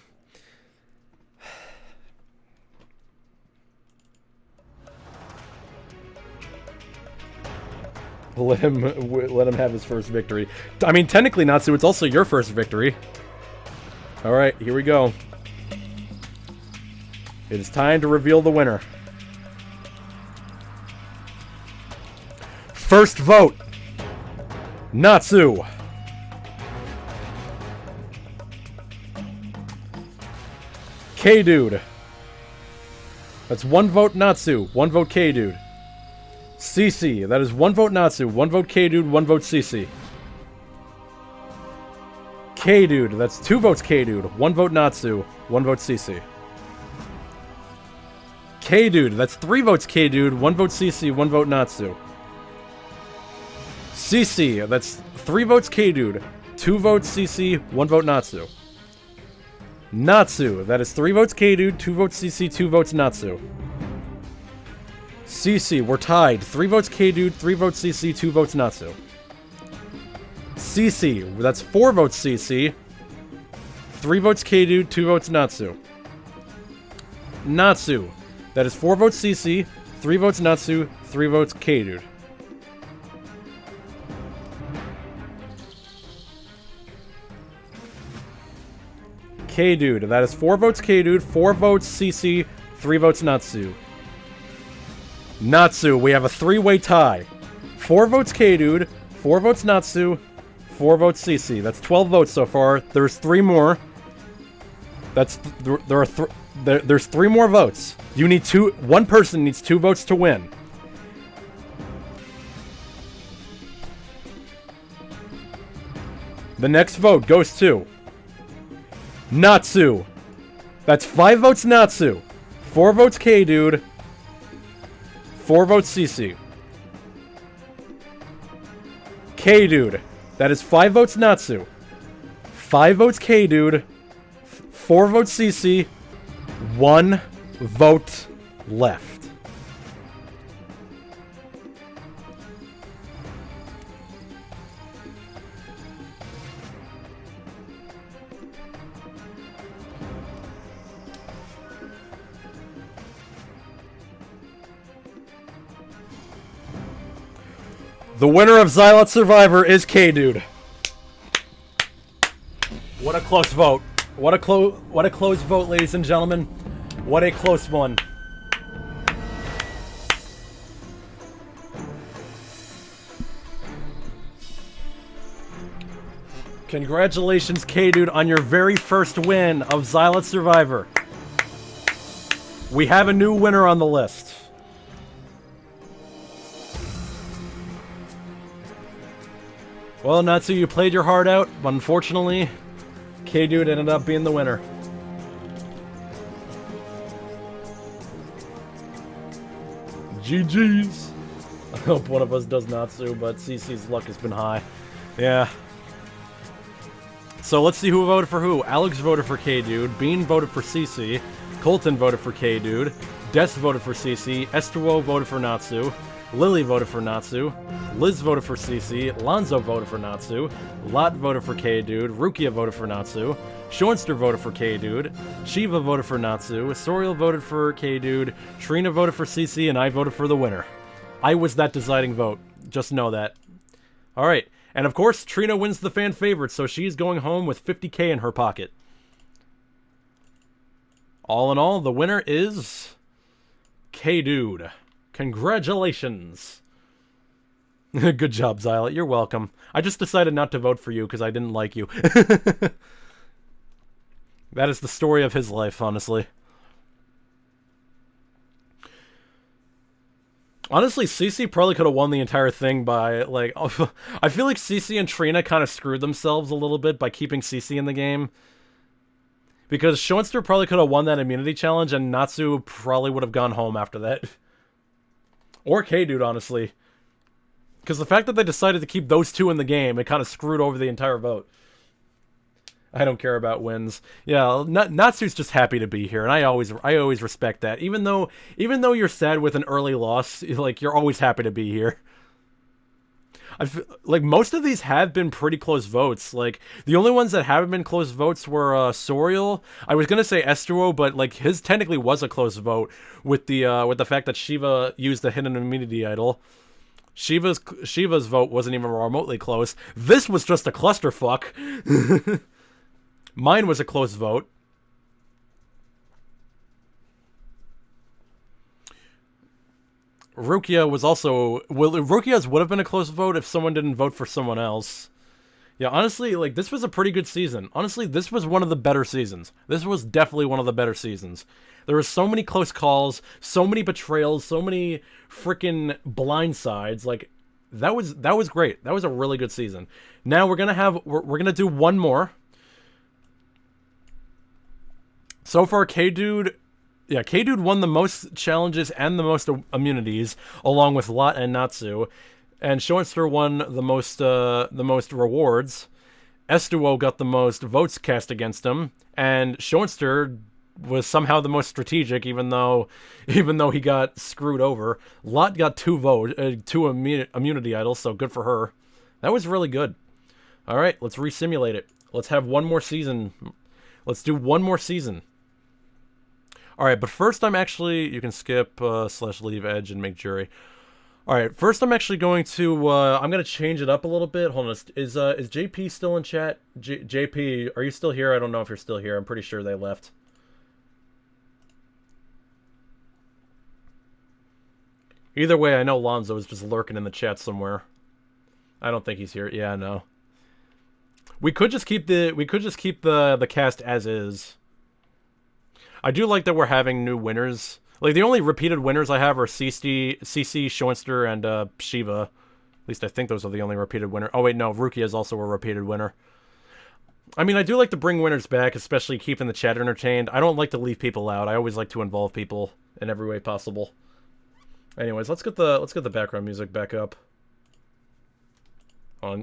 Let him have his first victory. I mean, technically, Natsu, it's also your first victory. Alright, here we go. It is time to reveal the winner. First vote, Natsu. K-Dude. That's 1 vote Natsu, 1 vote K-Dude. CC, that is 1 vote Natsu, 1 vote K-Dude, 1 vote CC. K-Dude, that's 2 votes K-Dude, 1 vote Natsu, 1 vote CC. K-Dude, that's 3 votes K-Dude, 1 vote CC, 1 vote Natsu. CC, that's 3 votes K-Dude, 2 votes CC, 1 vote Natsu. Natsu, that is 3 votes K-Dude, 2 votes CC, 2 votes Natsu. CC, we're tied. 3 votes K-Dude, 3 votes CC, 2 votes Natsu. CC, that's 4 votes CC, 3 votes K-Dude, 2 votes Natsu. Natsu, that is 4 votes CC, 3 votes Natsu, 3 votes K-Dude. K-Dude, that is 4 votes K-Dude, 4 votes CC, 3 votes Natsu. Natsu, we have a 3-way tie. 4 votes K-Dude, 4 votes Natsu, 4 votes CC. That's 12 votes so far. There's 3 more. There's 3 more votes. You need 2. One person needs 2 votes to win. The next vote goes to Natsu. That's 5 votes Natsu, 4 votes K-Dude, 4 votes CC. K-Dude, that is 5 votes Natsu, 5 votes K-Dude, 4 votes CC, 1 vote left. The winner of Xylot Survivor is K-Dude. What a close vote. What a close vote, ladies and gentlemen. What a close one. Congratulations, K-Dude, on your very first win of Xylot Survivor. We have a new winner on the list. Well, Natsu, you played your heart out, but unfortunately, K-Dude ended up being the winner. GG's. I hope one of us does Natsu, but CC's luck has been high. Yeah. So let's see who voted for who. Alex voted for K-Dude, Bean voted for CC, Colton voted for K-Dude, Des voted for CC, Esterwo voted for Natsu, Lily voted for Natsu, Liz voted for CC, Lonzo voted for Natsu, Lot voted for K-Dude, Rukia voted for Natsu, Schoenster voted for K-Dude, Shiva voted for Natsu, Soriel voted for K-Dude, Trina voted for CC, and I voted for the winner. I was that deciding vote. Just know that. Alright. And of course, Trina wins the fan favorite, so she's going home with 50k in her pocket. All in all, the winner is K-Dude. Congratulations. Good job, Xylot. You're welcome. I just decided not to vote for you because I didn't like you. That is the story of his life, honestly. Honestly, CC probably could have won the entire thing by, like... I feel like CC and Trina kind of screwed themselves a little bit by keeping CC in the game. Because Schoenster probably could have won that immunity challenge, and Natsu probably would have gone home after that. Or K-Dude, honestly. Because the fact that they decided to keep those two in the game, it kind of screwed over the entire vote. I don't care about wins. Yeah, Natsu's just happy to be here, and I always respect that. Even though you're sad with an early loss, like, you're always happy to be here. Like, most of these have been pretty close votes. Like, the only ones that haven't been close votes were Soriel. I was gonna say Esterwo, but like his technically was a close vote with the fact that Shiva used the hidden immunity idol. Shiva's vote wasn't even remotely close. This was just a clusterfuck. Mine was a close vote. Rukia was also... Well, Rukia's would have been a close vote if someone didn't vote for someone else. Yeah, honestly, like, this was a pretty good season. Honestly, this was one of the better seasons. This was definitely one of the better seasons. There were so many close calls, so many betrayals, so many freaking blindsides. Like, that was great. That was a really good season. Now we're gonna do one more. So far, K-Dude won the most challenges and the most immunities, along with Lot and Natsu. And Schoenster won the most rewards. Estuo got the most votes cast against him, and Schoenster was somehow the most strategic, even though he got screwed over. Lot got two immunity idols, so good for her. That was really good. All right, let's resimulate it. Let's have one more season. Let's do one more season. Alright, but first I'm actually... You can skip / leave edge and make jury. Alright, first I'm actually going to... I'm going to change it up a little bit. Hold on, is JP still in chat? JP, are you still here? I don't know if you're still here. I'm pretty sure they left. Either way, I know Lonzo is just lurking in the chat somewhere. I don't think he's here. Yeah, no. We could just keep the cast as is. I do like that we're having new winners. Like, the only repeated winners I have are CC, Schoenster, and Shiva. At least I think those are the only repeated winners. Oh, wait, no. Rukia is also a repeated winner. I mean, I do like to bring winners back, especially keeping the chat entertained. I don't like to leave people out. I always like to involve people in every way possible. Anyways, let's get the background music back up.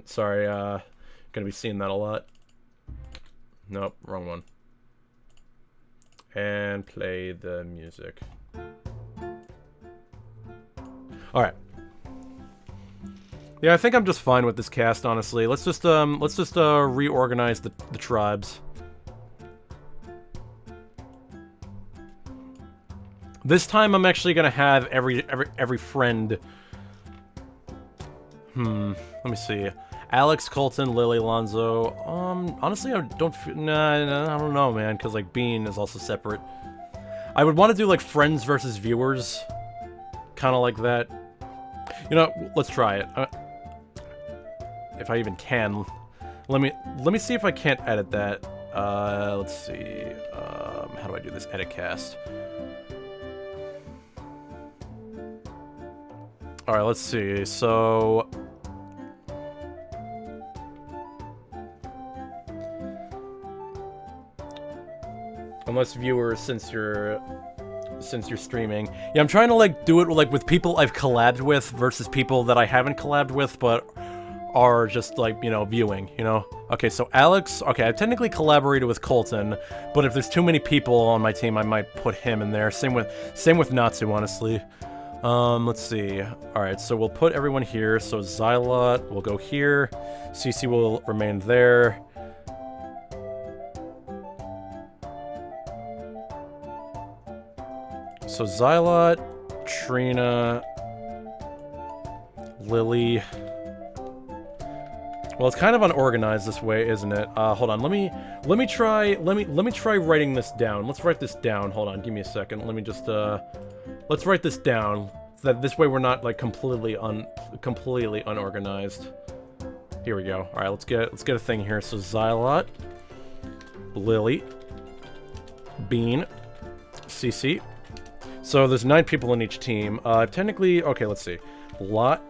Sorry, gonna be seeing that a lot. Nope, wrong one. And play the music. Alright. Yeah, I think I'm just fine with this cast, honestly. Let's just reorganize the tribes. This time I'm actually gonna have every friend Let me see. Alex, Colton, Lily, Lonzo. Honestly, I don't. Nah, I don't know, man, because like Bean is also separate. I would want to do like friends versus viewers, kind of like that. You know, let's try it. If I even can. Let me see if I can't edit that. Let's see. How do I do this edit cast? All right, let's see. So. Unless viewers, since you're streaming. Yeah, I'm trying to like do it like with people I've collabed with versus people that I haven't collabed with but are just like, you know, viewing, you know? Okay, so Alex, okay, I've technically collaborated with Colton, but if there's too many people on my team, I might put him in there. Same with Natsu, honestly. Let's see. Alright, so we'll put everyone here. So Xylot will go here. CC will remain there. So Xylot, Trina, Lily. Well, it's kind of unorganized this way, isn't it? Hold on. Let me try writing this down. Let's write this down. Hold on. Give me a second. Let me just let's write this down so that this way we're not like completely unorganized. Here we go. All right, let's get a thing here. So Xylot, Lily, Bean, CC. So there's 9 people in each team. Technically, okay, let's see. Lot.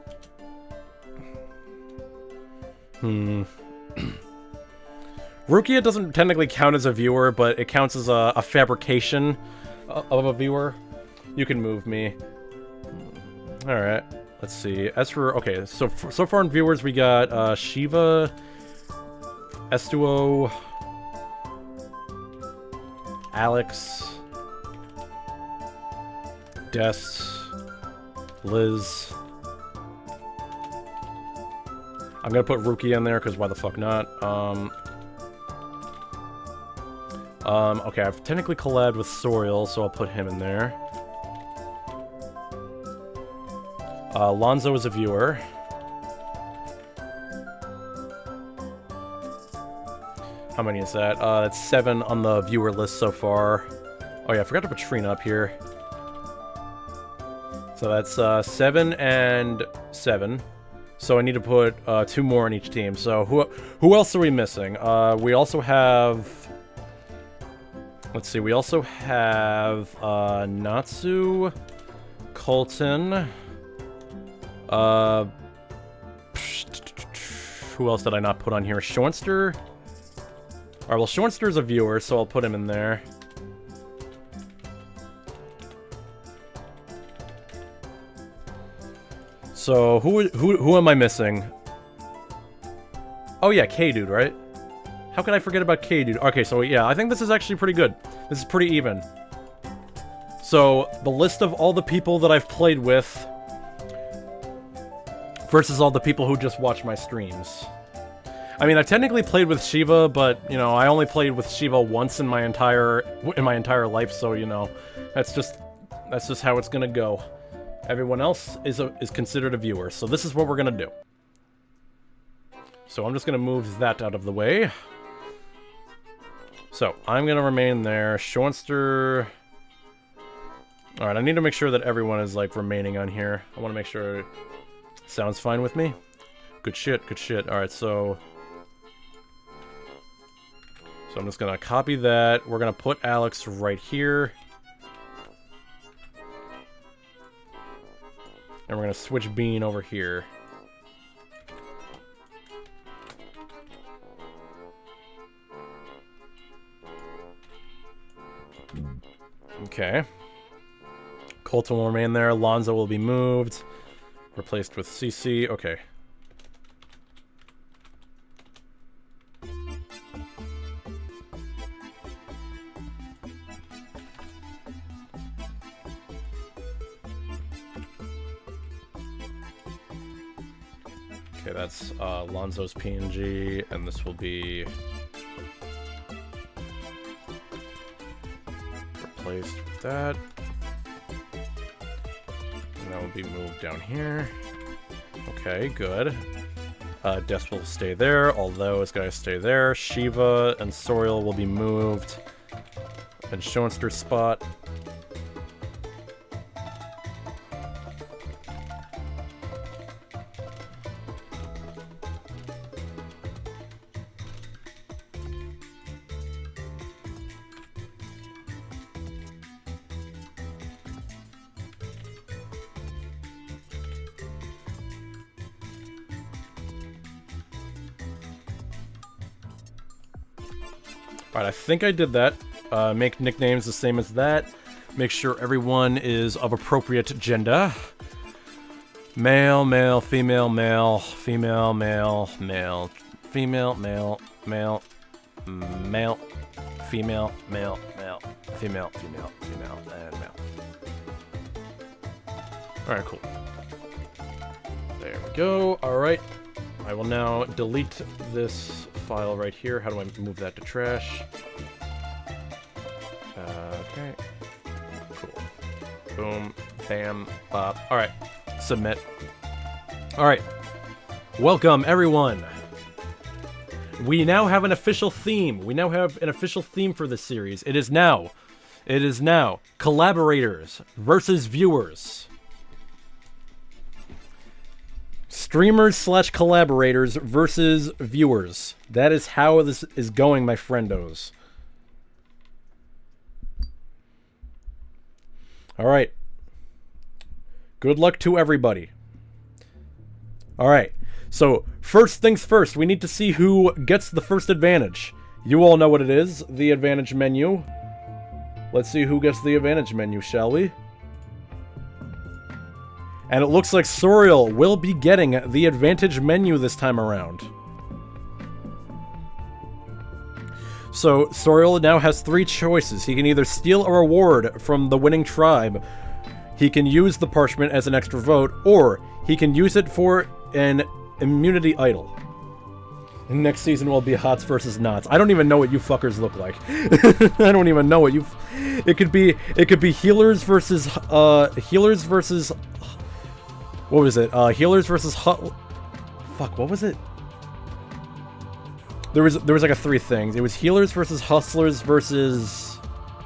Rukia doesn't technically count as a viewer, but it counts as a fabrication of a viewer. You can move me. Alright, let's see. As for, okay, so far in viewers we got Shiva, Estuo, Alex, Des, Liz. I'm gonna put Rukia in there because why the fuck not? Okay, I've technically collabed with Soriel, so I'll put him in there. Lonzo is a viewer. How many is that? That's 7 on the viewer list so far. Oh yeah, I forgot to put Trina up here. So that's 7 and 7. So I need to put 2 more on each team. So who else are we missing? We also have... Let's see, we also have Natsu, Colton, who else did I not put on here? Schornster? Alright, well Schornster's a viewer, so I'll put him in there. So, who am I missing? Oh yeah, K-Dude, right? How could I forget about K-Dude? Okay, so yeah, I think this is actually pretty good. This is pretty even. So, the list of all the people that I've played with versus all the people who just watch my streams. I mean, I've technically played with Shiva, but, you know, I only played with Shiva once in my entire life, so, you know, that's just how it's gonna go. Everyone else is considered a viewer, so this is what we're gonna do. So I'm just gonna move that out of the way. So I'm gonna remain there. Schornster. All right, I need to make sure that everyone is like remaining on here. I want to make sure it sounds fine with me. Good shit, good shit. All right, so I'm just gonna copy that. We're gonna put Alex right here. And we're gonna switch Bean over here. Okay. Colton will remain there. Lonzo will be moved. Replaced with CC. Okay. Okay, that's Lonzo's PNG, and this will be replaced with that. And that will be moved down here. Okay, good. Des will stay there, all those guys stay there. Shiva and Soriel will be moved. And Schoenster's spot. Alright, I think I did that. Make nicknames the same as that. Make sure everyone is of appropriate gender. Male, male, female, male, female, male, male, female, male, male, male, female, male, male, female, female, female, and male. Alright, cool. There we go. Alright. I will now delete this file right here. How do I move that to trash? Okay. Cool. Boom. Bam. Bop. Alright. Submit. Alright. Welcome, everyone. We now have an official theme. We now have an official theme for this series. It is now collaborators versus viewers. Streamers / collaborators versus viewers. That is how this is going, my friendos. Alright. Good luck to everybody. Alright. So, first things first, we need to see who gets the first advantage. You all know what it is, the advantage menu. Let's see who gets the advantage menu, shall we? And it looks like Soriel will be getting the advantage menu this time around. So, Soriel now has 3 choices. He can either steal a reward from the winning tribe, he can use the parchment as an extra vote, or he can use it for an immunity idol. And next season will be Hots versus Knots. I don't even know what you fuckers look like. I don't even know what you... It could be healers versus... What was it? Healers versus Fuck, what was it? There was like a 3 things. It was healers versus hustlers versus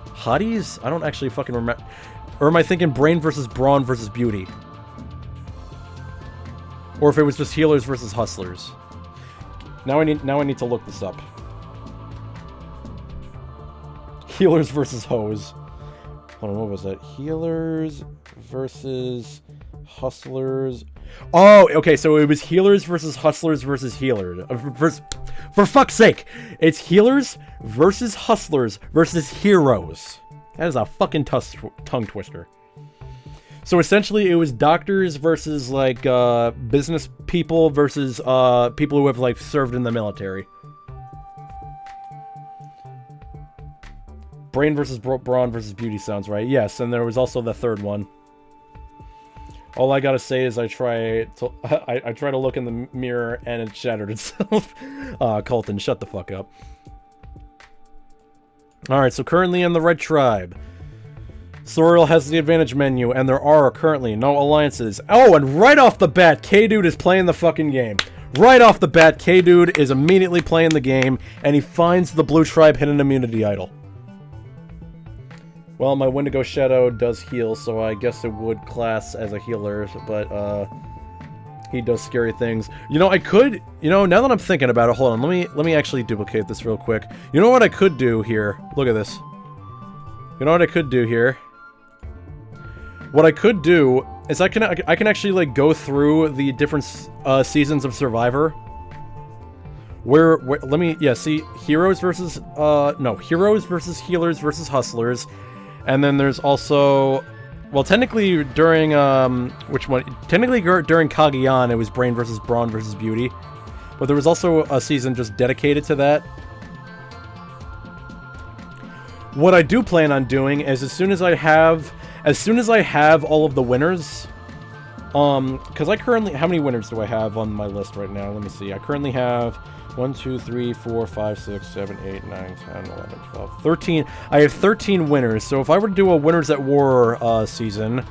hotties? I don't actually fucking remember. Or am I thinking brain versus brawn versus beauty? Or if it was just healers versus hustlers. Now I need to look this up. Healers versus hoes. Hold on, what was that? Healers versus hustlers. Oh, okay, so it was healers versus hustlers versus healers. For fuck's sake! It's healers versus hustlers versus heroes. That is a fucking tongue twister. So essentially, it was doctors versus, like, business people versus, people who have, like, served in the military. Brain versus brawn versus beauty sounds right. Yes, and there was also the 3rd one. All I gotta say is I try to look in the mirror and it shattered itself. Colton, shut the fuck up. Alright, so currently in the red tribe, Soriel has the advantage menu, and there are currently no alliances. Oh, and right off the bat, K-Dude is playing the fucking game. Right off the bat, K-Dude is immediately playing the game, and he finds the blue tribe hidden immunity idol. Well, my Wendigo Shadow does heal, so I guess it would class as a healer, but, he does scary things. You know, I could, now that I'm thinking about it, hold on, let me actually duplicate this real quick. You know what I could do here? Look at this. You know what I could do here? What I could do is I can actually, like, go through the different, seasons of Survivor. See, heroes versus, heroes versus healers versus hustlers. And then there's also, well, technically during, which one? Technically during Cagayan, it was brain versus brawn versus beauty. But there was also a season just dedicated to that. What I do plan on doing is as soon as I have all of the winners, because I currently, how many winners do I have on my list right now? Let me see. I currently have 1, 2, 3, 4, 5, 6, 7, 8, 9, 10, 11, 12, 13. I have 13 winners, so if I were to do a Winners at War season,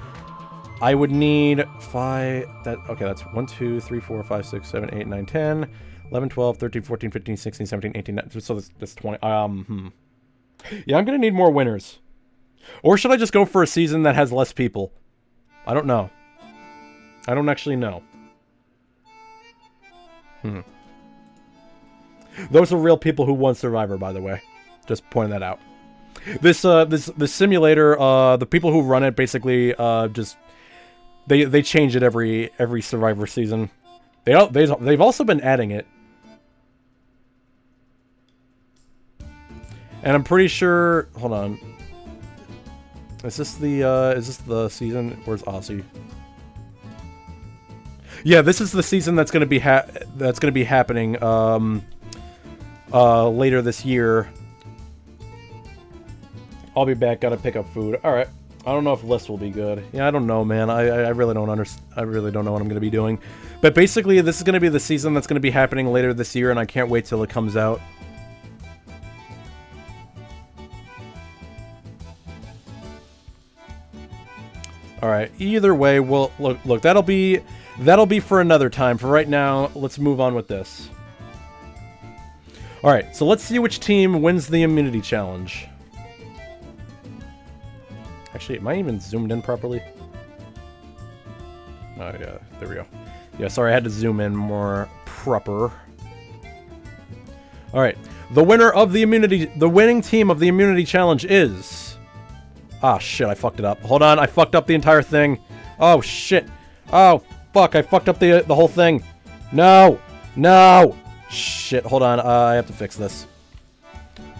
I would need 5... Okay, that's 1, 2, 3, 4, 5, 6, 7, 8, 9, 10, 11, 12, 13, 14, 15, 16, 17, 18, 19... So that's 20... Yeah, I'm gonna need more winners. Or should I just go for a season that has less people? I don't know. I don't actually know. Those are real people who won Survivor, by the way. Just pointing that out. This simulator, the people who run it basically just they change it every Survivor season. They've also been adding it. And I'm pretty sure, hold on. Is this the season? Where's Aussie? Yeah, this is the season that's going to be happening later this year. I'll be back. Gotta pick up food. All right. I don't know if List will be good. Yeah, I don't know, man. I really don't I really don't know what I'm gonna be doing. But basically, this is gonna be the season that's gonna be happening later this year, and I can't wait till it comes out. All right. Either way, well, look. That'll be for another time. For right now, let's move on with this. All right. So let's see which team wins the immunity challenge. Actually, am I even zoomed in properly? Oh, yeah. There we go. Yeah, sorry, I had to zoom in more proper. All right. The winning team of the immunity challenge is... Ah, shit, I fucked it up. Hold on, I fucked up the entire thing. Oh, shit. Oh, fuck, I fucked up the whole thing. No! No! Shit, hold on, I have to fix this.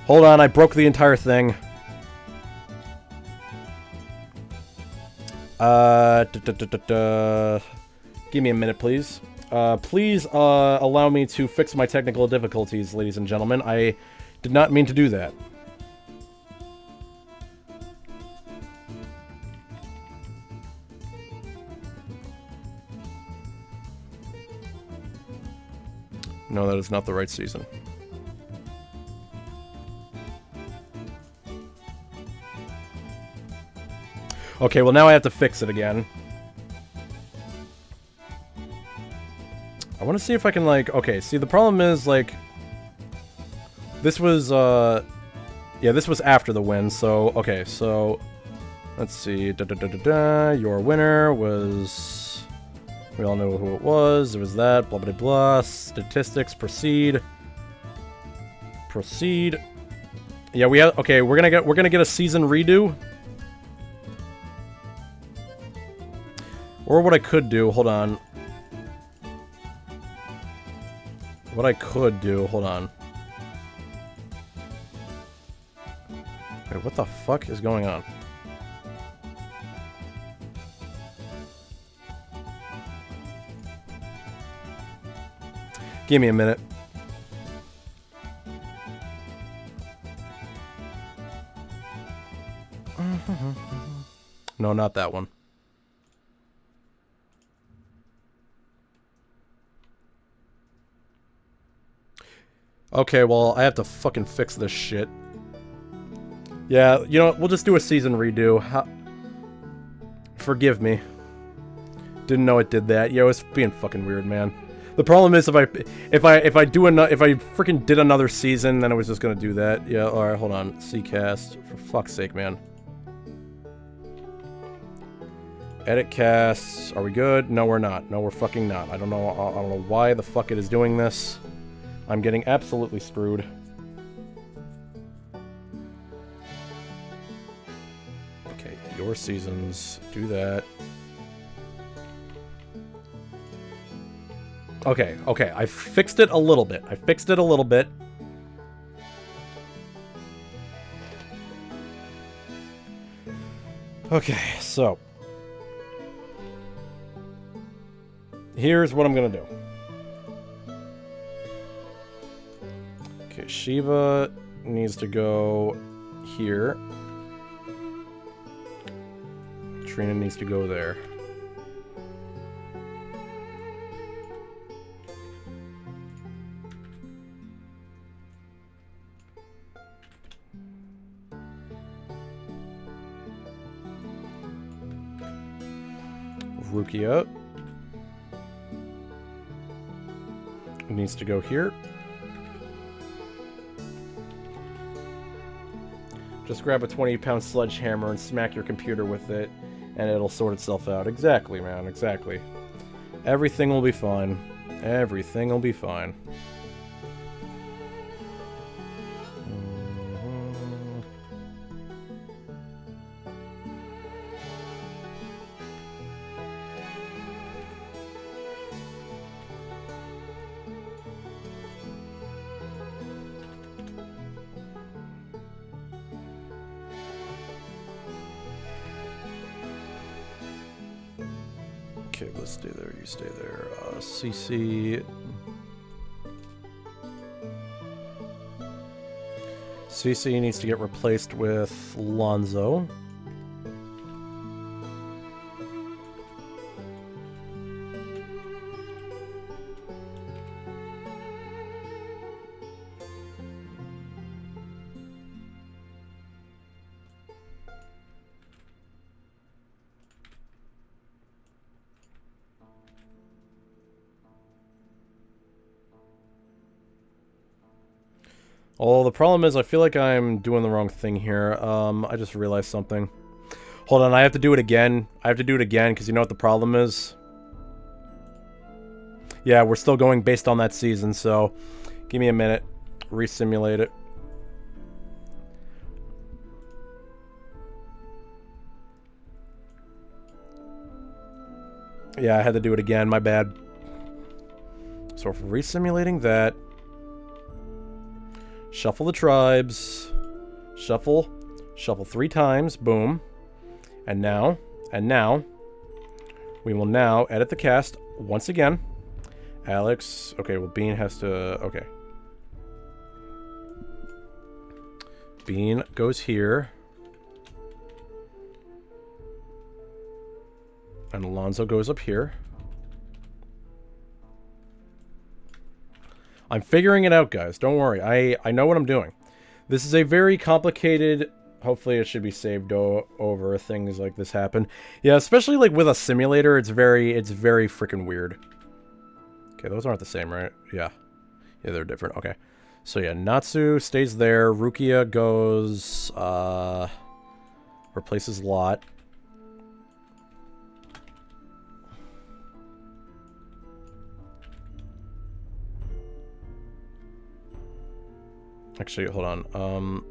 Hold on, I broke the entire thing. Give me a minute, please. Please, allow me to fix my technical difficulties, ladies and gentlemen. I did not mean to do that. No, that is not the right season. Okay, well now I have to fix it again. I want to see if I can, like... Okay, see, the problem is, like... This was, yeah, this was after the win, so... Okay, so... Let's see. Your winner was... We all know who it was. There was that. Blah, blah, blah. Statistics. Proceed. Proceed. Yeah, we have... Okay, we're gonna get a season redo. Or what I could do... Hold on. What I could do... Hold on. Wait, what the fuck is going on? Give me a minute. No, not that one. Okay, well, I have to fucking fix this shit. Yeah, you know, we'll just do a season redo. Forgive me. Didn't know it did that. Yeah, it was being fucking weird, man. The problem is if I freaking did another season, then I was just gonna do that. Yeah, alright, hold on. Ccast. For fuck's sake, man. Edit casts. Are we good? No, we're not. No, we're fucking not. I don't know why the fuck it is doing this. I'm getting absolutely screwed. Okay, your seasons. Do that. Okay, okay, I fixed it a little bit. I fixed it a little bit. Okay, so. Here's what I'm gonna do. Okay, Shiva needs to go here. Trina needs to go there. Rukia needs to go here. Just grab a 20-pound sledgehammer and smack your computer with it, and it'll sort itself out. Exactly, man, exactly. Everything will be fine. Everything will be fine. Okay, let's stay there, you stay there. CC... CC needs to get replaced with Lonzo. Oh, the problem is I feel like I'm doing the wrong thing here. I just realized something. Hold on, I have to do it again. I have to do it again, because you know what the problem is? Yeah, we're still going based on that season, so... Give me a minute. Resimulate it. Yeah, I had to do it again, my bad. So if we're resimulating that... Shuffle the tribes. Shuffle. Shuffle 3 times. Boom. And now, we will now edit the cast once again. Alex. Okay, well, Bean has to... Okay. Bean goes here. And Alonzo goes up here. I'm figuring it out, guys. Don't worry. I know what I'm doing. This is a very complicated... Hopefully it should be saved over things like this happen. Yeah, especially like with a simulator, it's very freaking weird. Okay, those aren't the same, right? Yeah. Yeah, they're different. Okay. So yeah, Natsu stays there. Rukia goes... replaces Lot. Actually, hold on.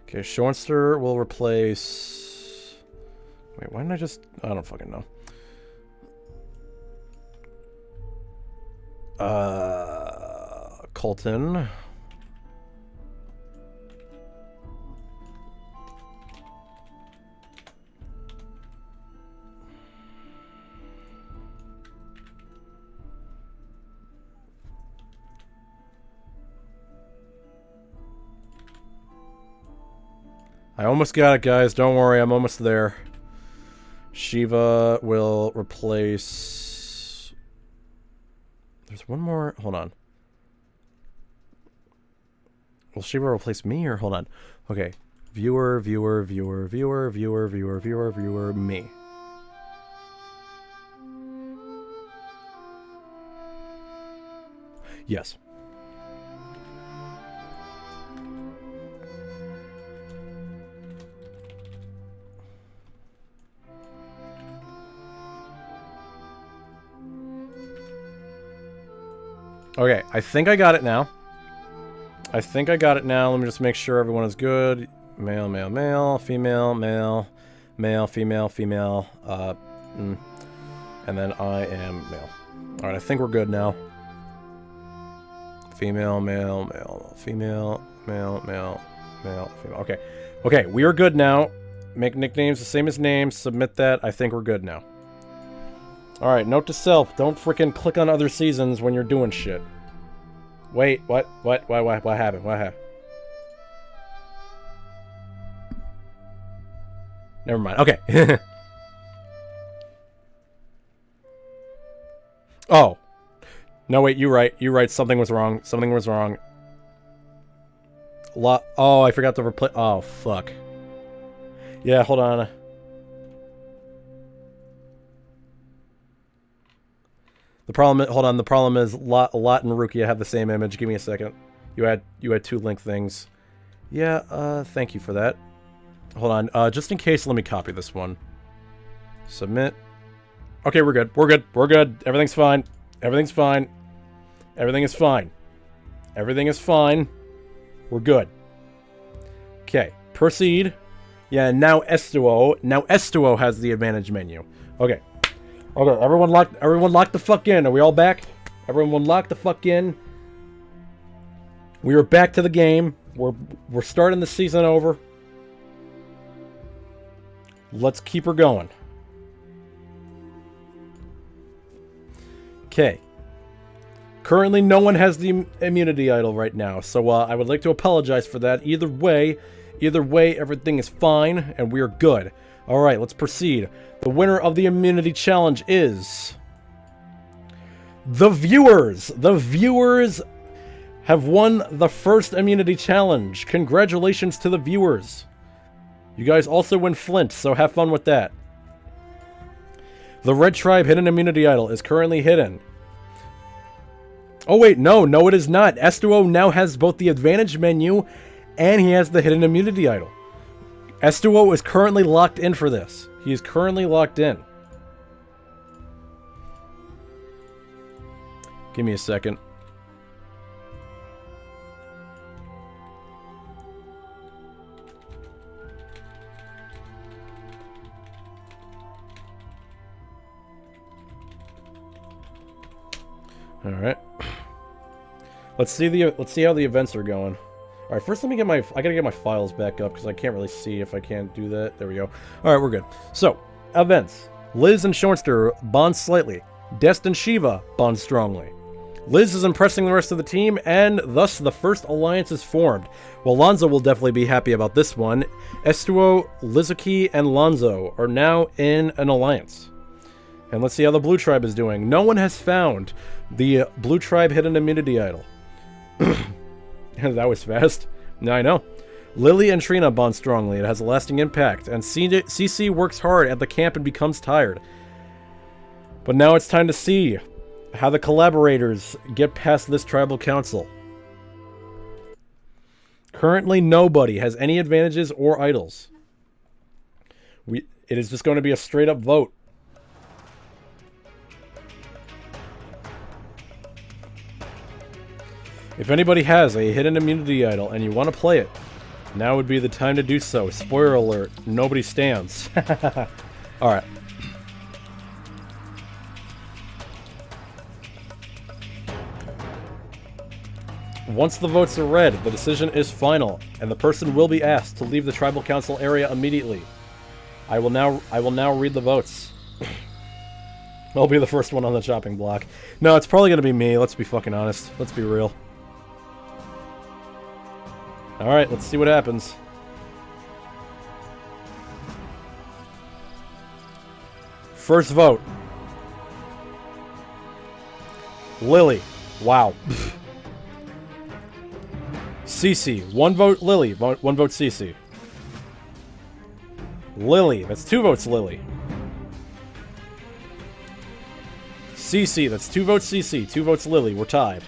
Okay, Schornster will replace... Wait, why didn't I just... I don't fucking know. Colton. I almost got it, guys. Don't worry, I'm almost there. Shiva will replace... There's one more... Hold on. Will Shiva replace me, or... Hold on. Okay. Viewer, viewer, viewer, viewer, viewer, viewer, viewer, viewer, me. Yes. Okay, I think I got it now. I think I got it now. Let me just make sure everyone is good. Male, male, male, female, male, male, female, female, and then I am male. Alright, I think we're good now. Female, male, male, female, male, male, male, female. Okay. Okay, we are good now. Make nicknames the same as names. Submit that. I think we're good now. Alright, note to self. Don't freaking click on other seasons when you're doing shit. Wait, what happened? What happened? Never mind. Okay. Oh. No, wait, you're right. You're right. Something was wrong. Something was wrong. Oh, I forgot to replace... Oh, fuck. Yeah, hold on. The problem... Hold on. The problem is Lot and Rukia have the same image. Give me a second. You had two linked things. Yeah, thank you for that. Hold on. Just in case, let me copy this one. Submit. Okay, we're good. We're good. We're good. Everything's fine. Everything's fine. Everything is fine. Everything is fine. We're good. Okay, proceed. Yeah, now Estuo. Now Estuo has the advantage menu. Okay. Okay, everyone lock the fuck in. Are we all back? Everyone lock the fuck in. We are back to the game. We're starting the season over. Let's keep her going. Okay. Currently, no one has the immunity idol right now, so I would like to apologize for that. Either way, everything is fine, and we are good. All right, let's proceed. The winner of the immunity challenge is the viewers. The viewers have won the first immunity challenge. Congratulations to the viewers. You guys also win Flint, so have fun with that. The Red Tribe hidden immunity idol is currently hidden. Oh wait, no, it is not. Estuo now has both the advantage menu and he has the hidden immunity idol. Estuo is currently locked in for this. He is currently locked in. Give me a second. All right. Let's see how the events are going. All right, first let me get I gotta get my files back up because I can't really see if I can't do that. There we go. All right, we're good. So, events. Liz and Shornster bond slightly. Dest and Shiva bond strongly. Liz is impressing the rest of the team, and thus the first alliance is formed. Well, Lonzo will definitely be happy about this one. Estuo, Lizuki, and Lonzo are now in an alliance. And let's see how the Blue Tribe is doing. No one has found the Blue Tribe hidden immunity idol. That was fast. Now I know. Lily and Trina bond strongly. It has a lasting impact. And CC works hard at the camp and becomes tired. But now it's time to see how the collaborators get past this tribal council. Currently, nobody has any advantages or idols. It is just going to be a straight up vote. If anybody has a hidden immunity idol and you want to play it, now would be the time to do so. Spoiler alert, nobody stands. Alright. Once the votes are read, the decision is final, and the person will be asked to leave the tribal council area immediately. I will now read the votes. I'll be the first one on the chopping block. No, it's probably gonna be me, let's be fucking honest. Let's be real. Alright, let's see what happens. First vote. Lily. Wow. CC. 1 vote Lily. 1 vote CC. Lily. That's 2 votes Lily. CC. That's 2 votes CC. 2 votes Lily. We're tied.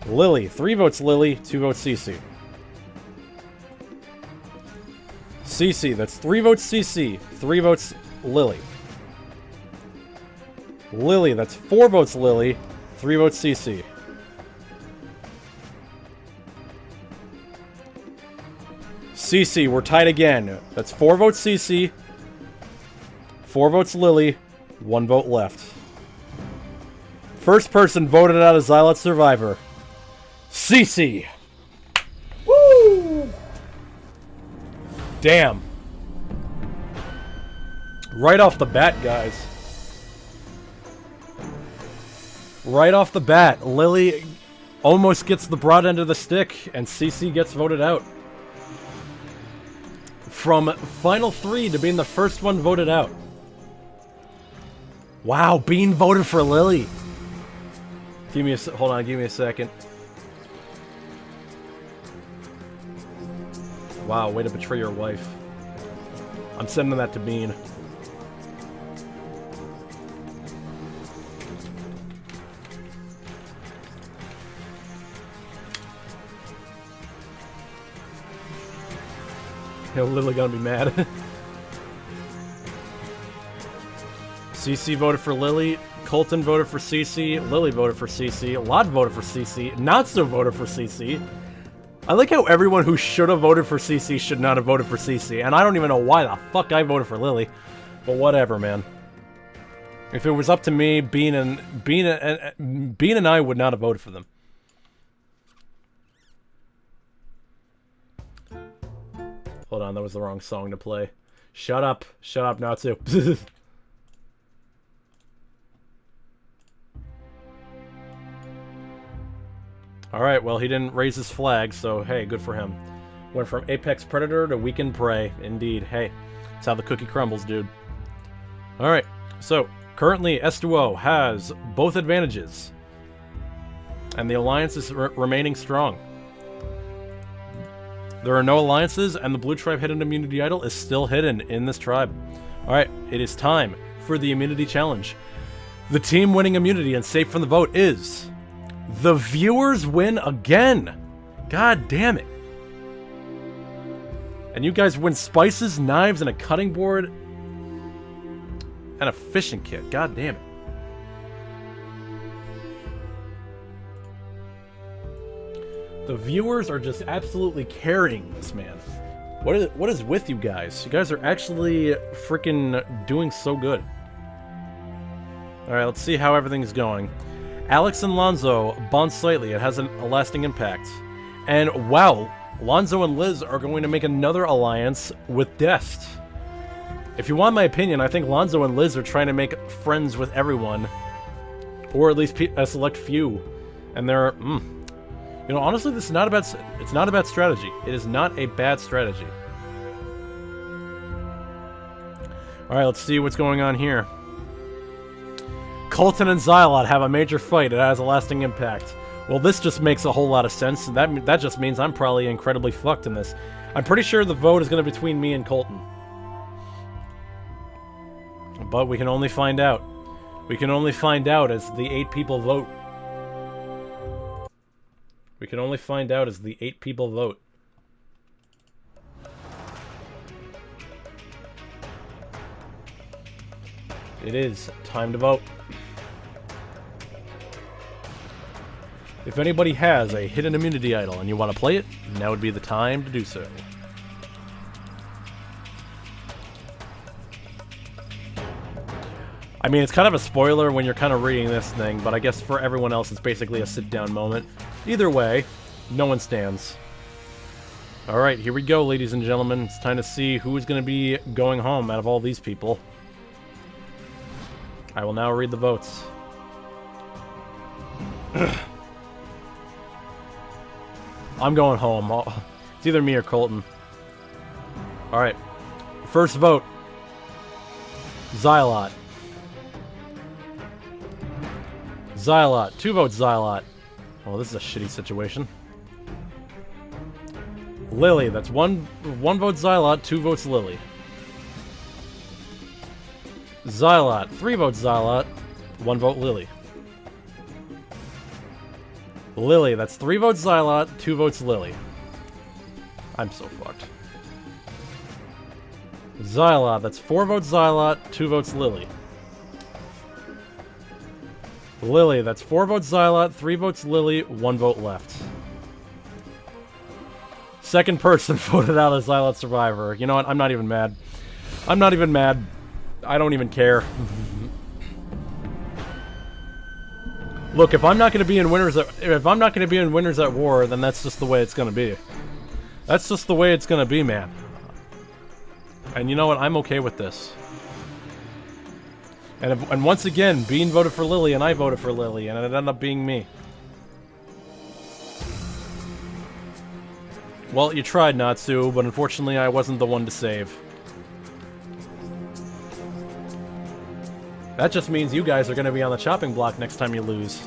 Lily. 3 votes Lily. 2 votes CC. CC. That's 3 votes CC. 3 votes Lily. Lily. That's 4 votes Lily. 3 votes CC. CC, we're tied again. That's 4 votes CC, 4 votes Lily, 1 vote left. First person voted out as Xylot Survivor. CC! Woo! Damn. Right off the bat, guys. Right off the bat, Lily almost gets the broad end of the stick, and CC gets voted out. From Final 3 to being the first one voted out. Wow, Bean voted for Lily. Hold on, give me a second. Wow, way to betray your wife. I'm sending that to Bean. He'll literally gonna be mad. CC voted for Lily. Colton voted for CC. Lily voted for CC. Lod voted for CC. Natsu voted for CC. I like how everyone who should have voted for CC should not have voted for CC. And I don't even know why the fuck I voted for Lily. But whatever, man. If it was up to me, Bean and I would not have voted for them. Hold on, that was the wrong song to play. Shut up, Natsu. Alright, well, he didn't raise his flag, so hey, good for him. Went from Apex Predator to Weekend Prey. Indeed, hey, that's how the cookie crumbles, dude. Alright, so, currently S2O has both advantages. And the alliance is remaining strong. There are no alliances, and the Blue Tribe Hidden Immunity Idol is still hidden in this tribe. Alright, it is time for the Immunity Challenge. The team winning immunity and safe from the vote is... the viewers win again! God damn it. And you guys win spices, knives, and a cutting board. And a fishing kit. God damn it. The viewers are just absolutely carrying this, man. What is with you guys? You guys are actually freaking doing so good. Alright, let's see how everything's going. Alex and Lonzo bond slightly. It has a lasting impact. And wow, Lonzo and Liz are going to make another alliance with Dest. If you want my opinion, I think Lonzo and Liz are trying to make friends with everyone. Or at least a select few. And they're... You know, honestly, this is not a bad... It's not a bad strategy. It is not a bad strategy. Alright, let's see what's going on here. Colton and Xylot have a major fight. It has a lasting impact. Well, this just makes a whole lot of sense. That just means I'm probably incredibly fucked in this. I'm pretty sure the vote is going to be between me and Colton. But we can only find out. We can only find out as the 8 people vote. We can only find out as the 8 people vote. It is time to vote. If anybody has a hidden immunity idol and you want to play it, now would be the time to do so. I mean, it's kind of a spoiler when you're kind of reading this thing, but I guess for everyone else it's basically a sit-down moment. Either way, no one stands. Alright, here we go, ladies and gentlemen. It's time to see who is going to be going home out of all these people. I will now read the votes. I'm going home. It's either me or Colton. Alright. First vote. Xylot. Xylot. 2 votes Xylot. Well, this is a shitty situation. Lily. That's one vote Xylot, 2 votes Lily. Xylot. 3 votes Xylot, 1 vote Lily. Lily. That's 3 votes Xylot, 2 votes Lily. I'm so fucked. Xylot. That's 4 votes Xylot, 2 votes Lily. Lily, that's 4 votes Xylot, 3 votes Lily, 1 vote left. Second person voted out as Xylot Survivor. You know what? I'm not even mad. I'm not even mad. I don't even care. Look, if I'm not going to be in Winners at War, then that's just the way it's going to be. That's just the way it's going to be, man. And you know what? I'm okay with this. And once again, Bean voted for Lily, and I voted for Lily, and it ended up being me. Well, you tried, Natsu, but unfortunately I wasn't the one to save. That just means you guys are going to be on the chopping block next time you lose.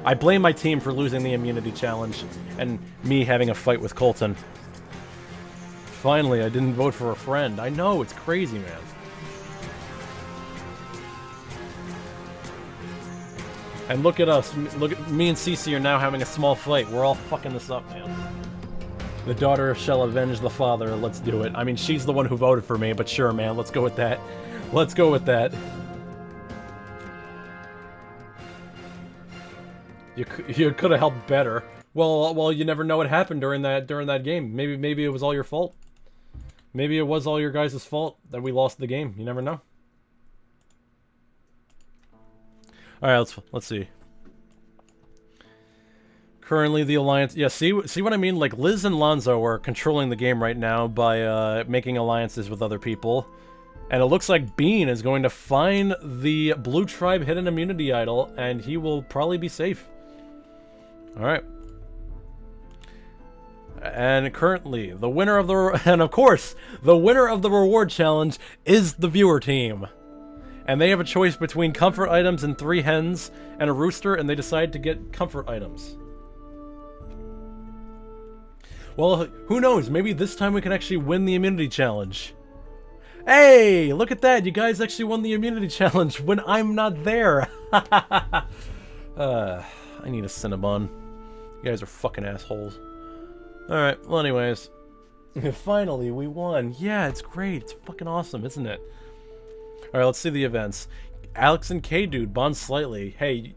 I blame my team for losing the immunity challenge, and me having a fight with Colton. Finally, I didn't vote for a friend. I know, it's crazy, man. And look at us. Look at me and Cece are now having a small fight. We're all fucking this up, man. The daughter shall avenge the father. Let's do it. I mean, she's the one who voted for me, but sure, man. Let's go with that. Let's go with that. You could have helped better. Well, you never know what happened during that game. Maybe it was all your fault. Maybe it was all your guys' fault that we lost the game. You never know. All right, let's see. Currently, the Alliance... Yeah, see what I mean? Like, Liz and Lonzo are controlling the game right now by making alliances with other people. And it looks like Bean is going to find the Blue Tribe hidden immunity idol, and he will probably be safe. Alright. And currently, the winner of the... And of course, the winner of the reward challenge is the viewer team. And they have a choice between comfort items and 3 hens and a rooster, and they decide to get comfort items. Well, who knows? Maybe this time we can actually win the immunity challenge. Hey, look at that. You guys actually won the immunity challenge when I'm not there. I need a Cinnabon. You guys are fucking assholes. Alright, well anyways. Finally, we won. Yeah, it's great. It's fucking awesome, isn't it? Alright, let's see the events. Alex and K-Dude bond slightly. Hey,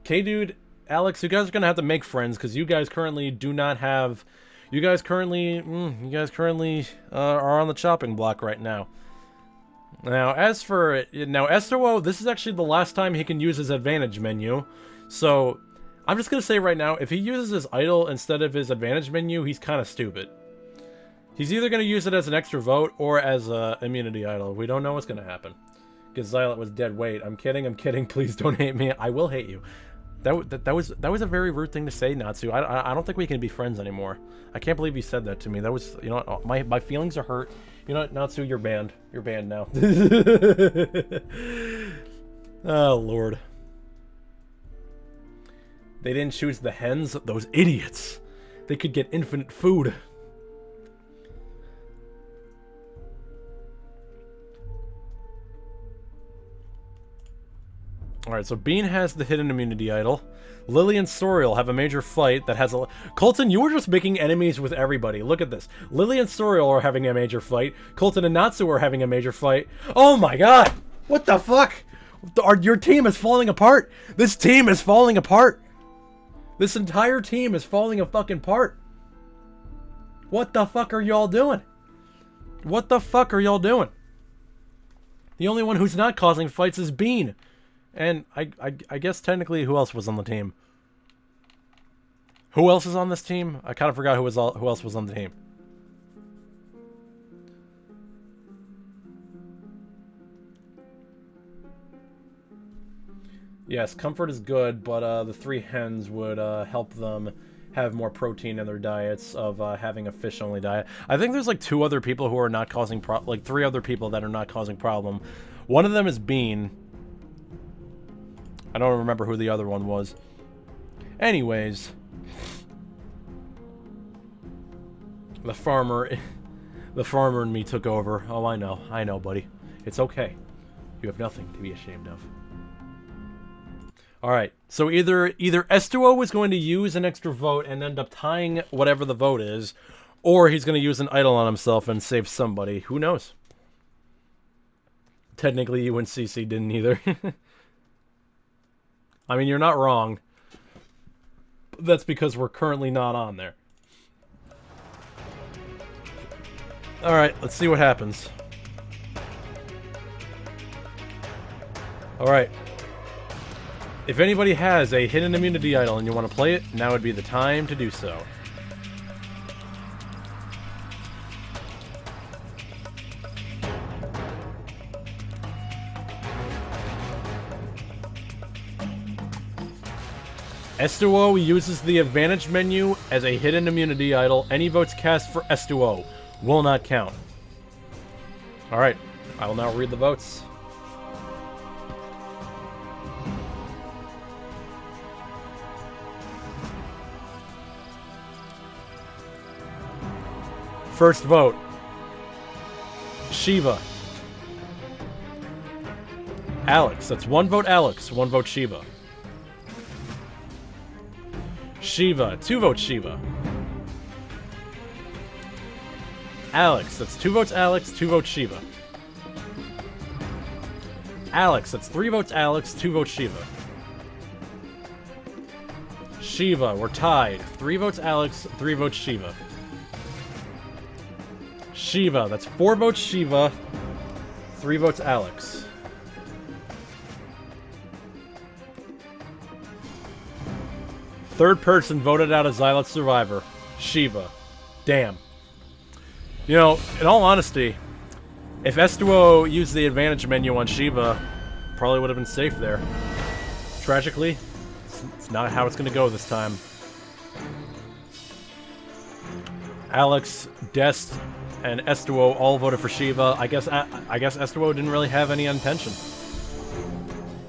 K-Dude, Alex, you guys are gonna have to make friends because you guys currently do not have... You guys currently are on the chopping block right now. Now, as for... Now, Estuo, this is actually the last time he can use his advantage menu. So, I'm just gonna say right now, if he uses his idol instead of his advantage menu, he's kind of stupid. He's either gonna use it as an extra vote or as a immunity idol. We don't know what's gonna happen. Because Xylot was dead weight. I'm kidding. Please don't hate me. I will hate you. That was a very rude thing to say, Natsu. I don't think we can be friends anymore. I can't believe you said that to me. That was, you know, my feelings are hurt. You know what, Natsu, you're banned. You're banned now. Oh, Lord. They didn't choose the hens? Those idiots. They could get infinite food. Alright, so Bean has the hidden immunity idol. Lily and Soriel have a major fight that has a... Colton, you were just making enemies with everybody. Look at this. Lily and Soriel are having a major fight. Colton and Natsu are having a major fight. Oh my god! What the fuck? Your team is falling apart. This team is falling apart. This entire team is falling a fucking apart. What the fuck are y'all doing? What the fuck are y'all doing? The only one who's not causing fights is Bean. And I guess technically who else was on the team? Who else is on this team? I kind of forgot who else was on the team. Yes, comfort is good, but the 3 hens would help them have more protein in their diets of having a fish-only diet. I think there's like 2 other people who are not causing like 3 other people that are not causing problem. One of them is Bean. I don't remember who the other one was. Anyways. The farmer and me took over. Oh, I know, buddy. It's okay. You have nothing to be ashamed of. Alright, so either Estuo was going to use an extra vote and end up tying whatever the vote is, or he's going to use an idol on himself and save somebody. Who knows? Technically, you and CC didn't either. I mean, you're not wrong. That's because we're currently not on there. Alright, let's see what happens. Alright. If anybody has a hidden immunity idol and you want to play it, now would be the time to do so. Estuo uses the advantage menu as a hidden immunity idol. Any votes cast for Estuo will not count. Alright, I will now read the votes. First vote. Shiva. Alex. That's 1 vote Alex, 1 vote Shiva. Shiva. 2 votes Shiva. Alex. That's 2 votes Alex, 2 votes Shiva. Alex. That's 3 votes Alex, 2 votes Shiva. Shiva. We're tied. 3 votes Alex, 3 votes Shiva. Shiva. That's 4 votes Shiva, 3 votes Alex. Third person voted out a Xylot survivor. Shiva. Damn. You know, in all honesty, if S2O used the advantage menu on Shiva, probably would have been safe there. Tragically, it's not how it's going to go this time. Alex, Dest, and S2O all voted for Shiva. I guess S2O didn't really have any intention.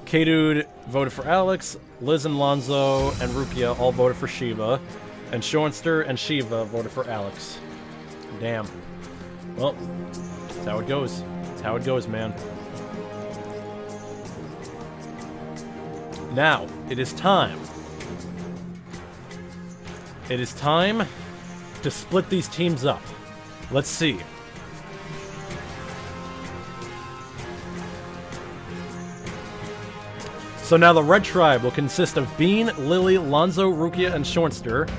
K-Dude voted for Alex. Liz and Lonzo and Rukia all voted for Shiva. And Shoinster and Shiva voted for Alex. Damn. Well, that's how it goes. That's how it goes, man. Now, it is time. It is time to split these teams up. Let's see. So now the red tribe will consist of Bean, Lily, Lonzo, Rukia, and Shoinster.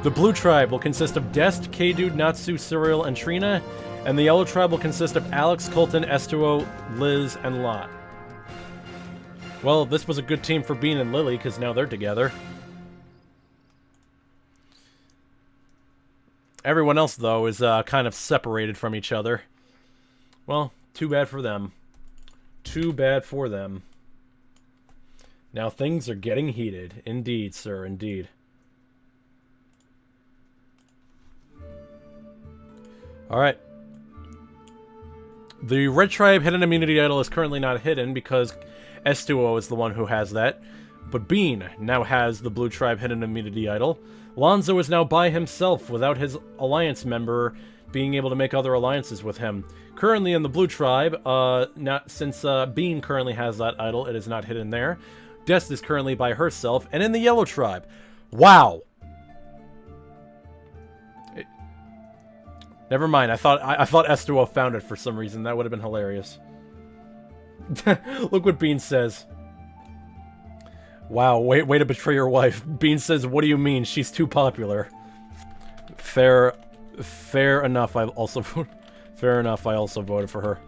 The blue tribe will consist of Dest, K-Dude, Natsu, Cyril, and Trina. And the yellow tribe will consist of Alex, Colton, S2O, Liz, and Lot. Well, this was a good team for Bean and Lily, because now they're together. Everyone else, though, is kind of separated from each other. Well, too bad for them. Too bad for them. Now things are getting heated. Indeed, sir, indeed. Alright. The red tribe hidden immunity idol is currently not hidden because S2O is the one who has that. But Bean now has the blue tribe hidden immunity idol. Lonzo is now by himself without his alliance member being able to make other alliances with him. Currently in the blue tribe, since Bean currently has that idol, it is not hidden there. Dest is currently by herself, and in the yellow tribe. Wow! Never mind, I thought S2O found it for some reason. That would have been hilarious. Look what Bean says. Wow, way to betray your wife. Bean says, what do you mean? She's too popular. Fair enough, I also voted for her.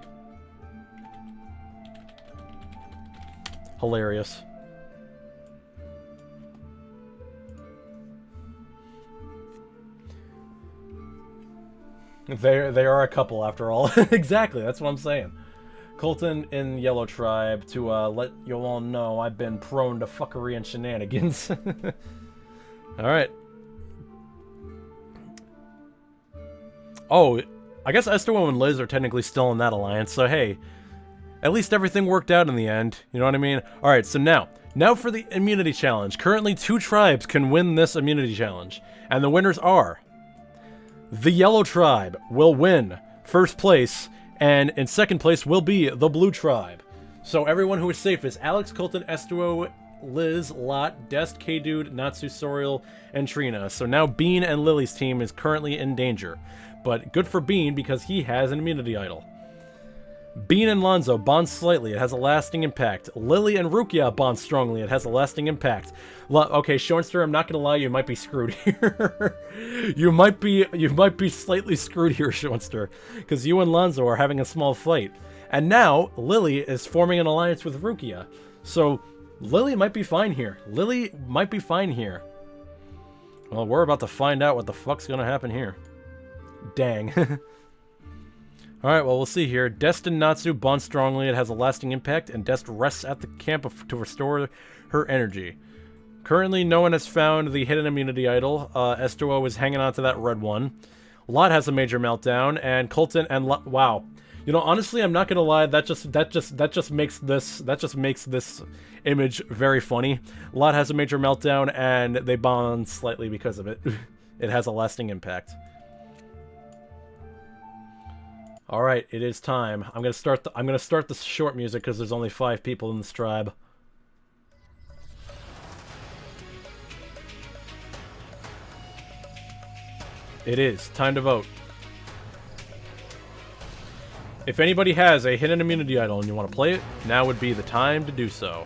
Hilarious. They are a couple after all. Exactly, that's what I'm saying. Colton in Yellow Tribe to let you all know I've been prone to fuckery and shenanigans. Alright. Oh, I guess S2O and Liz are technically still in that alliance, so hey, at least everything worked out in the end. You know what I mean? Alright, so now for the immunity challenge. Currently 2 tribes can win this immunity challenge, and the winners are... The Yellow Tribe will win first place, and in second place will be the Blue Tribe. So everyone who is safe is Alex, Colton, S2O, Liz, Lot, Dest, K-Dude, Natsu, Soriel, and Trina. So now Bean and Lily's team is currently in danger. But good for Bean because he has an immunity idol. Bean and Lonzo bond slightly, it has a lasting impact. Lily and Rukia bond strongly, it has a lasting impact. Okay, Shoinster, I'm not gonna lie, you might be screwed here. you might be slightly screwed here, Shoinster, because you and Lonzo are having a small fight. And now, Lily is forming an alliance with Rukia. So, Lily might be fine here. Lily might be fine here. Well, we're about to find out what the fuck's gonna happen here. Dang. Alright, well, we'll see here. Dest and Natsu bond strongly. It has a lasting impact, and Dest rests at the camp to restore her energy. Currently, no one has found the hidden immunity idol. S2O is hanging on to that red one. Lot has a major meltdown, and Colton and wow. You know, honestly, I'm not gonna lie. That just makes this image very funny. Lot has a major meltdown, and they bond slightly because of it. It has a lasting impact. All right, it is time. I'm gonna start the short music because there's only 5 people in this tribe. It is time to vote. If anybody has a hidden immunity idol and you want to play it, now would be the time to do so.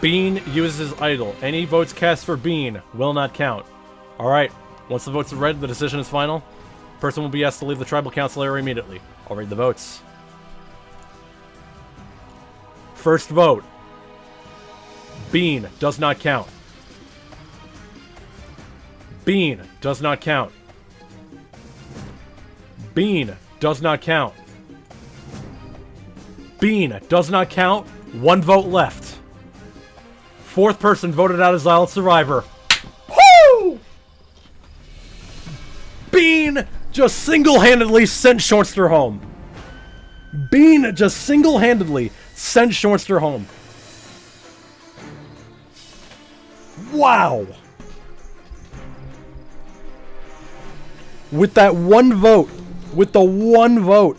Bean uses idol. Any votes cast for Bean will not count. Alright, once the votes are read, the decision is final. Person will be asked to leave the tribal council area immediately. I'll read the votes. First vote. Bean does not count. Bean does not count. Bean does not count. Bean does not count. 1 vote left. 4th person voted out as Island Survivor. Woo! Bean just single-handedly sent Shortster home. Bean just single-handedly sent Shortster home. Wow! With that 1 vote. With the 1 vote.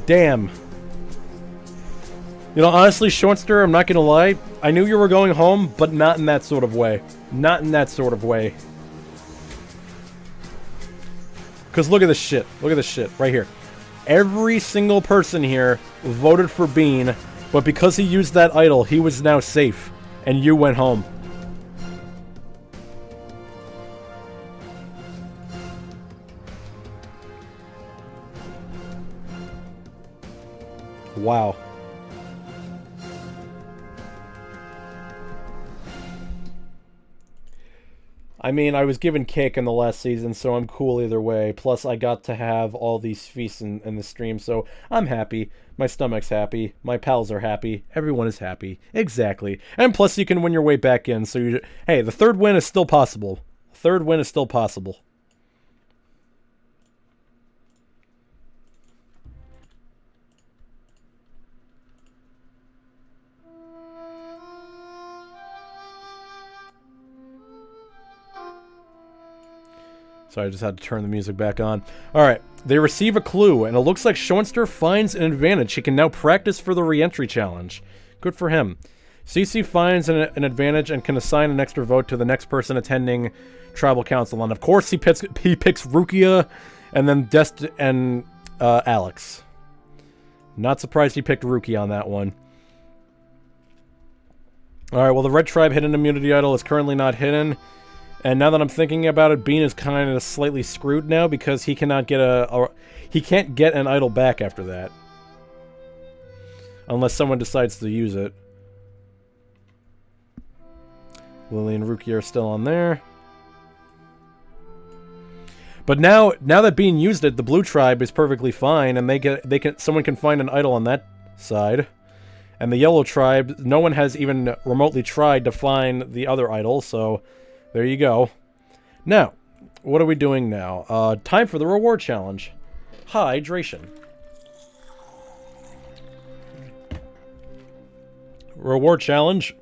Damn. You know, honestly, Shortster, I'm not gonna lie. I knew you were going home, but not in that sort of way. Not in that sort of way. Because look at this shit. Look at this shit right here. Every single person here voted for Bean, but because he used that idol, he was now safe. And you went home. Wow. I mean, I was given cake in the last season, so I'm cool either way. Plus, I got to have all these feasts in the stream, so I'm happy. My stomach's happy. My pals are happy. Everyone is happy. Exactly. And plus, you can win your way back in, so hey, the 3rd win is still possible. 3rd win is still possible. So I just had to turn the music back on. Alright, they receive a clue, and it looks like Shortster finds an advantage. He can now practice for the re-entry challenge. Good for him. CC finds an advantage and can assign an extra vote to the next person attending Tribal Council. And of course he picks Rukia, and then Dest and Alex. Not surprised he picked Rukia on that one. Alright, well the Red Tribe hidden immunity idol is currently not hidden. And now that I'm thinking about it, Bean is kind of slightly screwed now because he cannot get he can't get an idol back after that. Unless someone decides to use it. Lily and Rukia are still on there. But now that Bean used it, the Blue Tribe is perfectly fine, and someone can find an idol on that side. And the Yellow Tribe, no one has even remotely tried to find the other idol, so there you go. Now, what are we doing now? Time for the reward challenge. Hydration. Reward challenge.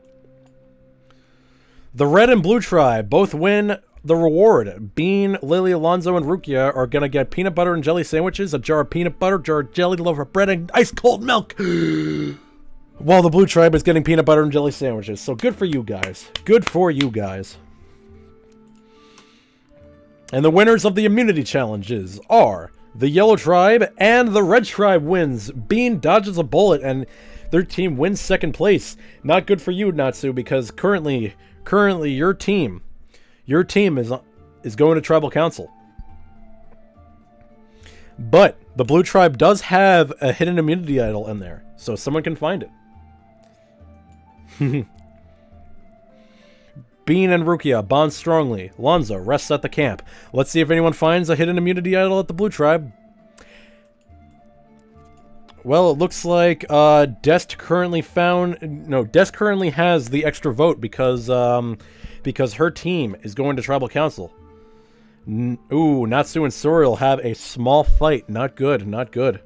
The Red and Blue Tribe both win the reward. Bean, Lily, Alonzo, and Rukia are gonna get peanut butter and jelly sandwiches, a jar of peanut butter, jar of jelly, loaf of bread, and ice cold milk. While the Blue Tribe is getting peanut butter and jelly sandwiches. So good for you guys. Good for you guys. And the winners of the immunity challenges are the Yellow Tribe and the Red Tribe wins. Bean dodges a bullet and their team wins 2nd place. Not good for you, Natsu, because currently your team is going to Tribal Council. But the Blue Tribe does have a hidden immunity idol in there, so someone can find it. Bean and Rukia bond strongly. Lonzo rests at the camp. Let's see if anyone finds a hidden immunity idol at the Blue Tribe. Well, it looks like Dest currently has the extra vote because her team is going to Tribal Council. Ooh, Natsu and Soriel have a small fight. Not good, not good.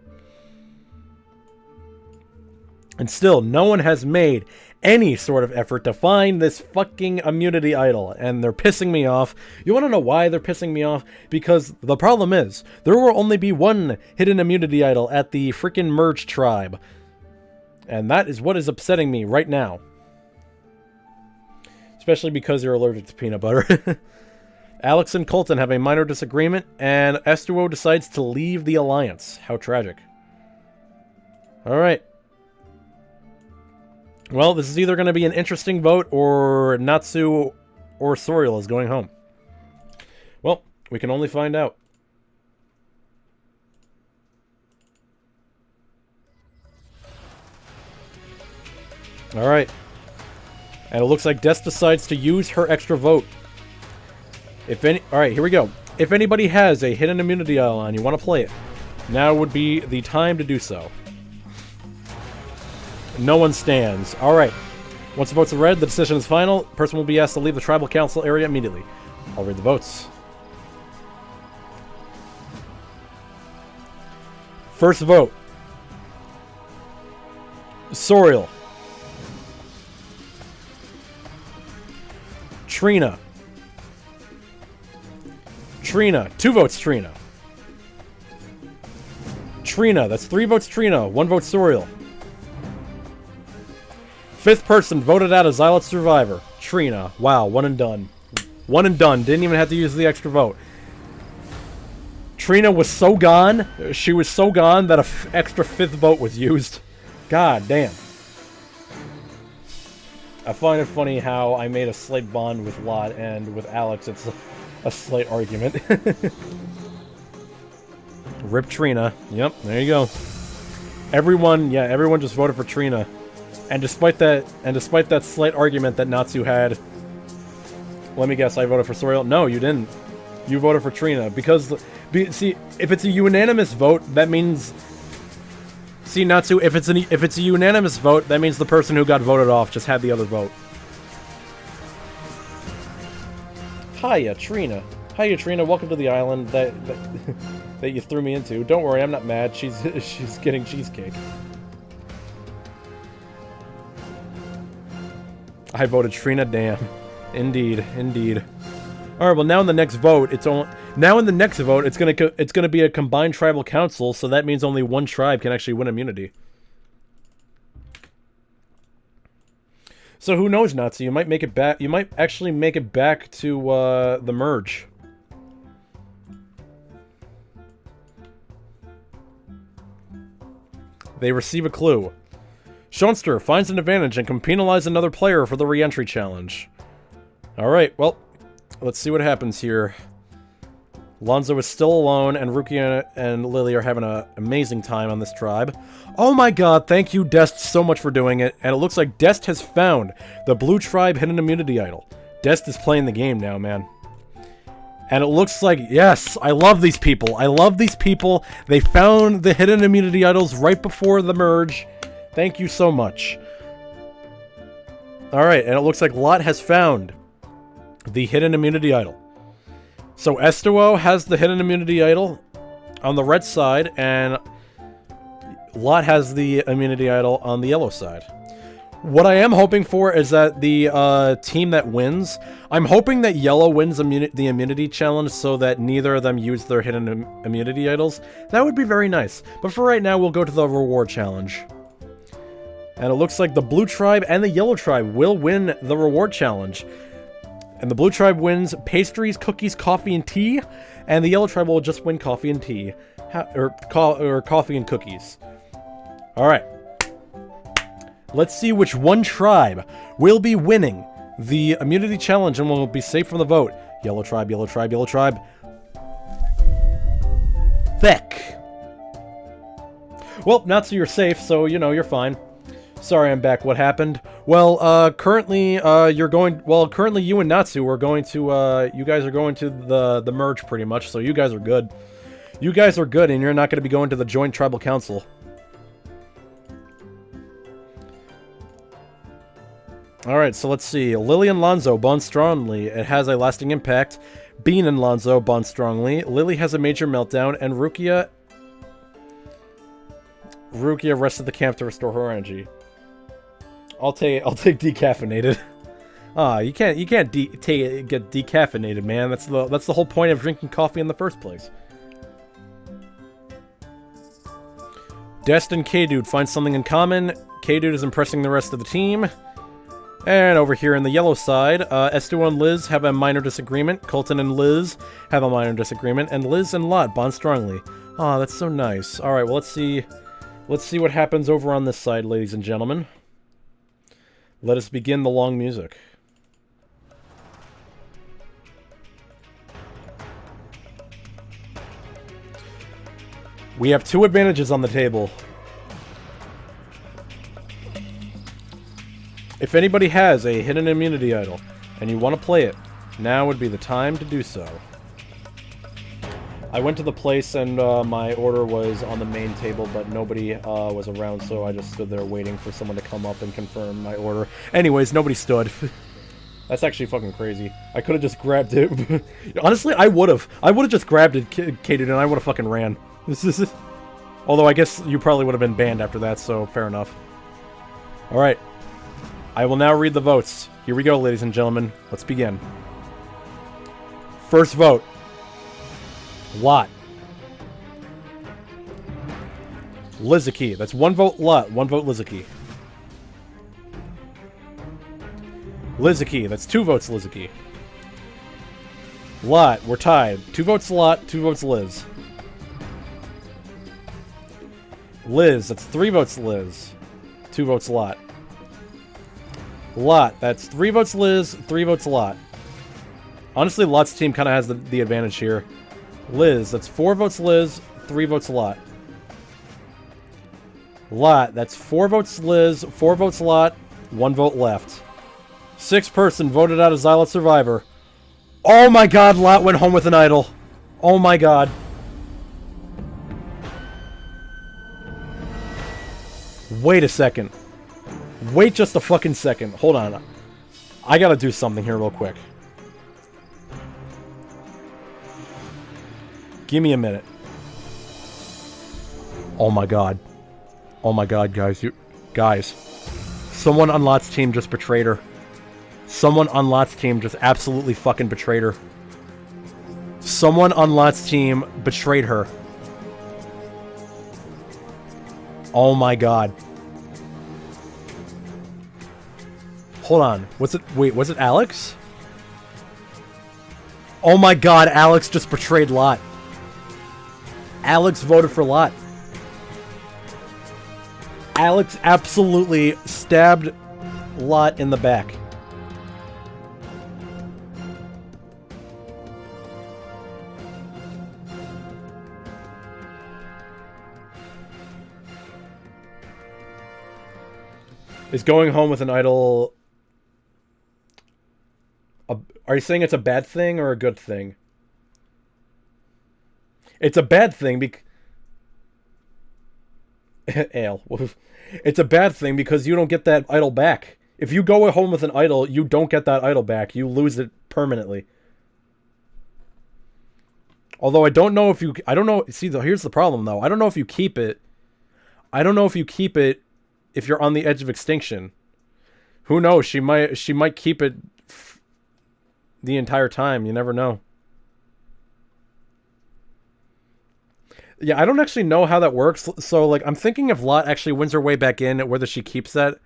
And still, no one has made any sort of effort to find this fucking immunity idol, and they're pissing me off. You want to know why they're pissing me off? Because the problem is, there will only be one hidden immunity idol at the freaking Merge tribe. And that is what is upsetting me right now. Especially because you're allergic to peanut butter. Alex and Colton have a minor disagreement, and Estuo decides to leave the alliance. How tragic. Alright. Well, this is either going to be an interesting vote, or Natsu or Soriel is going home. Well, we can only find out. Alright. And it looks like Des decides to use her extra vote. Alright, here we go. If anybody has a hidden immunity idol and you want to play it, now would be the time to do so. No one stands. Alright. Once the votes are read, the decision is final. Person will be asked to leave the tribal council area immediately. I'll read the votes. First vote. Soriel. Trina. Trina. 2 votes Trina. Trina. That's 3 votes Trina. 1 vote Soriel. 5th person voted out as Xylot Survivor. Trina. Wow, 1 and done. 1 and done. Didn't even have to use the extra vote. Trina was so gone. She was so gone that an extra 5th vote was used. God damn. I find it funny how I made a slight bond with Lot, and with Alex it's a slight argument. Rip Trina. Yep, there you go. Everyone just voted for Trina. And despite that slight argument that Natsu had, let me guess, I voted for Soriel. No, you didn't. You voted for Trina because, see, if it's a unanimous vote, that means. See, Natsu, if it's a unanimous vote, that means the person who got voted off just had the other vote. Hiya, Trina. Hiya, Trina. Welcome to the island that you threw me into. Don't worry, I'm not mad. She's getting cheesecake. I voted Trina. Damn. Indeed, indeed. All right. Well, now in the next vote, it's gonna be a combined tribal council, so that means only one tribe can actually win immunity. So who knows, Natsu? You might make it back. You might actually make it back to the merge. They receive a clue. Schoenster finds an advantage and can penalize another player for the re-entry challenge. Alright, well, let's see what happens here. Lonzo is still alone, and Rukia and Lily are having an amazing time on this tribe. Oh my god, thank you, Dest, so much for doing it. And it looks like Dest has found the Blue Tribe hidden immunity idol. Dest is playing the game now, man. And it looks like, yes, I love these people. I love these people. They found the hidden immunity idols right before the merge. Thank you so much. Alright, and it looks like Lot has found the hidden immunity idol. So Estuo has the hidden immunity idol on the red side, and Lot has the immunity idol on the yellow side. What I am hoping for is that the team that wins, I'm hoping that yellow wins the immunity challenge so that neither of them use their hidden immunity idols. That would be very nice. But for right now, we'll go to the reward challenge. And it looks like the blue tribe and the yellow tribe will win the reward challenge. And the blue tribe wins pastries, cookies, coffee, and tea. And the yellow tribe will just win coffee and tea. Or coffee and cookies. Alright. Let's see which one tribe will be winning the immunity challenge and will be safe from the vote. Yellow tribe, yellow tribe, yellow tribe. Feck. Well, Natsu, you're safe, so, you know, you're fine. Sorry, I'm back. What happened? Well, currently, currently you and Natsu are going to, you guys are going to the merge pretty much, so you guys are good. You guys are good, and you're not going to be going to the joint tribal council. Alright, so let's see. Lily and Lonzo bond strongly. It has a lasting impact. Bean and Lonzo bond strongly. Lily has a major meltdown, and Rukia rests at the camp to restore her energy. I'll take decaffeinated. Ah, you can't get decaffeinated, man. That's the whole point of drinking coffee in the first place. Dest and K-Dude find something in common. K-Dude is impressing the rest of the team. And over here on the yellow side, Estu and Liz have a minor disagreement. Colton and Liz have a minor disagreement. And Liz and Lot bond strongly. Aw, that's so nice. Alright, well, let's see what happens over on this side, ladies and gentlemen. Let us begin the long music. We have 2 advantages on the table. If anybody has a hidden immunity idol, and you want to play it, now would be the time to do so. I went to the place and my order was on the main table, but nobody was around, so I just stood there waiting for someone to come up and confirm my order. Anyways, nobody stood. That's actually fucking crazy. I could have just grabbed it. Honestly, I would have. I would have just grabbed it, K-Dude, and I would have fucking ran. Although I guess you probably would have been banned after that, so fair enough. Alright. I will now read the votes. Here we go, ladies and gentlemen. Let's begin. First vote. Lot. Lizuki. That's 1 vote Lot, 1 vote Lizuki. Lizuki. That's 2 votes Lizuki. Lot. We're tied. 2 votes Lot, 2 votes Liz. Liz. That's 3 votes Liz. 2 votes Lot. Lot. That's 3 votes Liz, 3 votes Lot. Honestly, Lot's team kind of has the advantage here. Liz. That's 4 votes Liz, 3 votes Lot. Lot. That's 4 votes Liz, 4 votes Lot, 1 vote left. 6th person voted out as Xylot Survivor. Oh my god, Lot went home with an idol. Oh my god. Wait a second. Wait just a fucking second. Hold on. I gotta do something here real quick. Give me a minute. Oh my god. Oh my god, guys. Guys. Someone on Lot's team just betrayed her. Someone on Lot's team just absolutely fucking betrayed her. Someone on Lot's team betrayed her. Oh my god. Hold on. Wait, was it Alex? Oh my god, Alex just betrayed Lot. Alex voted for Lot. Alex absolutely stabbed Lot in the back. Is going home with an idol... Are you saying it's a bad thing or a good thing? It's a bad thing because... Ale. It's a bad thing because you don't get that idol back. If you go home with an idol, you don't get that idol back. You lose it permanently. Although I don't know if you... I don't know... See, here's the problem, though. I don't know if you keep it... I don't know if you keep it if you're on the edge of extinction. Who knows? She might keep it the entire time. You never know. Yeah, I don't actually know how that works. So, like, I'm thinking if Lot actually wins her way back in, whether she keeps that.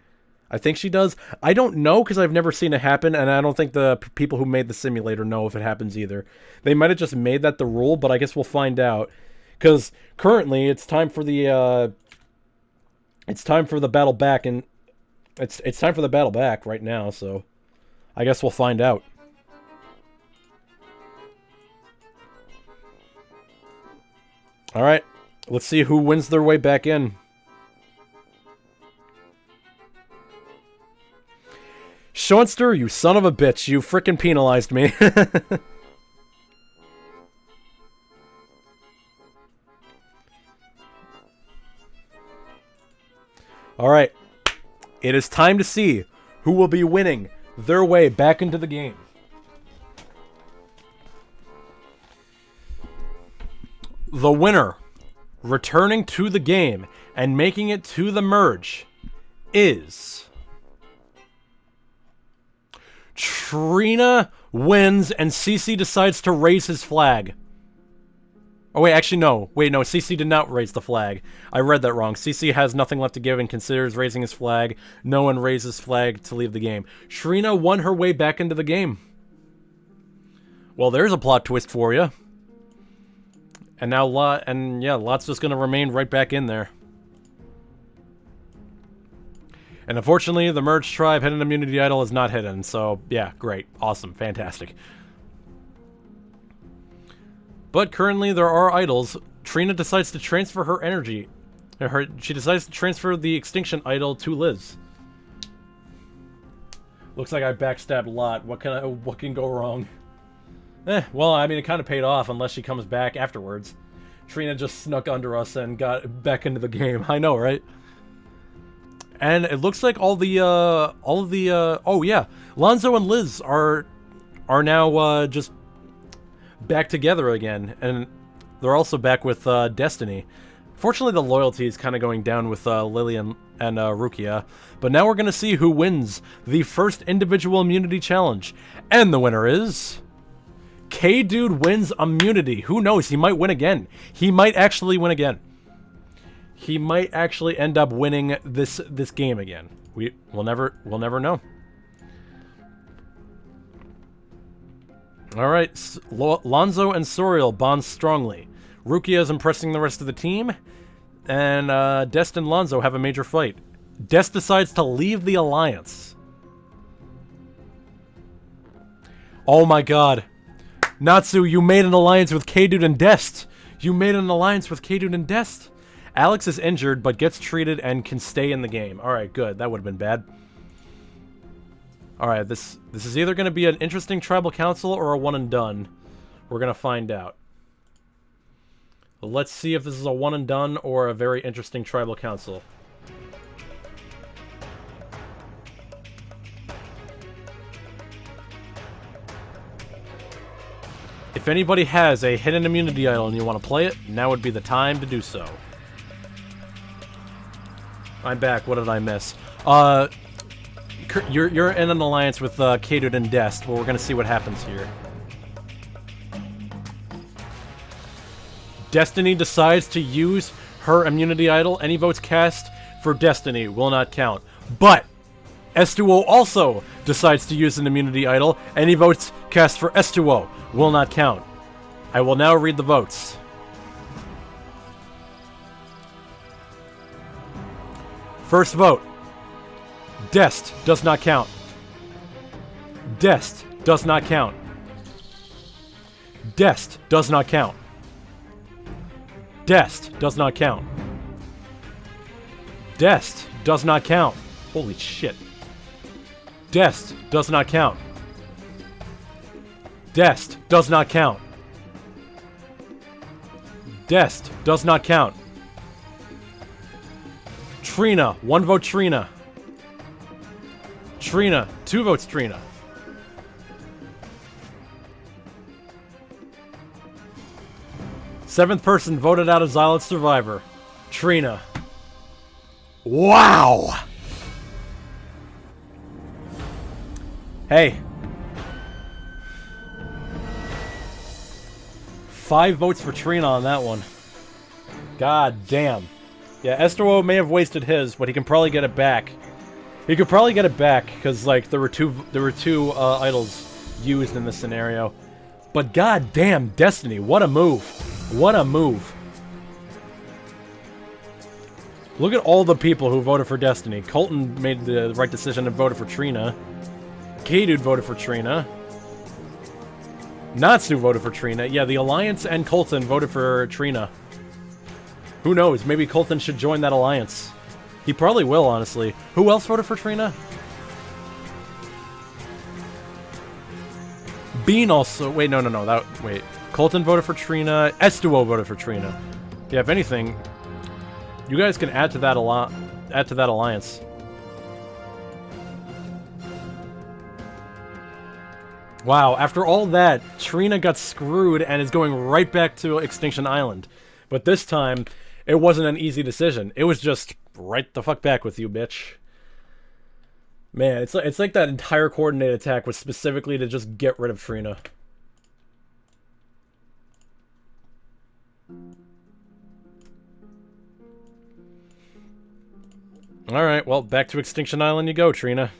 I think she does. I don't know because I've never seen it happen, and I don't think the people who made the simulator know if it happens either. They might have just made that the rule, but I guess we'll find out. Because currently, it's time for the battle back, and it's time for the battle back right now. So, I guess we'll find out. All right, let's see who wins their way back in. Schoenster, you son of a bitch, you frickin' penalized me. All right, it is time to see who will be winning their way back into the game. The winner, returning to the game and making it to the merge, is Trina wins, and CC decides to raise his flag. Oh, wait, actually, no. Wait, no, CC did not raise the flag. I read that wrong. CC has nothing left to give and considers raising his flag. No one raises flag to leave the game. Trina won her way back into the game. Well, there's a plot twist for you. And now Lot's just gonna remain right back in there. And unfortunately, the Merge Tribe hidden immunity idol is not hidden, so yeah, great, awesome, fantastic. But currently there are idols. Trina decides to transfer her energy. She decides to transfer the Extinction idol to Liz. Looks like I backstabbed Lot. What can go wrong? Well, I mean, it kind of paid off unless she comes back afterwards. Trina just snuck under us and got back into the game. I know, right? And it looks like oh yeah, Lonzo and Liz are now just back together again, and they're also back with Destiny. Fortunately, the loyalty is kind of going down with Lily and Rukia, but now we're gonna see who wins the first individual immunity challenge, and the winner is K-Dude wins immunity. Who knows? He might win again. He might actually win again. He might actually end up winning this game again. We'll never know. All right, Lonzo and Soriel bond strongly. Rukia is impressing the rest of the team, and Dest and Lonzo have a major fight. Dest decides to leave the alliance. Oh my god. Natsu, you made an alliance with K-Dude and Dest. You made an alliance with K-Dude and Dest. Alex is injured, but gets treated and can stay in the game. Alright, good. That would have been bad. Alright, this is either going to be an interesting tribal council or a one and done. We're going to find out. Let's see if this is a one and done or a very interesting tribal council. If anybody has a hidden immunity idol and you want to play it, now would be the time to do so. I'm back. What did I miss? You're in an alliance with K-Dude and Dest. Well, we're gonna see what happens here. Destiny decides to use her immunity idol. Any votes cast for Destiny will not count. But S2O also decides to use an immunity idol. Any votes cast for S2O will not count. I will now read the votes. First vote. Dest does not count. Dest does not count. Dest does not count. Dest does not count. Dest does not count. Holy shit. Dest does not count. Dest does not count. Dest does not count. Trina, 1 vote Trina. Trina, 2 votes Trina. Seventh person voted out as Xylot Survivor. Trina. Wow! Hey. 5 votes for Trina on that one. God damn. Yeah, Estero may have wasted his, but he can probably get it back. He could probably get it back because, like, there were two idols used in this scenario. But god damn, Destiny, what a move! What a move! Look at all the people who voted for Destiny. Colton made the right decision and voted for Trina. K-Dude voted for Trina. Natsu voted for Trina. Yeah, the Alliance and Colton voted for Trina. Who knows? Maybe Colton should join that alliance. He probably will, honestly. Who else voted for Trina? Bean also... Wait, no. Wait. Colton voted for Trina. Estuo voted for Trina. Yeah, if anything, you guys can add to that alliance. Wow, after all that, Trina got screwed and is going right back to Extinction Island. But this time, it wasn't an easy decision. It was just right the fuck back with you, bitch. Man, it's like that entire coordinated attack was specifically to just get rid of Trina. Alright, well, back to Extinction Island you go, Trina.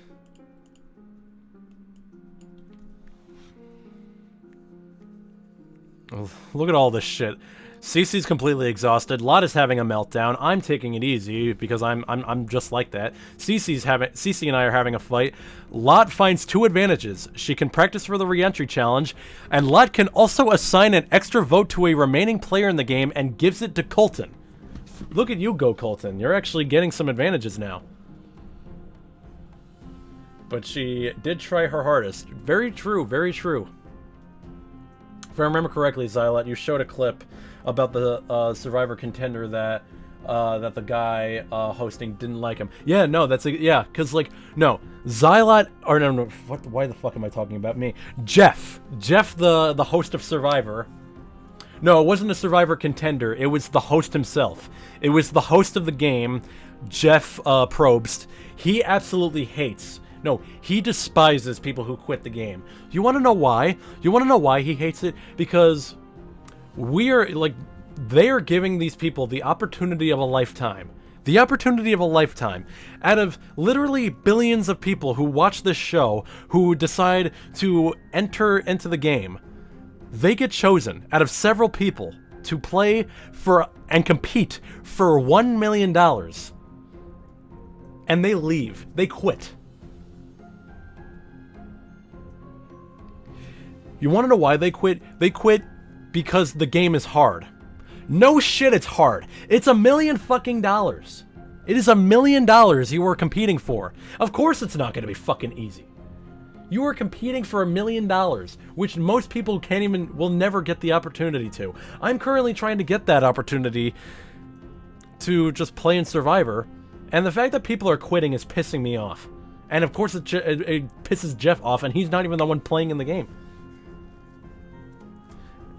Oh, look at all this shit. Cece's completely exhausted. Lot is having a meltdown. I'm taking it easy because I'm just like that. Cece and I are having a fight. Lot finds 2 advantages. She can practice for the re-entry challenge, and Lot can also assign an extra vote to a remaining player in the game and gives it to Colton. Look at you go, Colton. You're actually getting some advantages now. But she did try her hardest. Very true, very true. If I remember correctly, Xylat, you showed a clip about the Survivor contender that the guy hosting didn't like him. Yeah, no, yeah, because, like, no, Xylat, or no, why the fuck am I talking about me? Jeff, the host of Survivor. No, it wasn't a Survivor contender, it was the host himself. It was the host of the game, Jeff Probst. He absolutely hates, no, he despises people who quit the game. You want to know why? You want to know why he hates it? Because they are giving these people the opportunity of a lifetime. The opportunity of a lifetime. Out of literally billions of people who watch this show, who decide to enter into the game, they get chosen out of several people to play for and compete for $1 million. And they leave. They quit. You want to know why they quit? They quit because the game is hard. No shit, it's hard. It's $1 million fucking dollars. It is $1 million you are competing for. Of course it's not going to be fucking easy. You are competing for $1 million, which most people will never get the opportunity to. I'm currently trying to get that opportunity to just play in Survivor, and the fact that people are quitting is pissing me off. And of course it pisses Jeff off, and he's not even the one playing in the game.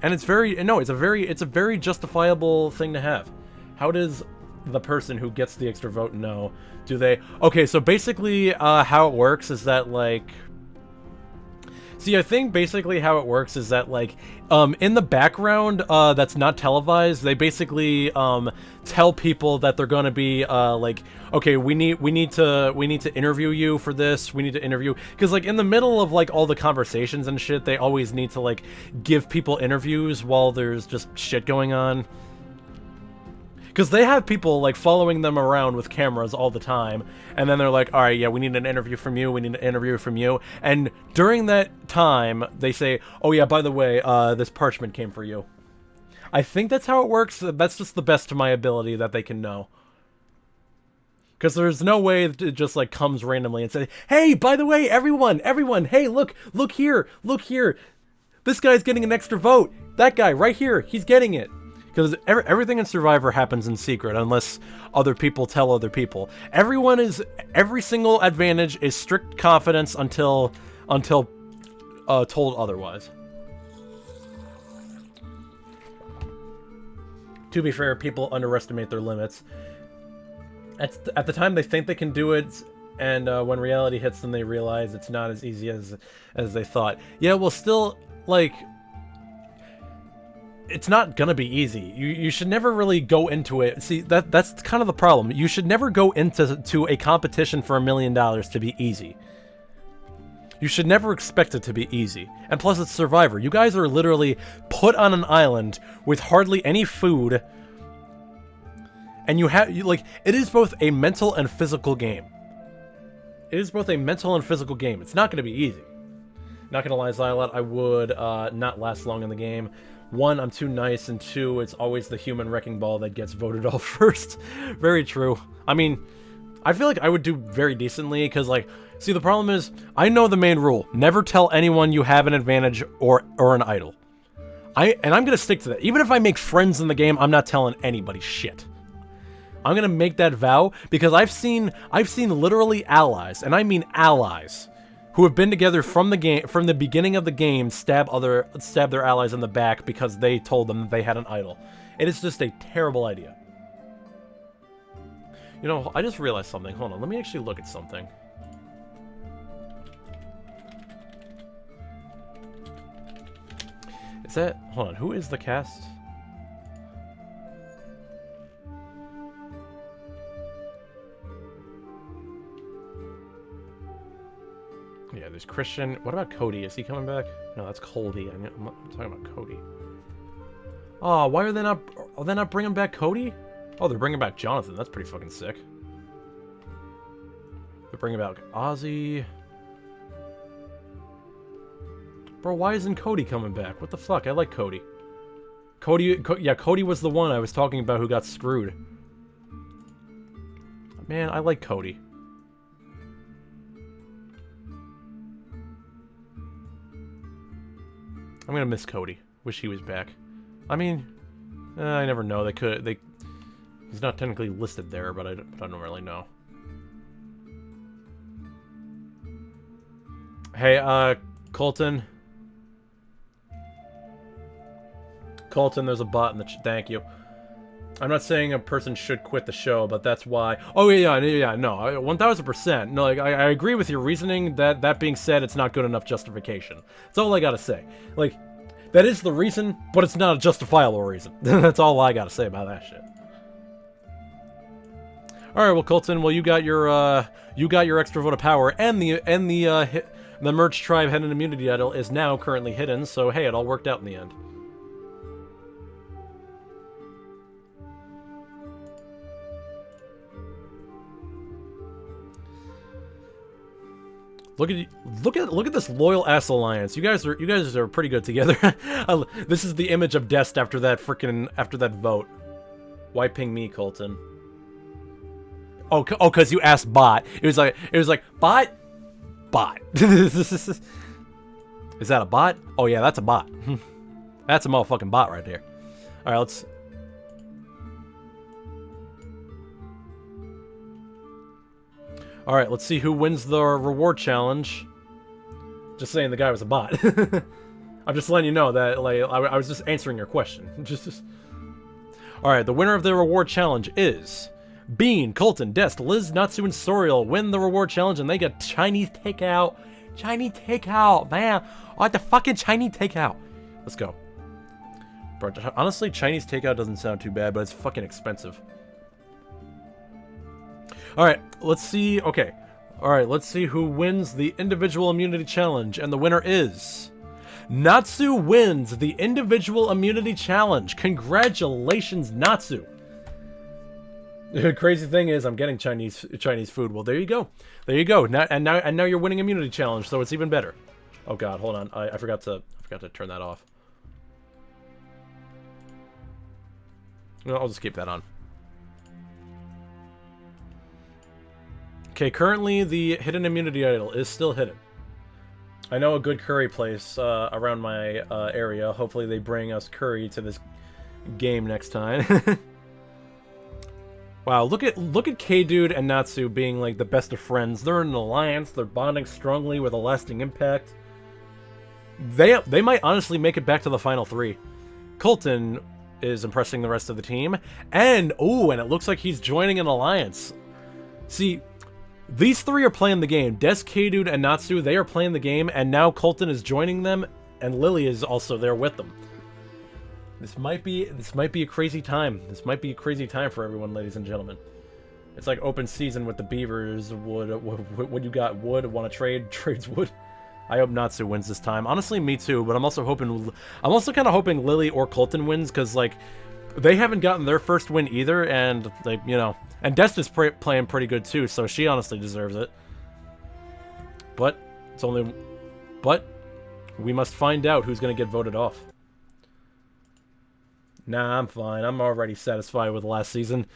And it's a very justifiable thing to have. How does the person who gets the extra vote know? Do they... Okay, so basically how it works is that, like... See, I think basically how it works is that, like, in the background that's not televised, they basically tell people that they're gonna be like, okay, we need to interview you for this. We need to interview, because, like, in the middle of, like, all the conversations and shit, they always need to, like, give people interviews while there's just shit going on. Because they have people, like, following them around with cameras all the time, and then they're like, alright, yeah, we need an interview from you, we need an interview from you, and during that time, they say, oh yeah, by the way, this parchment came for you. I think that's how it works. That's just the best of my ability that they can know. Because there's no way it just, like, comes randomly and says, hey, by the way, everyone, hey, look here, this guy's getting an extra vote, that guy, right here, he's getting it. Because everything in Survivor happens in secret unless other people tell other people. Every single advantage is strict confidence until told otherwise. To be fair, people underestimate their limits. At the time they think they can do it, and when reality hits them, they realize it's not as easy as they thought. Yeah, well, still, like... It's not gonna be easy. You should never really go into it. See, that's kind of the problem. You should never go into a competition for $1 million to be easy. You should never expect it to be easy. And plus, it's Survivor. You guys are literally put on an island with hardly any food, and it is both a mental and physical game. It is both a mental and physical game. It's not gonna be easy. Not gonna lie, Xylat, I would not last long in the game. 1, I'm too nice, and 2, it's always the human wrecking ball that gets voted off first. Very true. I mean, I feel like I would do very decently, because, like, see, the problem is, I know the main rule. Never tell anyone you have an advantage or an idol. And I'm gonna stick to that. Even if I make friends in the game, I'm not telling anybody shit. I'm gonna make that vow, because I've seen literally allies, and I mean allies, who have been together from the beginning of the game, stab their allies in the back because they told them that they had an idol. It is just a terrible idea. You know, I just realized something. Hold on, let me actually look at something. that... Hold on, who is the cast? Yeah, there's Christian. What about Cody? Is he coming back? No, that's Colby. I'm talking about Cody. Oh, why are they not... Are they not bringing back Cody? Oh, they're bringing back Jonathan. That's pretty fucking sick. They're bringing back Ozzy. Bro, why isn't Cody coming back? What the fuck? I like Cody. Yeah, Cody was the one I was talking about who got screwed. Man, I like Cody. I'm gonna miss Cody. Wish he was back. I mean, I never know. He's not technically listed there, but I don't really know. Hey, Colton. Colton, there's a bot in the thank you. I'm not saying a person should quit the show, but that's why... Oh, yeah, no, 1000%. No, like, I agree with your reasoning. That being said, it's not good enough justification. That's all I gotta say. Like, that is the reason, but it's not a justifiable reason. That's all I gotta say about that shit. Alright, well, Colton, well, you got your extra vote of power, and the Merch Tribe Hidden Immunity Idol is now currently hidden, so hey, it all worked out in the end. Look at this loyal ass alliance. You guys are pretty good together. This is the image of Dest after that vote. Why ping me, Colton? Oh, cause you asked bot. It was like bot. Is that a bot? Oh yeah, that's a bot. That's a motherfucking bot right there. All right, let's. Alright, let's see who wins the reward challenge. Just saying the guy was a bot. I'm just letting you know that, like, I was just answering your question. Alright, the winner of the reward challenge is... Bean, Colton, Dest, Liz, Natsu, and Soriel win the reward challenge and they get Chinese takeout. Chinese takeout, man. I want the fucking Chinese takeout. Let's go. Bro, honestly, Chinese takeout doesn't sound too bad, but it's fucking expensive. Alright, let's see. Okay. Alright, let's see who wins the individual immunity challenge. And the winner is... Natsu wins the individual immunity challenge. Congratulations, Natsu. The crazy thing is I'm getting Chinese food. Well, there you go. There you go. Now you're winning immunity challenge, so it's even better. Oh god, hold on. I forgot to turn that off. No, I'll just keep that on. Okay, currently the hidden immunity idol is still hidden. I know a good curry place around my area. Hopefully they bring us curry to this game next time. Wow, look at K-Dude and Natsu being like the best of friends. They're in an alliance. They're bonding strongly with a lasting impact. They might honestly make it back to the final three. Colton is impressing the rest of the team, and it looks like he's joining an alliance. See. These three are playing the game. Des, K-Dude, and Natsu, they are playing the game, and now Colton is joining them, and Lily is also there with them. This might be a crazy time. This might be a crazy time for everyone, ladies and gentlemen. It's like open season with the Beavers. What you got? Wood? Want to trade? Trades wood. I hope Natsu wins this time. Honestly, me too. But I'm also kind of hoping Lily or Colton wins because like they haven't gotten their first win either, and like and Dest is playing pretty good too, so she honestly deserves it. But we must find out who's gonna get voted off. Nah, I'm fine. I'm already satisfied with last season.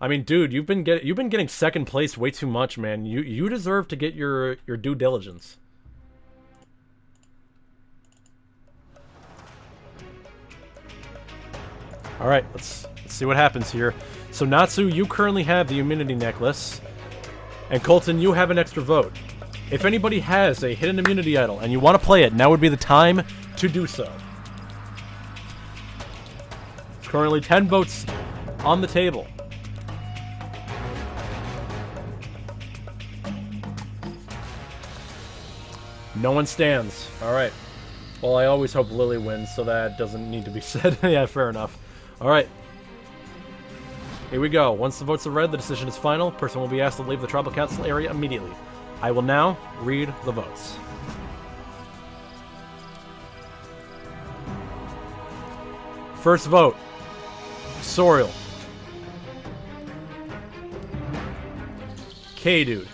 I mean, dude, you've been getting second place way too much, man. You deserve to get your due diligence. All right, let's see what happens here. So Natsu, you currently have the immunity necklace, and Colton, you have an extra vote. If anybody has a hidden immunity idol and you want to play it, now would be the time to do so. Currently 10 votes on the table. No one stands. All right. Well, I always hope Lily wins, so that doesn't need to be said. Yeah, fair enough. Alright. Here we go. Once the votes are read, the decision is final. Person will be asked to leave the tribal council area immediately. I will now read the votes. First vote. Soriel. K-Dude.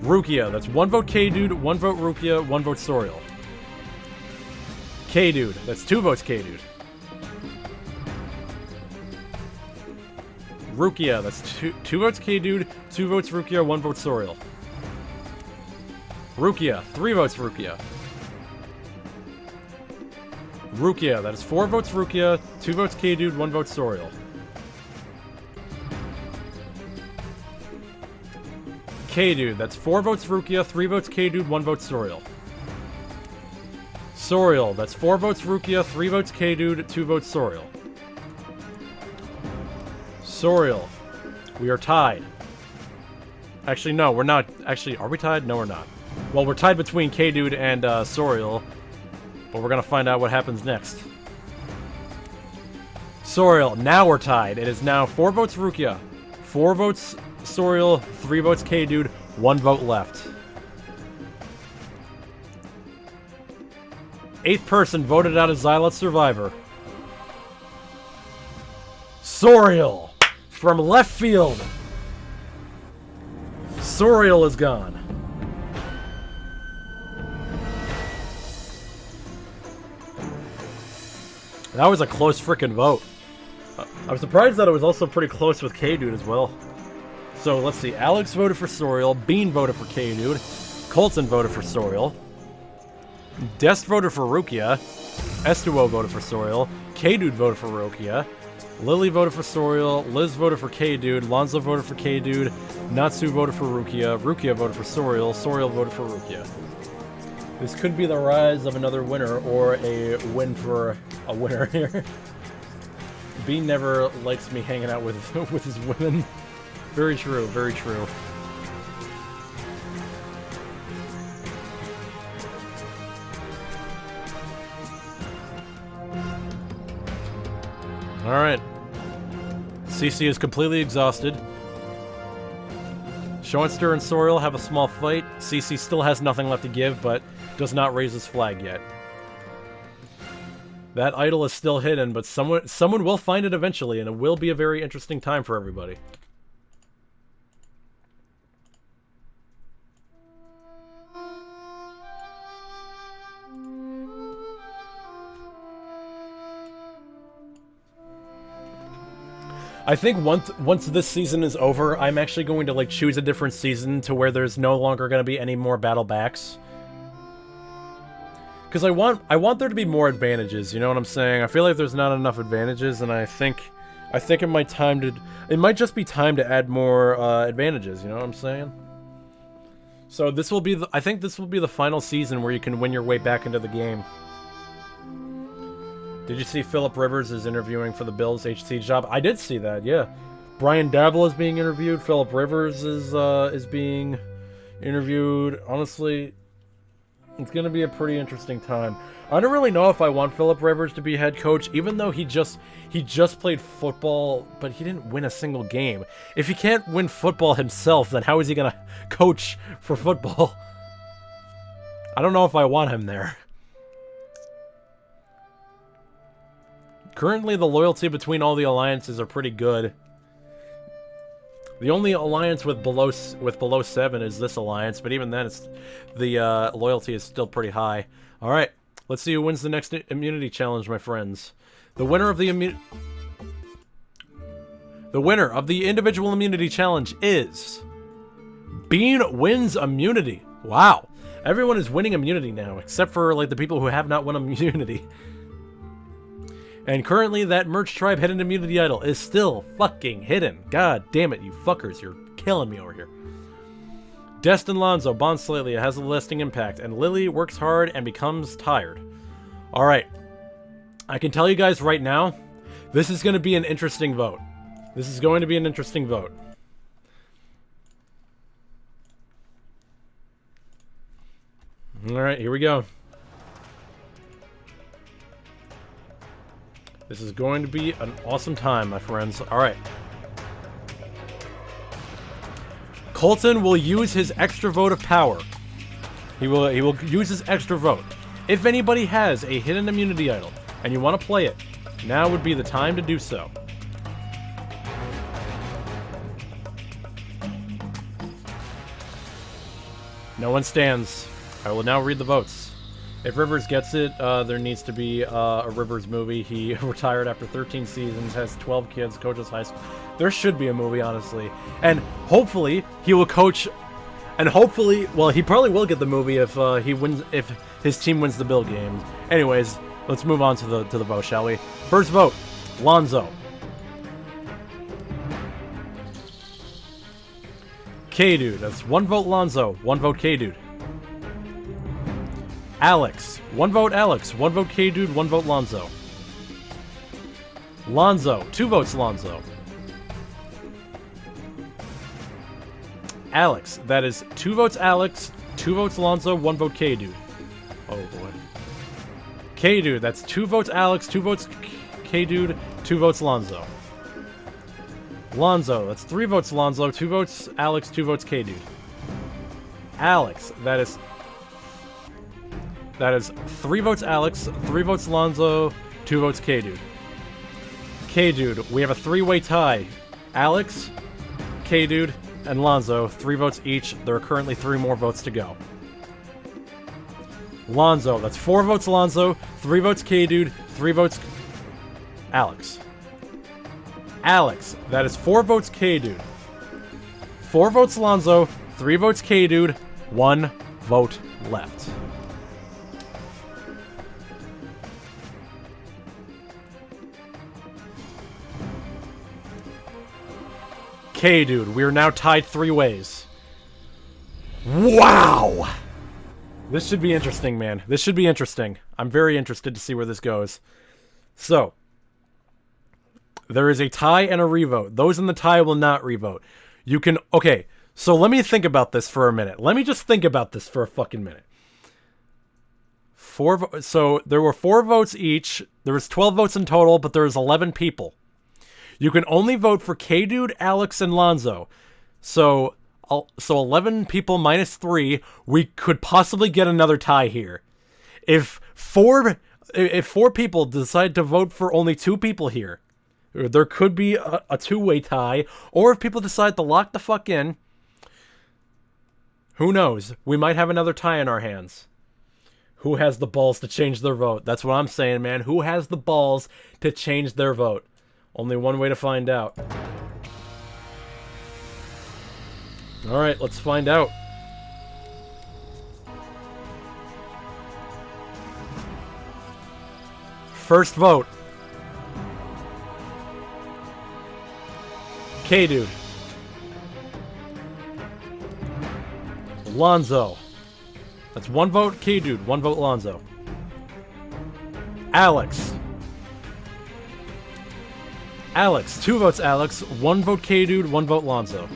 Rukia. That's 1 vote K-Dude, 1 vote Rukia, 1 vote Soriel. K-Dude. That's 2 votes K-Dude. Rukia. That's 2 votes K-Dude, 2 votes Rukia, 1 vote Soriel. Rukia. 3 votes Rukia. Rukia. That is 4 votes Rukia, 2 votes K-Dude, 1 vote Soriel. K-Dude. That's 4 votes Rukia, 3 votes K-Dude, 1 vote Soriel. Soriel. That's 4 votes Rukia, 3 votes K-Dude, 2 votes Soriel. Soriel. We are tied. Actually, no, we're not. Actually, are we tied? No, we're not. Well, we're tied between K-Dude and Soriel, but we're gonna find out what happens next. Soriel. Now we're tied. It is now 4 votes Rukia, 4 votes Soriel, 3 votes K-Dude, 1 vote left. 8th person voted out as Xylot Survivor. Soriel! From left field! Soriel is gone. That was a close frickin' vote. I'm surprised that it was also pretty close with K-Dude as well. So, let's see. Alex voted for Soriel. Bean voted for K-Dude. Colton voted for Soriel. Dest voted for Rukia. Estuo voted for Soriel. K-Dude voted for Rukia. Lily voted for Soriel. Liz voted for K-Dude. Lonzo voted for K-Dude. Natsu voted for Rukia. Rukia voted for Soriel. Soriel voted for Rukia. This could be the rise of another winner, or a win for a winner here. Bean never likes me hanging out with his women. Very true, very true. Alright. CC is completely exhausted. Schoenster and Soriel have a small fight. CC still has nothing left to give, but does not raise his flag yet. That idol is still hidden, but someone will find it eventually, and it will be a very interesting time for everybody. I think once this season is over, I'm actually going to like choose a different season to where there's no longer going to be any more battle backs. Because I want there to be more advantages, you know what I'm saying? I feel like there's not enough advantages, and I think it might just be time to add more advantages, you know what I'm saying? So this will be I think this will be the final season where you can win your way back into the game. Did you see Philip Rivers is interviewing for the Bills HC job? I did see that, yeah. Brian Daboll is being interviewed. Philip Rivers is being interviewed. Honestly, it's going to be a pretty interesting time. I don't really know if I want Philip Rivers to be head coach, even though he just played football, but he didn't win a single game. If he can't win football himself, then how is he going to coach for football? I don't know if I want him there. Currently, the loyalty between all the alliances are pretty good. The only alliance with below 7 is this alliance, but even then, the loyalty is still pretty high. All right, let's see who wins the next immunity challenge, my friends. The winner of the individual immunity challenge is Bean wins immunity. Wow, everyone is winning immunity now, except for like the people who have not won immunity. And currently, that Merch Tribe hidden immunity idol is still fucking hidden. God damn it, you fuckers. You're killing me over here. Destin Lonzo bonds slightly. It has a lasting impact. And Lily works hard and becomes tired. Alright. I can tell you guys right now, this is going to be an interesting vote. This is going to be an interesting vote. Alright, here we go. This is going to be an awesome time, my friends. Alright. Colton will use his extra vote of power. He will use his extra vote. If anybody has a hidden immunity idol and you want to play it, now would be the time to do so. No one stands. I will now read the votes. If Rivers gets it, there needs to be a Rivers movie. He retired after 13 seasons, has 12 kids, coaches high school. There should be a movie, honestly. And hopefully, he will coach... And hopefully... Well, he probably will get the movie if he wins... If his team wins the Bill game. Anyways, let's move on to the vote, shall we? First vote, Lonzo. K-Dude. That's 1 vote Lonzo, 1 vote K-Dude. Alex. 1 vote Alex, 1 vote K-Dude, 1 vote Lonzo. Lonzo. 2 votes Lonzo. Alex. That is 2 votes Alex, 2 votes Lonzo, 1 vote K-Dude. Oh boy. K-Dude. That's 2 votes Alex, 2 votes K-Dude, 2 votes Lonzo. Lonzo. That's 3 votes Lonzo, 2 votes Alex, 2 votes K-Dude. Alex. That is 3 votes Alex, 3 votes Lonzo, 2 votes K-Dude. K-Dude, we have a 3-way tie. Alex, K-Dude, and Lonzo, 3 votes each. There are currently 3 more votes to go. Lonzo, that's 4 votes Lonzo, 3 votes K-Dude, 3 votes Alex. Alex, that is 4 votes K-Dude. 4 votes Lonzo, 3 votes K-Dude, 1 vote left. K-Dude, we are now tied 3 ways. Wow! This should be interesting, man. This should be interesting. I'm very interested to see where this goes. So, there is a tie and a revote. Those in the tie will not revote. You can... Okay, so let me think about this for a minute. Let me just think about this for a fucking minute. So, there were 4 votes each. There was 12 votes in total, but there was 11 people. You can only vote for K-Dude, Alex, and Lonzo. So 11 people minus 3, we could possibly get another tie here. If 4 people decide to vote for only 2 people here, there could be a 2-way tie. Or if people decide to lock the fuck in, who knows? We might have another tie in our hands. Who has the balls to change their vote? That's what I'm saying, man. Who has the balls to change their vote? Only one way to find out. Alright, let's find out. First vote. K-Dude. Lonzo. That's 1 vote K-Dude, 1 vote Lonzo. Alex. Alex, 2 votes Alex, 1 vote K-Dude, 1 vote Lonzo.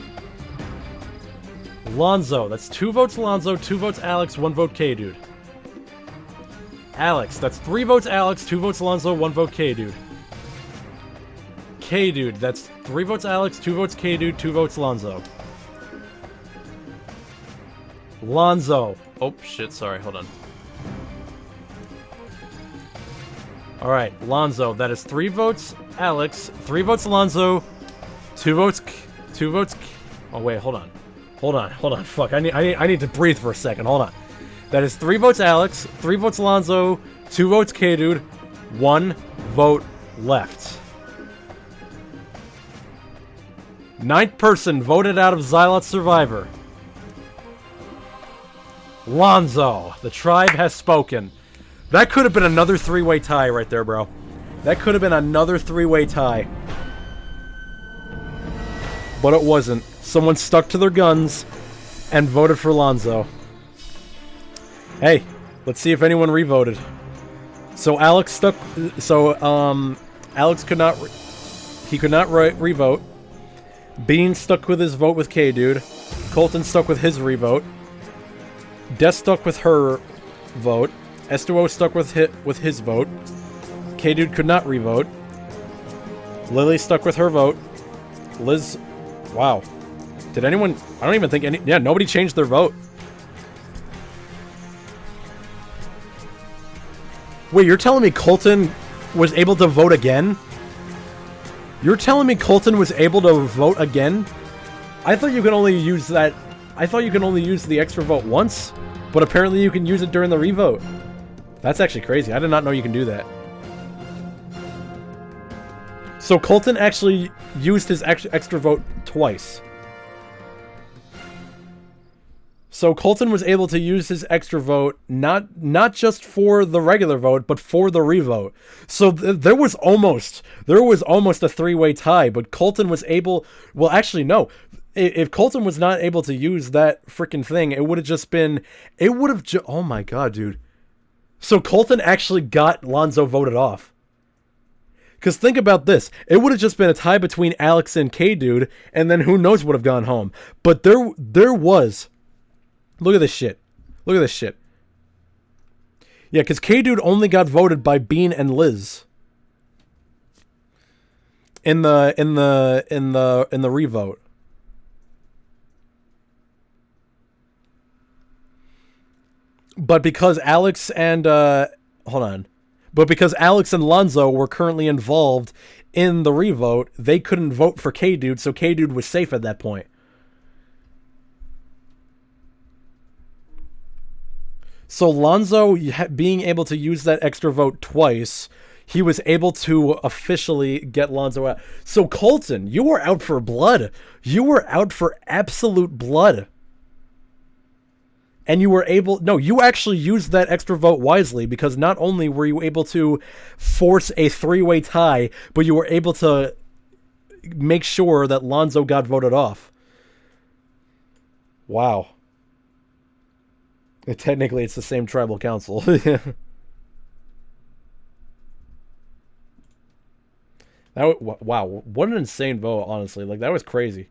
Lonzo, that's 2 votes Lonzo, 2 votes Alex, 1 vote K-Dude. Alex, that's 3 votes Alex, 2 votes Lonzo, 1 vote K-Dude. K-Dude, that's 3 votes Alex, 2 votes K-Dude, 2 votes Lonzo. Lonzo. Oh, shit, sorry, hold on. Alright, Lonzo, that is 3 votes Alex, 3 votes Lonzo, 2 votes oh wait, hold on, fuck, I need to breathe for a second, hold on. That is 3 votes Alex, 3 votes Lonzo, 2 votes K-Dude, 1 vote left. 9th person voted out of Xylot Survivor. Lonzo, the tribe has spoken. That could have been another 3-way tie right there, bro. That could have been another 3-way tie. But it wasn't. Someone stuck to their guns and voted for Lonzo. Hey, let's see if anyone revoted. So Alex stuck... So, Alex could not... He could not revote. Bean stuck with his vote with K-Dude. Colton stuck with his revote. Des stuck with her vote. S2O stuck with his vote. K-Dude could not re-vote. Lily stuck with her vote. Liz... Wow. Did anyone... I don't even think any... Yeah, nobody changed their vote. Wait, you're telling me Colton was able to vote again? You're telling me Colton was able to vote again? I thought you could only use that... I thought you could only use the extra vote once, but apparently you can use it during the revote. That's actually crazy. I did not know you can do that. So Colton actually used his extra vote twice. So Colton was able to use his extra vote not just for the regular vote, but for the revote. So there was almost a three-way tie, but Colton was able... Well, actually, no. If Colton was not able to use that freaking thing, it would have just been... It would have... Oh my god, dude. So Colton actually got Lonzo voted off. Because think about this. It would have just been a tie between Alex and K-Dude, and then who knows what would have gone home. But there was... Look at this shit. Look at this shit. Yeah, because K-Dude only got voted by Bean and Liz. In the revote. But because Alex and But because Alex and Lonzo were currently involved in the revote, they couldn't vote for K-Dude, so K-Dude was safe at that point. So Lonzo being able to use that extra vote twice, he was able to officially get Lonzo out. So Colton, you were out for blood. You were out for absolute blood. And you were able... No, you actually used that extra vote wisely, because not only were you able to force a three-way tie, but you were able to make sure that Lonzo got voted off. Wow. Technically, it's the same tribal council. Wow, what an insane vote, honestly. Like, that was crazy.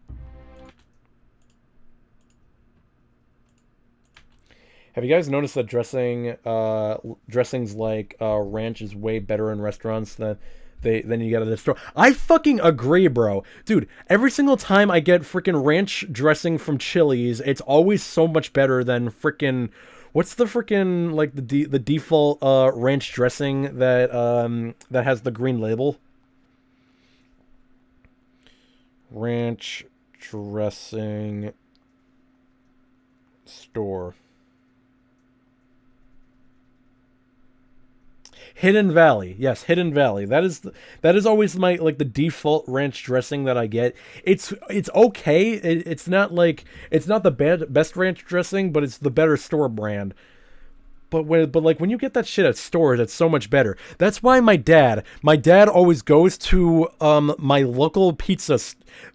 Have you guys noticed that dressings like ranch is way better in restaurants than you get at the store? I fucking agree, bro. Dude, every single time I get freaking ranch dressing from Chili's, it's always so much better than freaking... What's the freaking, like, the default ranch dressing that has the green label? Ranch dressing store. Hidden Valley. Yes, Hidden Valley. That is always my, like, the default ranch dressing that I get. It's okay. It's not the best ranch dressing, but it's the better store brand. But when you get that shit at stores, it's so much better. That's why my dad always goes to my local pizza.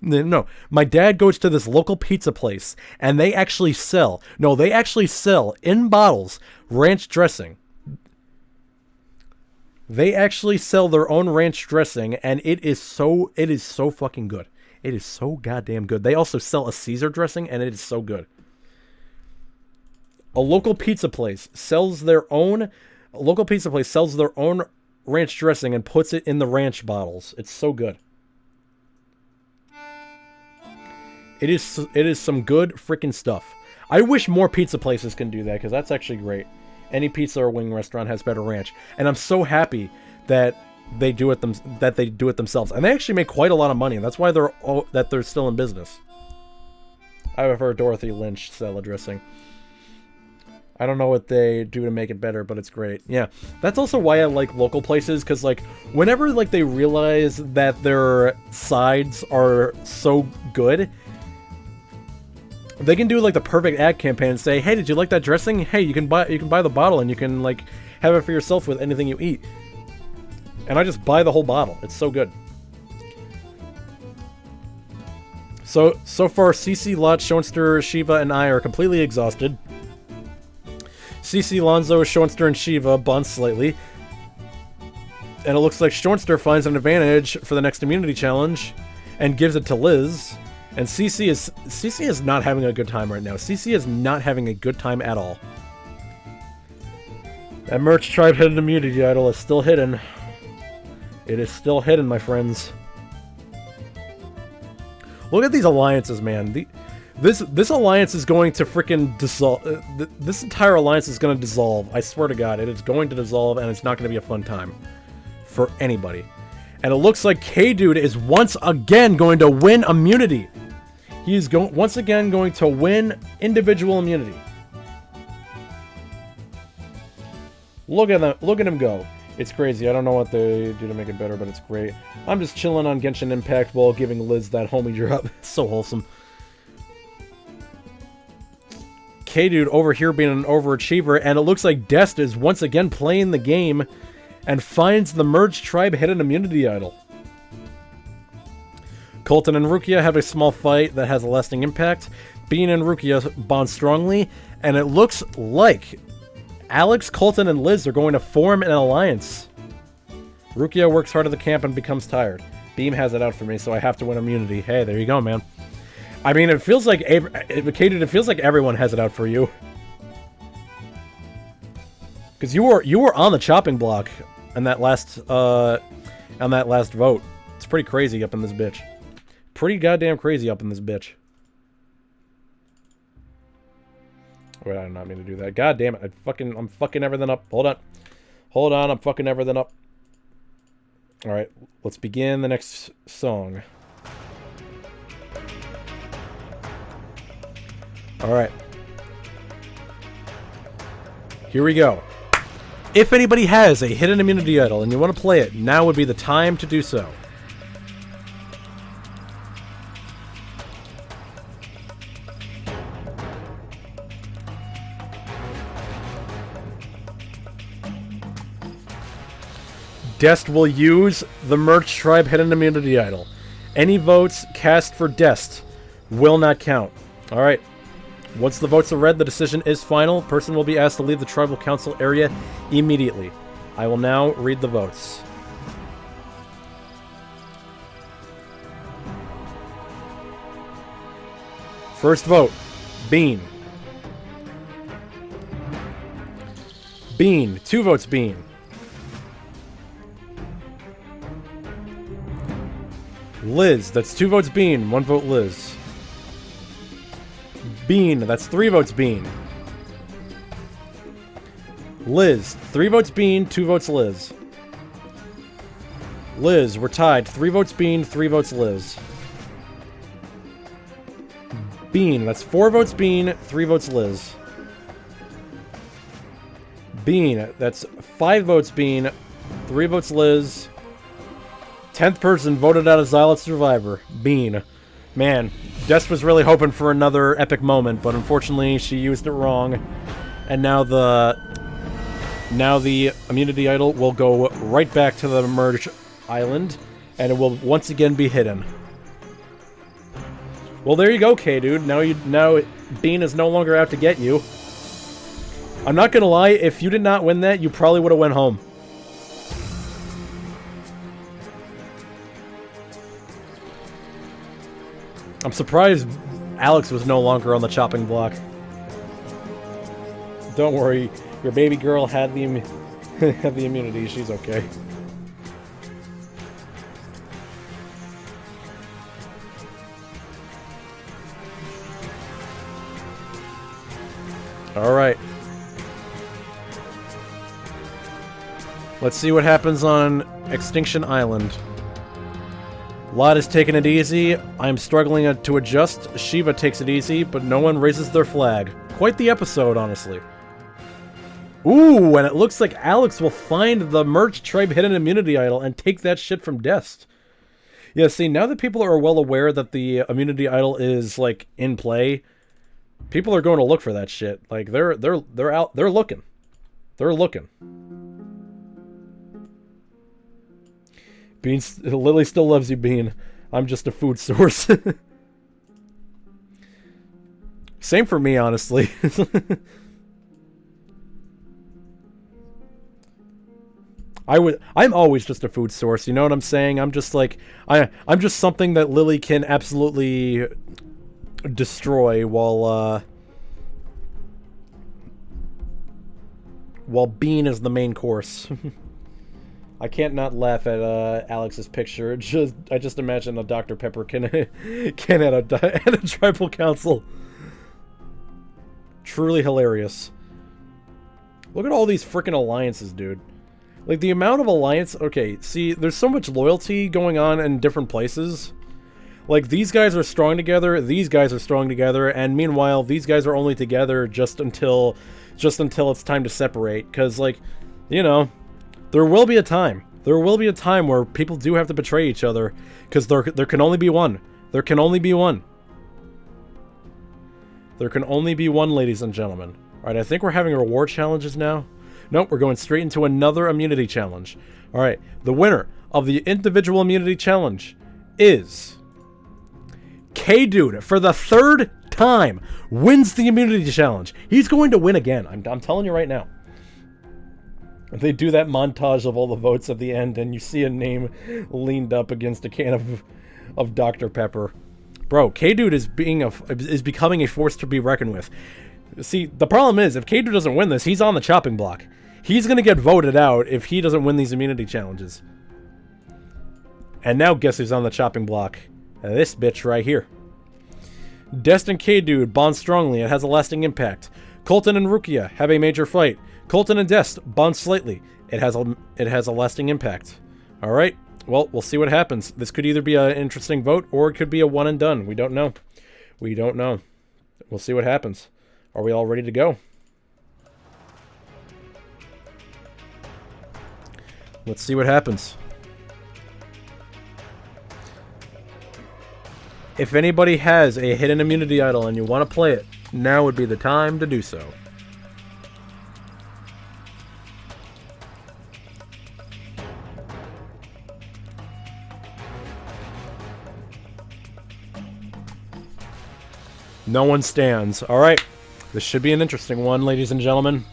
No, my dad goes to this local pizza place, and they actually sell in bottles ranch dressing. They actually sell their own ranch dressing, and it is so fucking good. It is so goddamn good. They also sell a Caesar dressing, and it is so good. A local pizza place sells their own ranch dressing and puts it in the ranch bottles. It's so good. It is some good freaking stuff. I wish more pizza places can do that, because that's actually great. Any pizza or wing restaurant has better ranch, and I'm so happy that they do it themselves, and they actually make quite a lot of money. That's why they're still in business. I prefer Dorothy Lynch salad dressing. I don't know what they do to make it better, but it's great. Yeah, that's also why I like local places, because like whenever like they realize that their sides are so good, they can do like the perfect ad campaign and say, "Hey, did you like that dressing? Hey, you can buy the bottle and you can like have it for yourself with anything you eat." And I just buy the whole bottle. It's so good. So far, CC, Lot, Schoenster, Shiva, and I are completely exhausted. CC, Lonzo, Schoenster, and Shiva bond slightly. And it looks like Schoenster finds an advantage for the next immunity challenge and gives it to Liz. And CC is not having a good time right now. CC is not having a good time at all. That Merch Tribe hidden immunity idol is still hidden. It is still hidden, my friends. Look at these alliances, man. This alliance is going to freaking dissolve. This entire alliance is going to dissolve. I swear to God, it is going to dissolve, and it's not going to be a fun time for anybody. And it looks like K-Dude is once again going to win immunity. He is once again going to win individual immunity. Look at them. Look at him go. It's crazy. I don't know what they do to make it better, but it's great. I'm just chilling on Genshin Impact while giving Liz that homie drop. It's so wholesome. K-Dude over here being an overachiever, and it looks like Dest is once again playing the game and finds the Merge Tribe hidden immunity idol. Colton and Rukia have a small fight that has a lasting impact. Bean and Rukia bond strongly, and it looks like Alex, Colton, and Liz are going to form an alliance. Rukia works hard at the camp and becomes tired. Beam has it out for me, so I have to win immunity. Hey, there you go, man. I mean, it feels like it feels like everyone has it out for you. Because you were on the chopping block on that last vote. It's pretty crazy up in this bitch. Pretty goddamn crazy up in this bitch. Wait, I did not mean to do that. God damn it. I'm fucking everything up. Hold on. Hold on, I'm fucking everything up. Alright, let's begin the next song. Alright. Here we go. If anybody has a hidden immunity idol and you want to play it, now would be the time to do so. Dest will use the Merch Tribe hidden immunity idol. Any votes cast for Dest will not count. Alright. Once the votes are read, the decision is final. Person will be asked to leave the tribal council area immediately. I will now read the votes. First vote, Bean. Bean, 2 votes Bean. Liz, that's 2 votes Bean, 1 vote Liz. Bean, that's 3 votes Bean. Liz, 3 votes Bean, 2 votes Liz. Liz, we're tied, 3 votes Bean, 3 votes Liz. Bean, that's 4 votes Bean, 3 votes Liz. Bean, that's 5 votes Bean, 3 votes Liz. 10th person voted out as Xylot Survivor. Bean. Man, Dest was really hoping for another epic moment, but unfortunately she used it wrong. And now the immunity idol will go right back to the Merge Island, and it will once again be hidden. Well, there you go, K-Dude. Now Bean is no longer out to get you. I'm not gonna lie, if you did not win that, you probably would have went home. I'm surprised Alex was no longer on the chopping block. Don't worry, your baby girl had the had the immunity. She's okay. All right. Let's see what happens on Extinction Island. Lot is taking it easy. I'm struggling to adjust. Shiva takes it easy, but no one raises their flag. Quite the episode, honestly. Ooh, and it looks like Alex will find the Merch Tribe hidden immunity idol and take that shit from Dest. Yeah, see, now that people are well aware that the immunity idol is, like, in play, people are going to look for that shit. Like, they're out, they're looking. They're looking. Bean, Lily still loves you, Bean. I'm just a food source. Same for me, honestly. I'm always just a food source, you know what I'm saying? I'm just like, I'm just something that Lily can absolutely destroy while while Bean is the main course. I can't not laugh at Alex's picture. I just imagine a Dr. Pepper can at a tribal council. Truly hilarious. Look at all these freaking alliances, dude. Like, the amount of alliance... Okay, see, there's so much loyalty going on in different places. Like, these guys are strong together, these guys are strong together, and meanwhile, these guys are only together just until it's time to separate. Because, like, you know, there will be a time. There will be a time where people do have to betray each other. Because there can only be one. There can only be one. There can only be one, ladies and gentlemen. Alright, I think we're having reward challenges now. Nope, we're going straight into another immunity challenge. Alright, the winner of the individual immunity challenge is... K-Dude, for the third time, wins the immunity challenge. He's going to win again. I'm telling you right now. They do that montage of all the votes at the end, and you see a name leaned up against a can of Dr. Pepper. Bro, K-Dude is becoming a force to be reckoned with. See, the problem is, if K-Dude doesn't win this, he's on the chopping block. He's gonna get voted out if he doesn't win these immunity challenges. And now guess who's on the chopping block? This bitch right here. Dest and K-Dude bond strongly. It has a lasting impact. Colton and Rukia have a major fight. Colton and Dest bond slightly. It has a lasting impact. Alright, well, we'll see what happens. This could either be an interesting vote, or it could be a one and done. We don't know. We don't know. We'll see what happens. Are we all ready to go? Let's see what happens. If anybody has a hidden immunity idol and you want to play it, now would be the time to do so. No one stands. Alright. This should be an interesting one, ladies and gentlemen.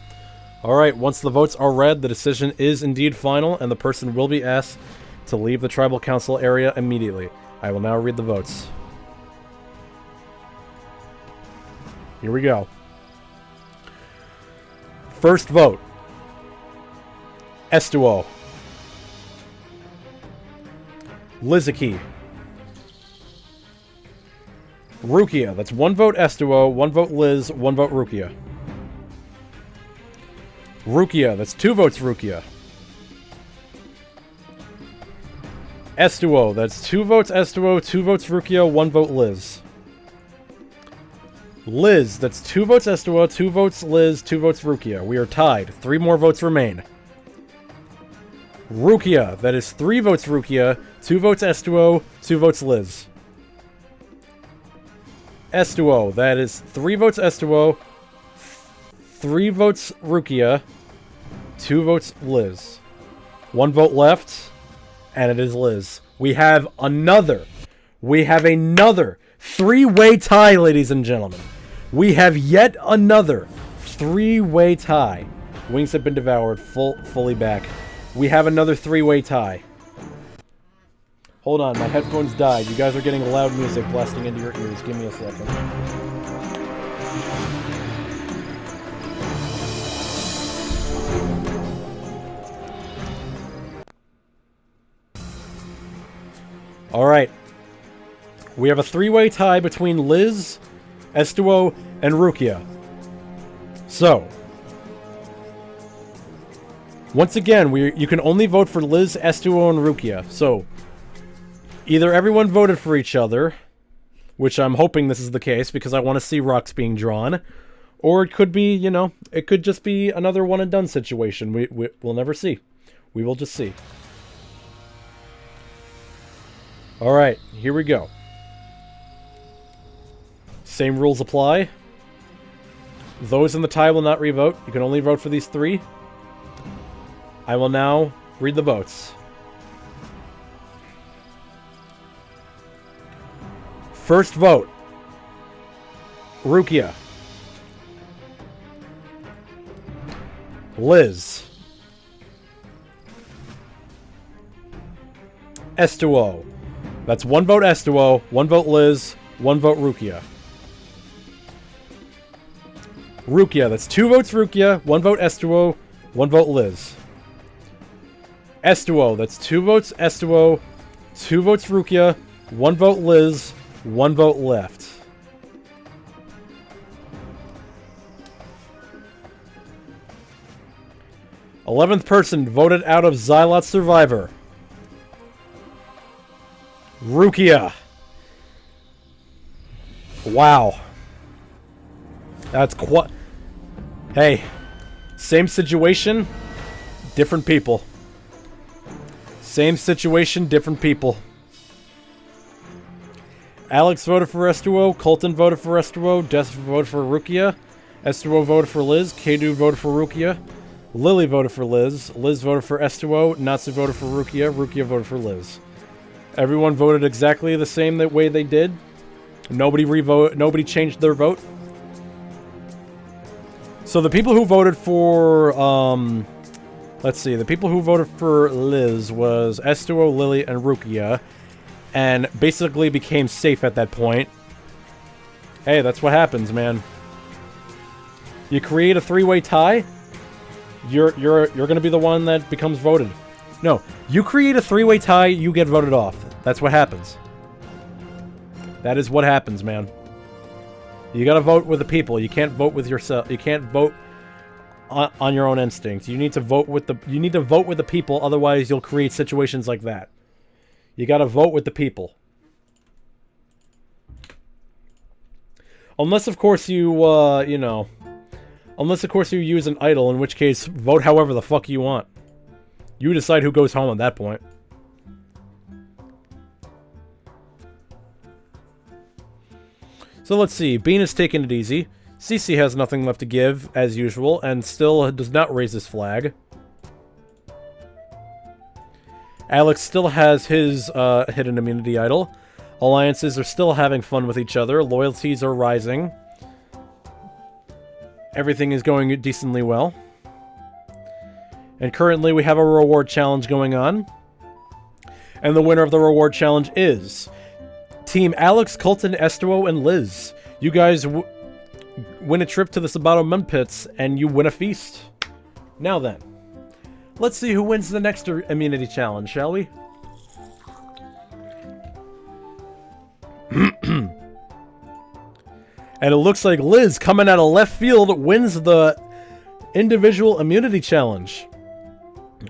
Alright, once the votes are read, the decision is indeed final, and the person will be asked to leave the tribal council area immediately. I will now read the votes. Here we go. First vote. Estuo. Lizaki. Rukia. That's one vote Estuo, one vote Liz, one vote Rukia. Rukia. That's two votes Rukia. Estuo. That's two votes Estuo, two votes Rukia, one vote Liz. Liz. That's two votes Estuo, two votes Liz, two votes Rukia. We are tied. 3 more votes remain. Rukia. That is 3 votes Rukia, 2 votes Estuo, 2 votes Liz. Estuo. That is 3 votes Estuo, 3 votes Rukia, 2 votes Liz. 1 vote left, and it is Liz. We have another 3-way tie, ladies and gentlemen. We have yet another 3-way tie. Wings have been devoured, fully back. We have another 3-way tie. Hold on, my headphones died. You guys are getting loud music blasting into your ears. Give me a second. Alright. We have a 3-way tie between Liz, Estuo, and Rukia. So, once again, you can only vote for Liz, Estuo, and Rukia. So, either everyone voted for each other, which I'm hoping this is the case because I want to see rocks being drawn, or it could be, you know, it could just be another one and done situation. We'll never see. We will just see. Alright, here we go. Same rules apply. Those in the tie will not re-vote. You can only vote for these 3. I will now read the votes. First vote. Rukia. Liz. Estuo. That's 1 vote Estuo, 1 vote Liz, 1 vote Rukia. Rukia, that's 2 votes Rukia, 1 vote Estuo, 1 vote Liz. Estuo, that's 2 votes Estuo, 2 votes Rukia, 1 vote Liz, 1 vote left. th person voted out of Xylot Survivor. Rukia. Wow. That's quite... Hey. Same situation, different people. Same situation, different people. Alex voted for Estuo, Colton voted for Estuo, Des voted for Rukia, Estuo voted for Liz, Kadu voted for Rukia, Lily voted for Liz, Liz voted for Estuo, Natsu voted for Rukia, Rukia voted for Liz. Everyone voted exactly the same way they did. Nobody changed their vote. So the people who voted for, let's see, the people who voted for Liz was Estuo, Lily, and Rukia, and basically became safe at that point. Hey, that's what happens, man. You create a 3-way tie, you're gonna be the one that becomes voted. No, you create a 3-way tie, you get voted off. That's what happens. That is what happens, man. You gotta vote with the people. You can't vote with yourself. You can't vote on your own instincts. You need to vote with the people, otherwise you'll create situations like that. You gotta vote with the people. Unless, of course, you, unless, of course, you use an idol, in which case, vote however the fuck you want. You decide who goes home at that point. So let's see, Bean is taking it easy. Cece has nothing left to give, as usual, and still does not raise his flag. Alex still has his hidden immunity idol. Alliances are still having fun with each other. Loyalties are rising. Everything is going decently well. And currently we have a reward challenge going on. And the winner of the reward challenge is Team Alex, Colton, Estuo, and Liz. You guys win a trip to the Sabato Mud Pits, and you win a feast. Now then, let's see who wins the next immunity challenge, shall we? And it looks like Liz, coming out of left field, wins the individual immunity challenge.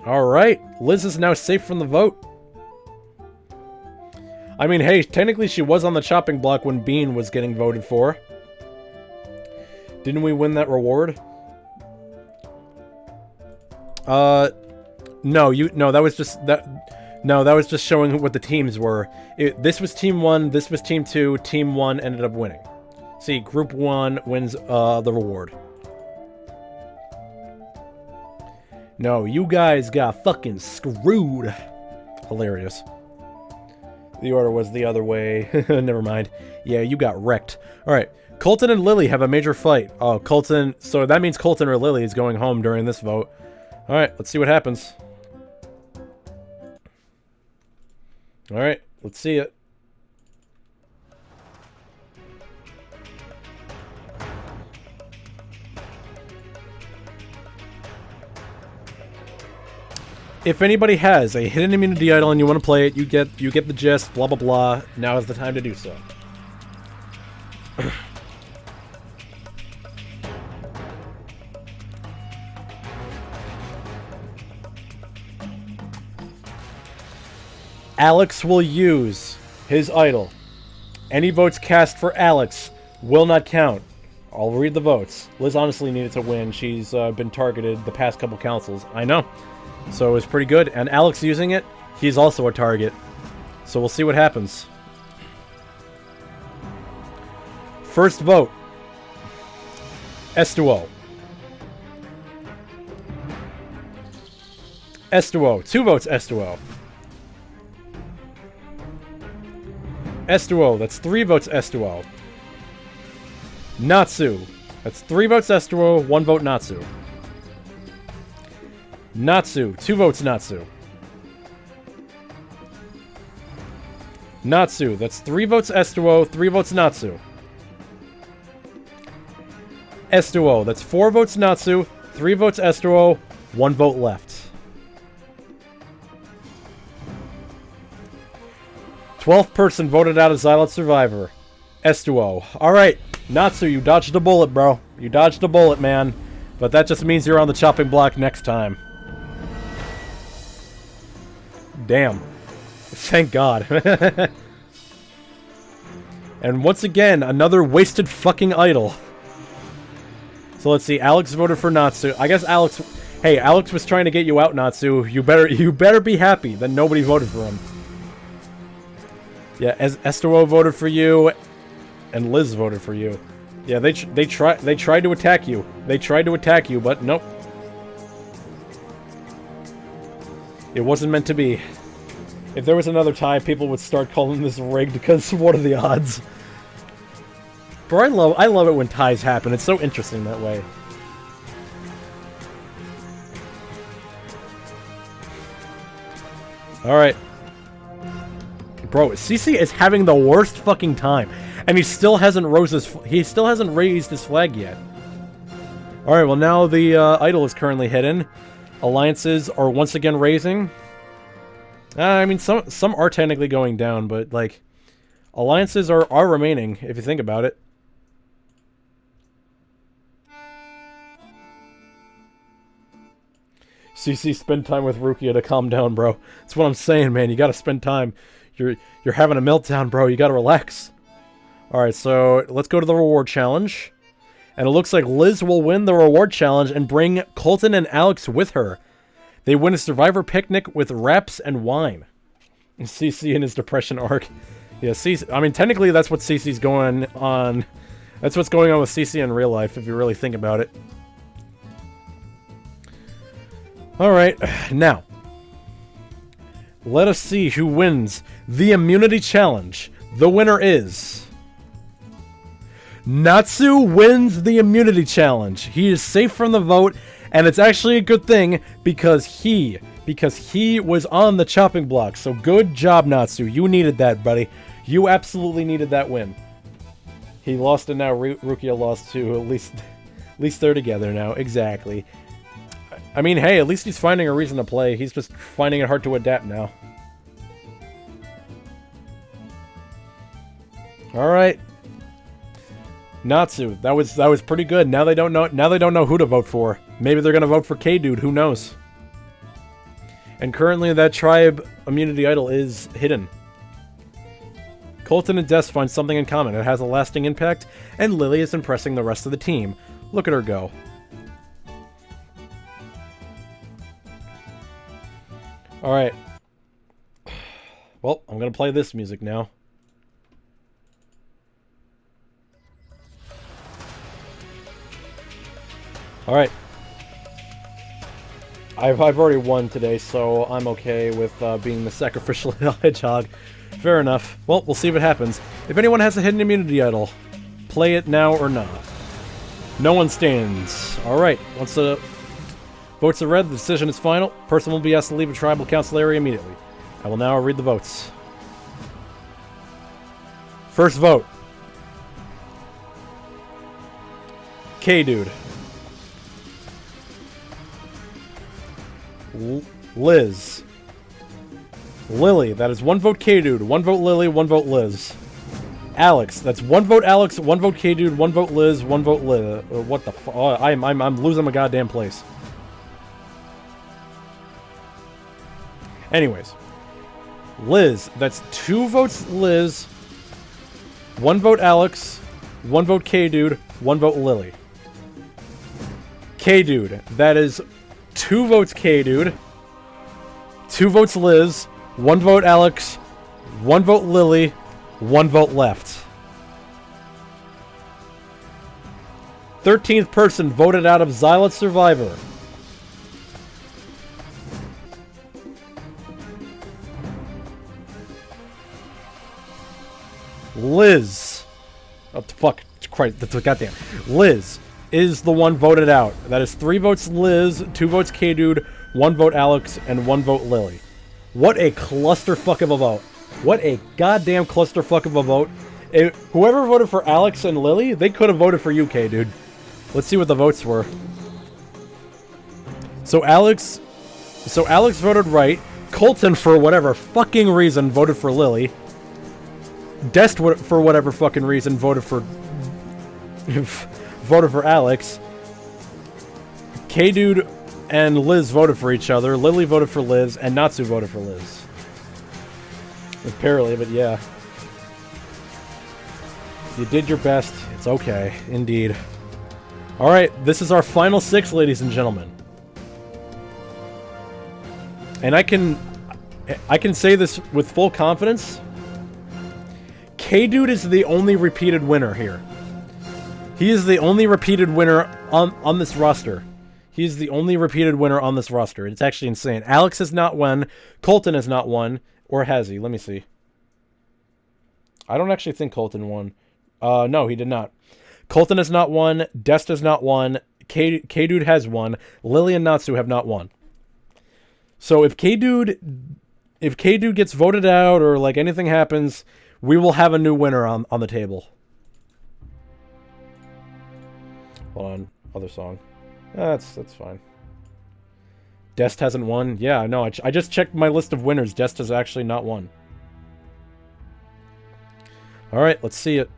Alright, Liz is now safe from the vote. I mean, hey, technically she was on the chopping block when Bean was getting voted for. Didn't we win that reward? No, that was just that was just showing what the teams were. This was team 1, this was team 2, team 1 ended up winning. See, group 1 wins the reward. No, you guys got fucking screwed. Hilarious. The order was the other way. Never mind. Yeah, you got wrecked. Alright, Colton and Lily have a major fight. Oh, Colton... So that means Colton or Lily is going home during this vote. Alright, let's see what happens. Alright, let's see it. If anybody has a hidden immunity idol and you want to play it, you get the gist, blah blah blah. Now is the time to do so. Alex will use his idol. Any votes cast for Alex will not count. I'll read the votes. Liz honestly needed to win. She's been targeted the past couple councils. I know. So it was pretty good. And Alex using it, he's also a target. So we'll see what happens. First vote. Estuo. Estuo. 2 votes Estuo. Estuo. That's 3 votes Estuo. Natsu. That's 3 votes Estuo, 1 vote Natsu. Natsu, 2 votes Natsu. Natsu, that's 3 votes Estuo, 3 votes Natsu. Estuo, that's 4 votes Natsu, 3 votes Estuo, 1 vote left. 12th person voted out as Xylot Survivor. Estuo. Alright, Natsu, you dodged a bullet, bro. You dodged a bullet, man. But that just means you're on the chopping block next time. Damn. Thank God. And once again, another wasted fucking idol. So let's see, Alex voted for Natsu. I guess Alex... Hey, Alex was trying to get you out, Natsu. You better be happy that nobody voted for him. Yeah, Estuo voted for you, and Liz voted for you. Yeah, they tried to attack you. They tried to attack you, but nope. It wasn't meant to be. If there was another tie, people would start calling this rigged because what are the odds? Bro, I love it when ties happen. It's so interesting that way. Alright. Bro, CC is having the worst fucking time. And he still hasn't raised his flag yet. Alright, well now the idol is currently hidden. Alliances are once again raising. I mean, some are technically going down, but, like, alliances are remaining, if you think about it. CC, spend time with Rukia to calm down, bro. That's what I'm saying, man. You gotta spend time. You're having a meltdown, bro. You gotta relax. Alright, so let's go to the reward challenge. And it looks like Liz will win the reward challenge and bring Colton and Alex with her. They win a survivor picnic with wraps and wine. CC in his depression arc. Yeah, CC, I mean, technically that's what CC's going on. That's what's going on with CC in real life, if you really think about it. Alright, now. Let us see who wins the immunity challenge. The winner is... Natsu wins the immunity challenge. He is safe from the vote, and it's actually a good thing because he was on the chopping block. So good job, Natsu. You needed that, buddy. You absolutely needed that win. He lost, and now Rukia lost too. At least they're together now. Exactly. I mean, hey, at least he's finding a reason to play. He's just finding it hard to adapt now. All right. Natsu, that was pretty good. Now they don't know who to vote for. Maybe they're gonna vote for K-Dude, who knows? And currently that tribe immunity idol is hidden. Colton and Des find something in common. It has a lasting impact, and Lily is impressing the rest of the team. Look at her go. Alright. Well, I'm gonna play this music now. Alright. I've already won today, so I'm okay with being the sacrificial hedgehog. Fair enough. Well, we'll see what happens. If anyone has a hidden immunity idol, play it now or not. No one stands. Alright, once the votes are read, the decision is final. Person will be asked to leave a tribal council area immediately. I will now read the votes. First vote. K-Dude. Liz. Lily, that is 1 vote K-Dude, 1 vote Lily, 1 vote Liz. Alex, that's 1 vote Alex, 1 vote K-Dude, 1 vote Liz, 1 vote Liz. What the fuck? Oh, I'm losing my goddamn place. Anyways. Liz, that's 2 votes Liz, 1 vote Alex, 1 vote K-Dude, 1 vote Lily. K-Dude, that is 2 votes K-Dude, 2 votes Liz, 1 vote Alex, 1 vote Lily, 1 vote left. 13th person voted out of Xylot Survivor. Liz. Oh, fuck. Christ. Goddamn. Liz is the one voted out. That is 3 votes Liz, 2 votes K-Dude, 1 vote Alex, and 1 vote Lily. What a clusterfuck of a vote. What a goddamn clusterfuck of a vote. Whoever voted for Alex and Lily, they could have voted for you, K-Dude. Let's see what the votes were. So Alex voted right. Colton, for whatever fucking reason, voted for Lily. Dest, for whatever fucking reason, voted for Alex. K-Dude and Liz voted for each other. Lily voted for Liz, and Natsu voted for Liz. Apparently, but yeah. You did your best. It's okay. Indeed. Alright, this is our final 6, ladies and gentlemen. And I can say this with full confidence. K-Dude is the only repeated winner here. He is the only repeated winner on this roster. He's the only repeated winner on this roster. It's actually insane. Alex has not won. Colton has not won. Or has he? Let me see. I don't actually think Colton won. No, he did not. Colton has not won. Dest has not won. K-Dude has won. Lily and Natsu have not won. So if K-Dude gets voted out or like anything happens, we will have a new winner on the table. Hold on. Other song. That's fine. Dest hasn't won. Yeah, no, I just checked my list of winners. Dest has actually not won. Alright, let's see it.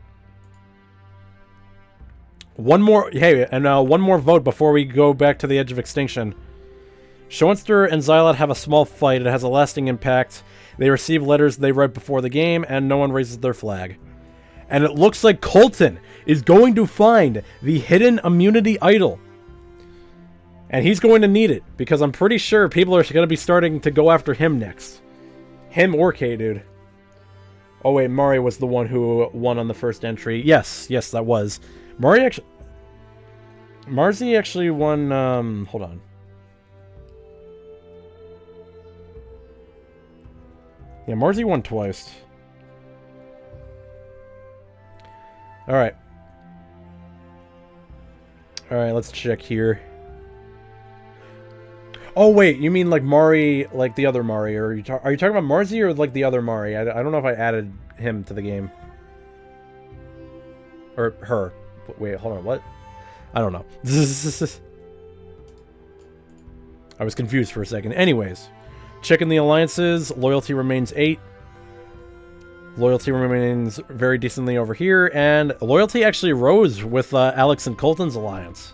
One more vote before we go back to the edge of extinction. Schoenster and Xylot have a small fight. It has a lasting impact. They receive letters they read before the game, and no one raises their flag. And it looks like Colton is going to find the hidden immunity idol. And he's going to need it, because I'm pretty sure people are going to be starting to go after him next. Him or K-Dude. Oh wait, Mari was the one who won on the first entry. Yes, that was. Marzi actually won, hold on. Yeah, Marzi won twice. Alright. Alright, let's check here. Oh wait, you mean like Mari, like the other Mari, or are you talking about Marzi or like the other Mari? I don't know if I added him to the game. Or her. Wait, hold on, what? I don't know. I was confused for a second. Anyways, checking the alliances. Loyalty remains 8. Loyalty remains very decently over here, and Loyalty actually rose with Alex and Colton's alliance.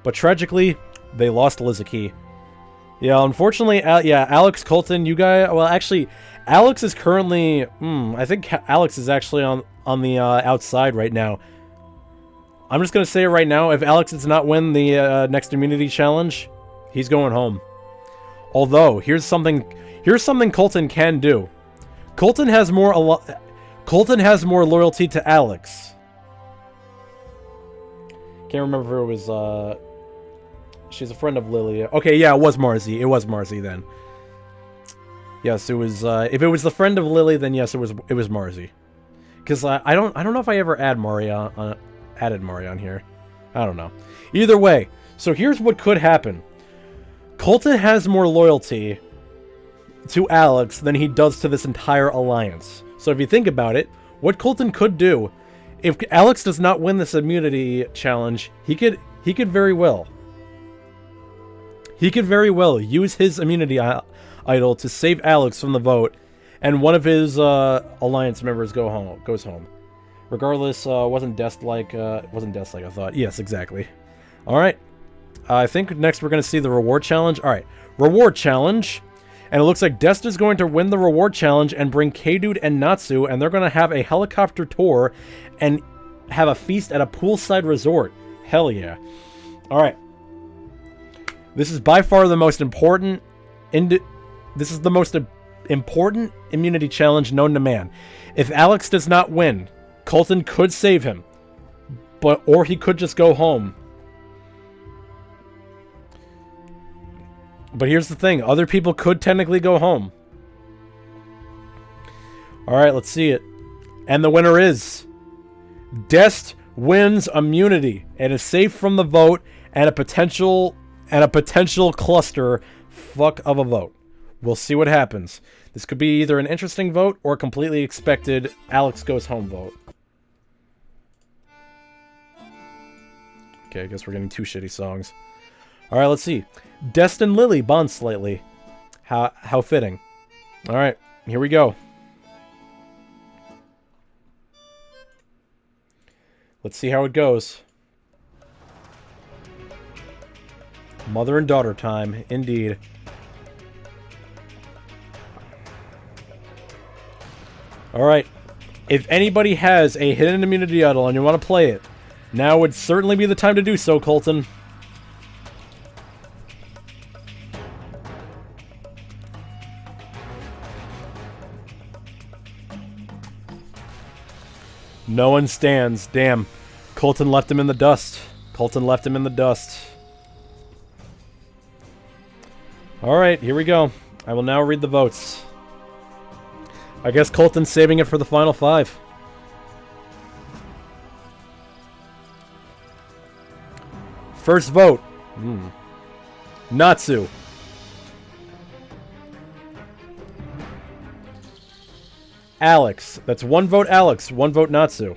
But tragically, they lost Lizuki. Yeah, unfortunately, Alex, Colton, you guys... Well, actually, Alex is currently... I think Alex is actually on the outside right now. I'm just going to say it right now. If Alex does not win the next immunity challenge, he's going home. Although, here's something Colton can do. Colton has more loyalty to Alex. Can't remember if it was... She's a friend of Lily. Okay, yeah, it was Marzi. It was Marzi then. Yes, it was. If it was the friend of Lily, then yes, it was Marzi. Because I don't know if I ever added Mari on here. I don't know. Either way, so here's what could happen. Colton has more loyalty to Alex than he does to this entire alliance. So if you think about it, what Colton could do, if Alex does not win this immunity challenge, he could very well. He could very well use his immunity idol to save Alex from the vote, and one of his alliance members goes home. Regardless, wasn't Dest like I thought. Yes, exactly. All right. I think next we're gonna see the reward challenge. All right, reward challenge, and it looks like Dest is going to win the reward challenge and bring K-Dude and Natsu, and they're gonna have a helicopter tour and have a feast at a poolside resort. Hell yeah! All right. This is by far the most important. This is the most important immunity challenge known to man. If Alex does not win, Colton could save him, or he could just go home. But here's the thing: other people could technically go home. All right, let's see it. And the winner is Dest wins immunity and is safe from the vote and a potential cluster fuck of a vote. We'll see what happens. This could be either an interesting vote or a completely expected Alex goes home vote. Okay, I guess we're getting 2 shitty songs. All right, let's see. Destin Lily bonds slightly. How fitting. All right, here we go. Let's see how it goes. Mother and daughter time, indeed. Alright. If anybody has a hidden immunity idol and you want to play it, now would certainly be the time to do so, Colton. No one stands. Damn. Colton left him in the dust. Colton left him in the dust. Alright, here we go. I will now read the votes. I guess Colton's saving it for the final 5. First vote. Natsu. Alex. That's 1 vote Alex, 1 vote Natsu.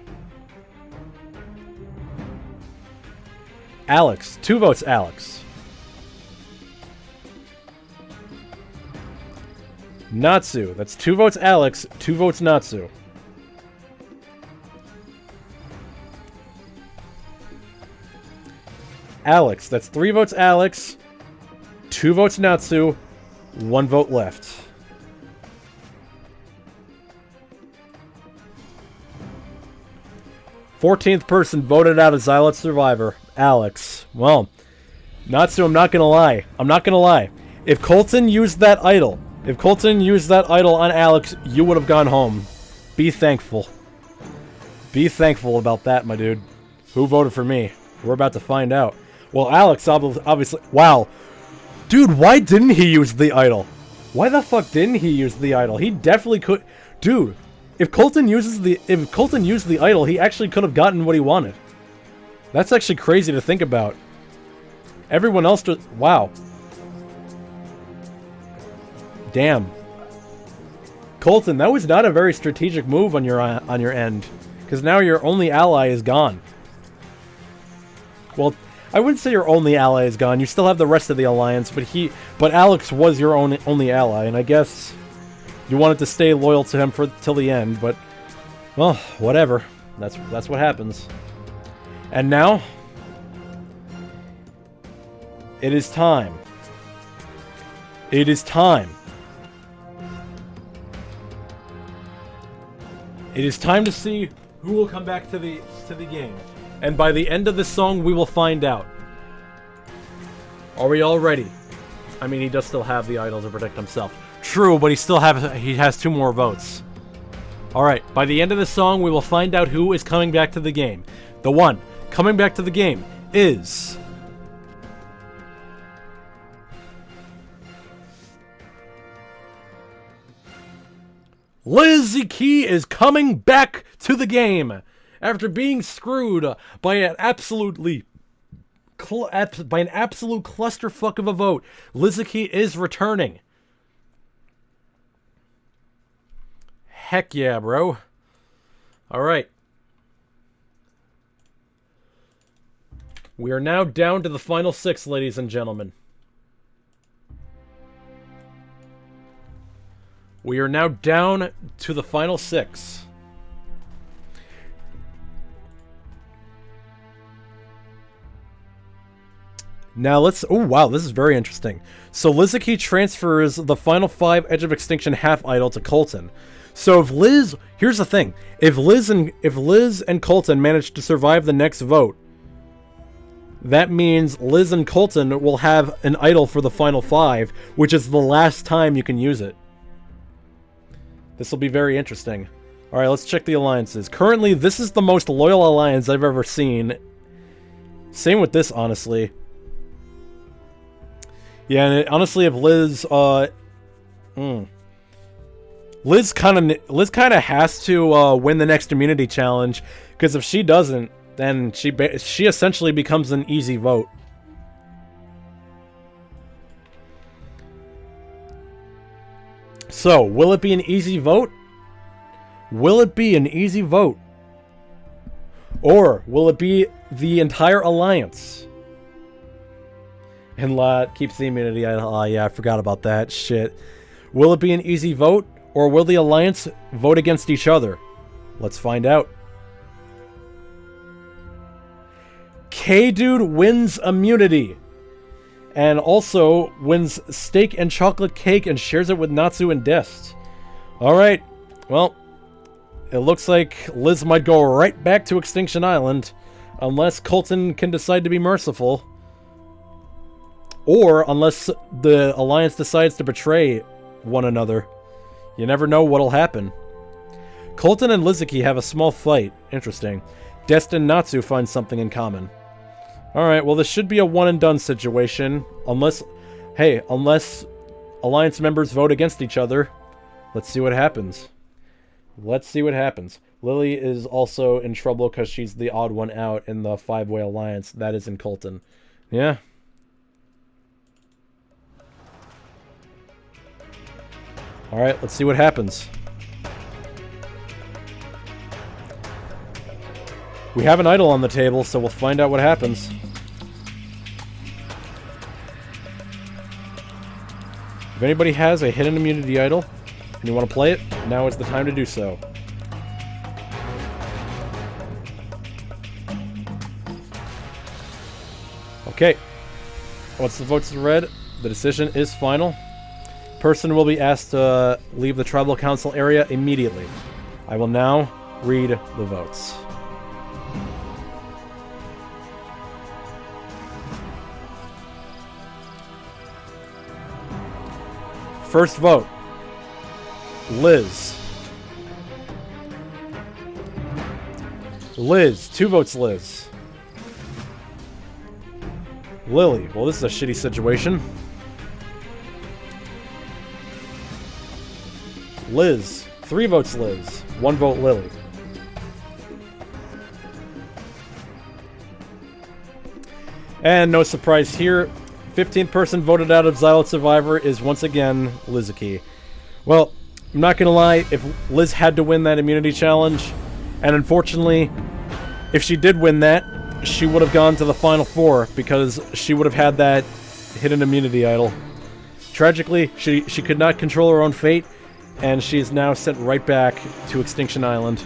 Alex. 2 votes Alex. Natsu. That's 2 votes Alex, 2 votes Natsu. Alex. That's 3 votes Alex, 2 votes Natsu, 1 vote left. Fourteenth person voted out as Xylot Survivor. Alex. Well, Natsu, I'm not gonna lie. I'm not gonna lie. If Colton used that idol on Alex, you would have gone home. Be thankful. Be thankful about that, my dude. Who voted for me? We're about to find out. Well, Alex obviously... Wow. Dude, why didn't he use the idol? Why the fuck didn't he use the idol? He definitely could... Dude, if Colton used the idol, he actually could have gotten what he wanted. That's actually crazy to think about. Everyone else just... Wow. Damn. Colton, that was not a very strategic move on your end. Because now your only ally is gone. Well, I wouldn't say your only ally is gone. You still have the rest of the alliance, but Alex was your only ally, and I guess you wanted to stay loyal to him till the end, but well, whatever. That's what happens. And now it is time. It is time. It is time to see who will come back to the game. And by the end of the song, we will find out. Are we all ready? I mean, he does still have the idol to protect himself. True, but he has 2 more votes. Alright, by the end of the song, we will find out who is coming back to the game. The one coming back to the game is... Lizzie Key is coming back to the game! After being screwed by an absolute clusterfuck of a vote, Lizuki is returning. Heck yeah, bro. Alright. We are now down to the final 6, ladies and gentlemen. We are now down to the final 6. Now let's... Oh, wow, this is very interesting. So Lizuki transfers the final 5 Edge of Extinction half idol to Colton. So if Liz... Here's the thing. If Liz and Colton manage to survive the next vote, that means Liz and Colton will have an idol for the final 5, which is the last time you can use it. This will be very interesting. Alright, let's check the alliances. Currently, this is the most loyal alliance I've ever seen. Same with this, honestly. Yeah, and honestly, if Liz, Liz kind of has to win the next immunity challenge, because if she doesn't, then she essentially becomes an easy vote. So, will it be an easy vote? Will it be an easy vote? Or will it be the entire alliance? Hinlot keeps the immunity. Oh, yeah, I forgot about that. Shit. Will it be an easy vote, or will the Alliance vote against each other? Let's find out. K-Dude wins immunity. And also wins steak and chocolate cake and shares it with Natsu and Dest. Alright. Well, it looks like Liz might go right back to Extinction Island. Unless Colton can decide to be merciful. Or unless the Alliance decides to betray one another. You never know what'll happen. Colton and Lizuki have a small fight. Interesting. Dest and Natsu find something in common. Alright, well this should be a one-and-done situation. Unless Alliance members vote against each other. Let's see what happens. Let's see what happens. Lily is also in trouble because she's the odd one out in the five-way alliance. That is in Colton. Yeah. Alright, let's see what happens. We have an idol on the table, so we'll find out what happens. If anybody has a hidden immunity idol, and you want to play it, now is the time to do so. Okay. Once the votes are read, the decision is final. Person will be asked to leave the Tribal Council area immediately. I will now read the votes. First vote. Liz. Liz. 2 votes Liz. Lily. Well, this is a shitty situation. Liz. 3 votes Liz. 1 vote Lily. And no surprise here. 15th person voted out of Xylot Survivor is once again Lizuki. Well, I'm not gonna lie, if Liz had to win that immunity challenge, and unfortunately, if she did win that, she would have gone to the Final Four, because she would have had that hidden immunity idol. Tragically, she could not control her own fate, and she is now sent right back to Extinction Island.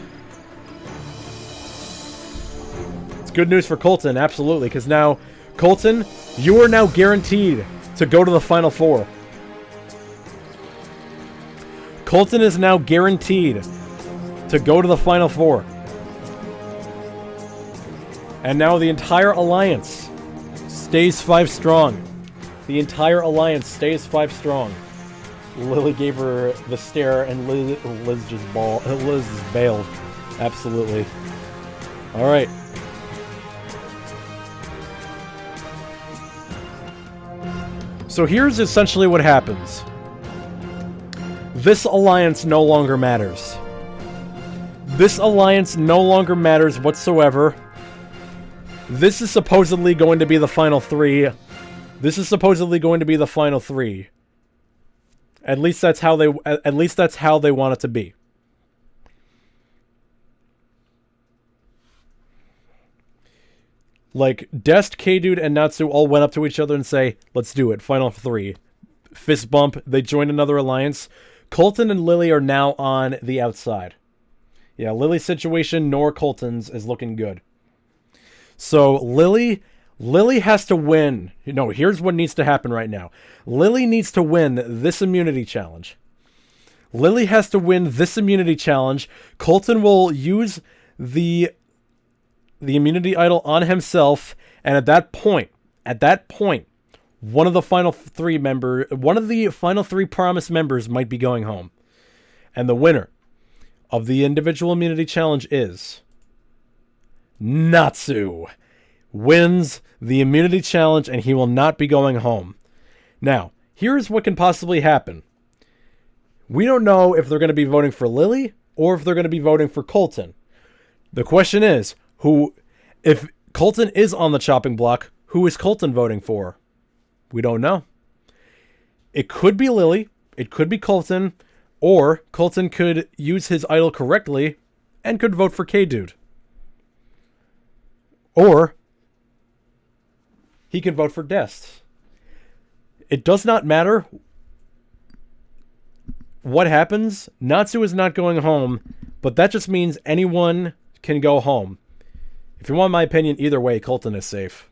It's good news for Colton, absolutely, because now, Colton, you are now guaranteed to go to the Final Four. Colton is now guaranteed to go to the Final Four. And now the entire Alliance stays 5 strong. The entire Alliance stays 5 strong. Lily gave her the stare, and Liz just bailed. Absolutely. Alright. So here's essentially what happens. This alliance no longer matters. This alliance no longer matters whatsoever. This is supposedly going to be the final 3. This is supposedly going to be the final 3. At least that's how they want it to be. Like, Dest, K-Dude, and Natsu all went up to each other and say, let's do it, final 3. Fist bump, they joined another alliance. Colton and Lily are now on the outside. Yeah, Lily's situation, nor Colton's, is looking good. So, Lily has to win. You know, here's what needs to happen right now. Lily needs to win this immunity challenge. Lily has to win this immunity challenge. Colton will use the immunity idol on himself, and at that point, one of the final 3 promised members might be going home. And the winner of the individual immunity challenge is Natsu. Wins the immunity challenge, and he will not be going home. Now, here's what can possibly happen. We don't know if they're going to be voting for Lily or if they're going to be voting for Colton. The question is, if Colton is on the chopping block, who is Colton voting for? We don't know. It could be Lily, it could be Colton, or Colton could use his idol correctly and could vote for K-Dude. Or he could vote for Dest. It does not matter what happens. Natsu is not going home, but that just means anyone can go home. If you want my opinion, either way, Colton is safe.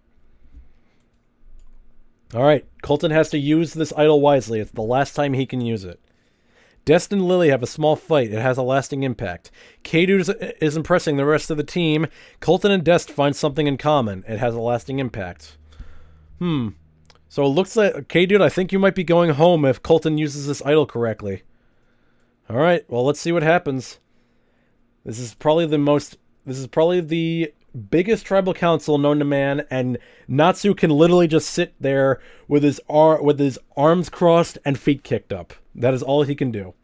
Alright, Colton has to use this idol wisely. It's the last time he can use it. Dest and Lily have a small fight. It has a lasting impact. K-Dude is impressing the rest of the team. Colton and Dest find something in common. It has a lasting impact. So it looks like, K-Dude, I think you might be going home if Colton uses this idol correctly. Alright, well, let's see what happens. This is probably the biggest tribal council known to man, and Natsu can literally just sit there with his arms crossed and feet kicked up. That is all he can do.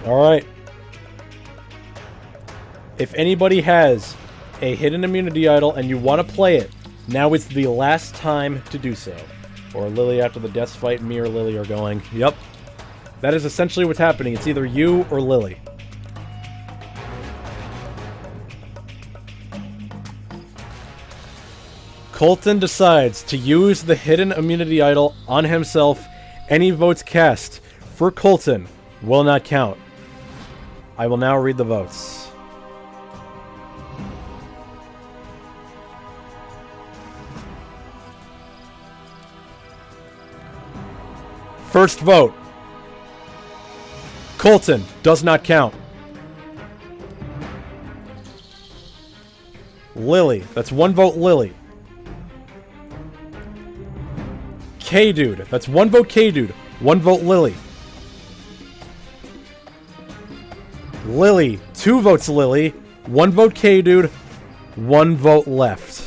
Alright. If anybody has a hidden immunity idol and you want to play it, now is the last time to do so. Or Lily after the death fight, me or Lily are going. Yep. That is essentially what's happening. It's either you or Lily. Colton decides to use the hidden immunity idol on himself. Any votes cast for Colton will not count. I will now read the votes. First vote. Colton does not count. Lily. That's one vote Lily. K-Dude. That's one vote K-Dude. One vote Lily. Lily. Two votes Lily. One vote K-Dude. One vote left.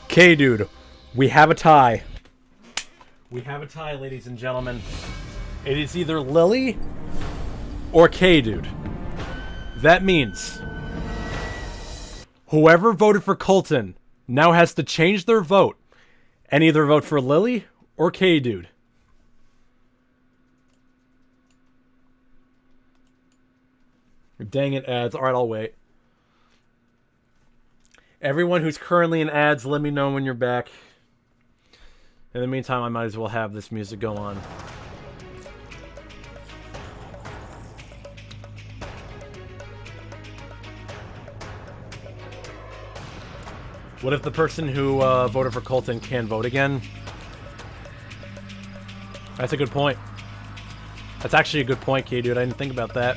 K-Dude, we have a tie. We have a tie, ladies and gentlemen. It is either Lily or K-Dude. That means whoever voted for Colton now has to change their vote and either vote for Lily or K-Dude. Dang it, ads. Alright, I'll wait. Everyone who's currently in ads, let me know when you're back. In the meantime, I might as well have this music go on. What if the person who voted for Colton can vote again? That's a good point. That's actually a good point, K-Dude. I didn't think about that.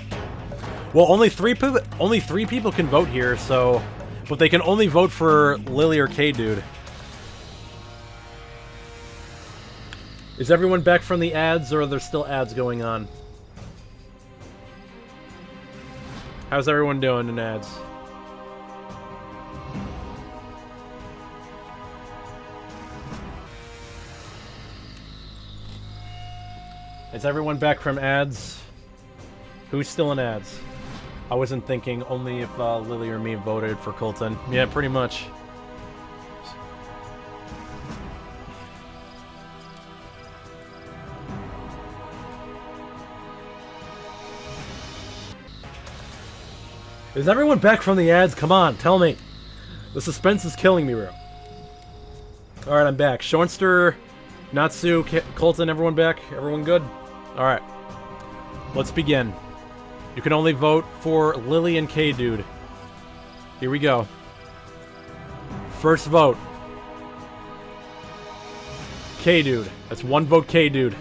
Well, only three people can vote here, so... But they can only vote for Lily or K-Dude. Is everyone back from the ads, or are there still ads going on? How's everyone doing in ads? Is everyone back from ads? Who's still in ads? I wasn't thinking only if Lily or me voted for Colton. Yeah, pretty much. Is everyone back from the ads? Come on, tell me. The suspense is killing me, bro. Alright, I'm back. Shornster, Natsu, Colton, everyone back? Everyone good? Alright. Let's begin. You can only vote for Lily and K-Dude. Here we go. First vote. K-Dude. That's one vote K-Dude.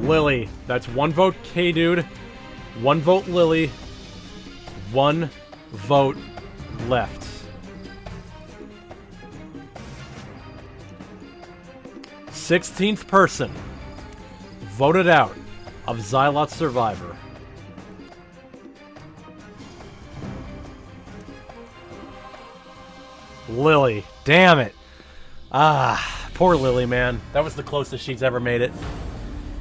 Lily. That's one vote K-Dude. One vote Lily. One vote left. 16th person voted out of Xylot Survivor. Lily. Damn it. Poor Lily, man. That was the closest she's ever made it.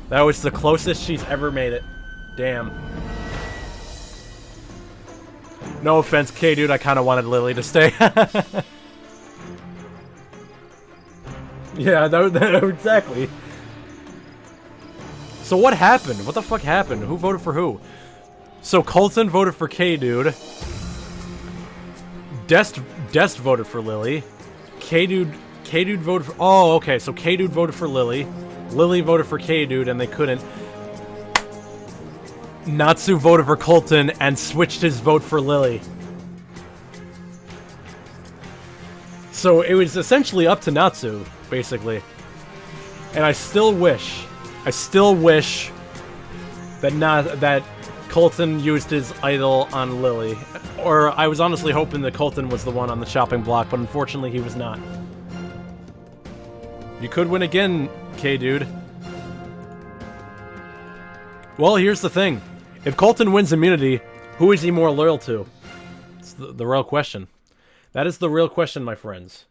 That was the closest she's ever made it. Damn. No offense, K-Dude, I kind of wanted Lily to stay. Yeah, exactly. So what happened? What the fuck happened? Who voted for who? So Colton voted for K-Dude. Dest voted for Lily. K-Dude voted for... Oh, okay, so K-Dude voted for Lily. Lily voted for K-Dude, and they couldn't. Natsu voted for Colton and switched his vote for Lily. So it was essentially up to Natsu, basically. And I still wish that Colton used his idol on Lily. Or I was honestly hoping that Colton was the one on the chopping block, but unfortunately he was not. You could win again, K-Dude. Well, here's the thing. If Colton wins immunity, who is he more loyal to? It's the real question. That is the real question, my friends.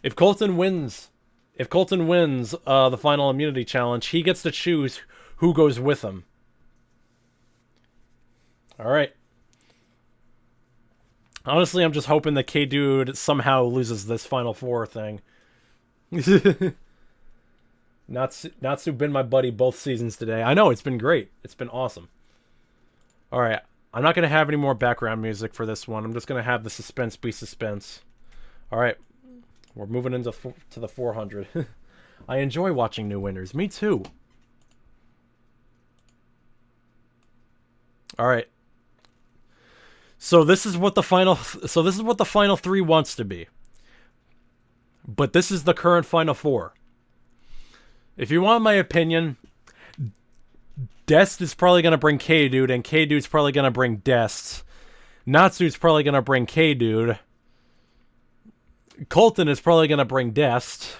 If Colton wins the final immunity challenge, he gets to choose who goes with him. Alright. Honestly, I'm just hoping that K-Dude somehow loses this Final Four thing. Natsu been my buddy both seasons today. I know, it's been great. It's been awesome. Alright, I'm not going to have any more background music for this one. I'm just going to have the suspense be suspense. Alright, we're moving into to the 400. I enjoy watching new winners. Me too. Alright. So this is what the final three wants to be. But this is the current final four. If you want my opinion, Dest is probably going to bring K-Dude, and K-Dude's probably going to bring Dest. Natsu's probably going to bring K-Dude. Colton is probably going to bring Dest.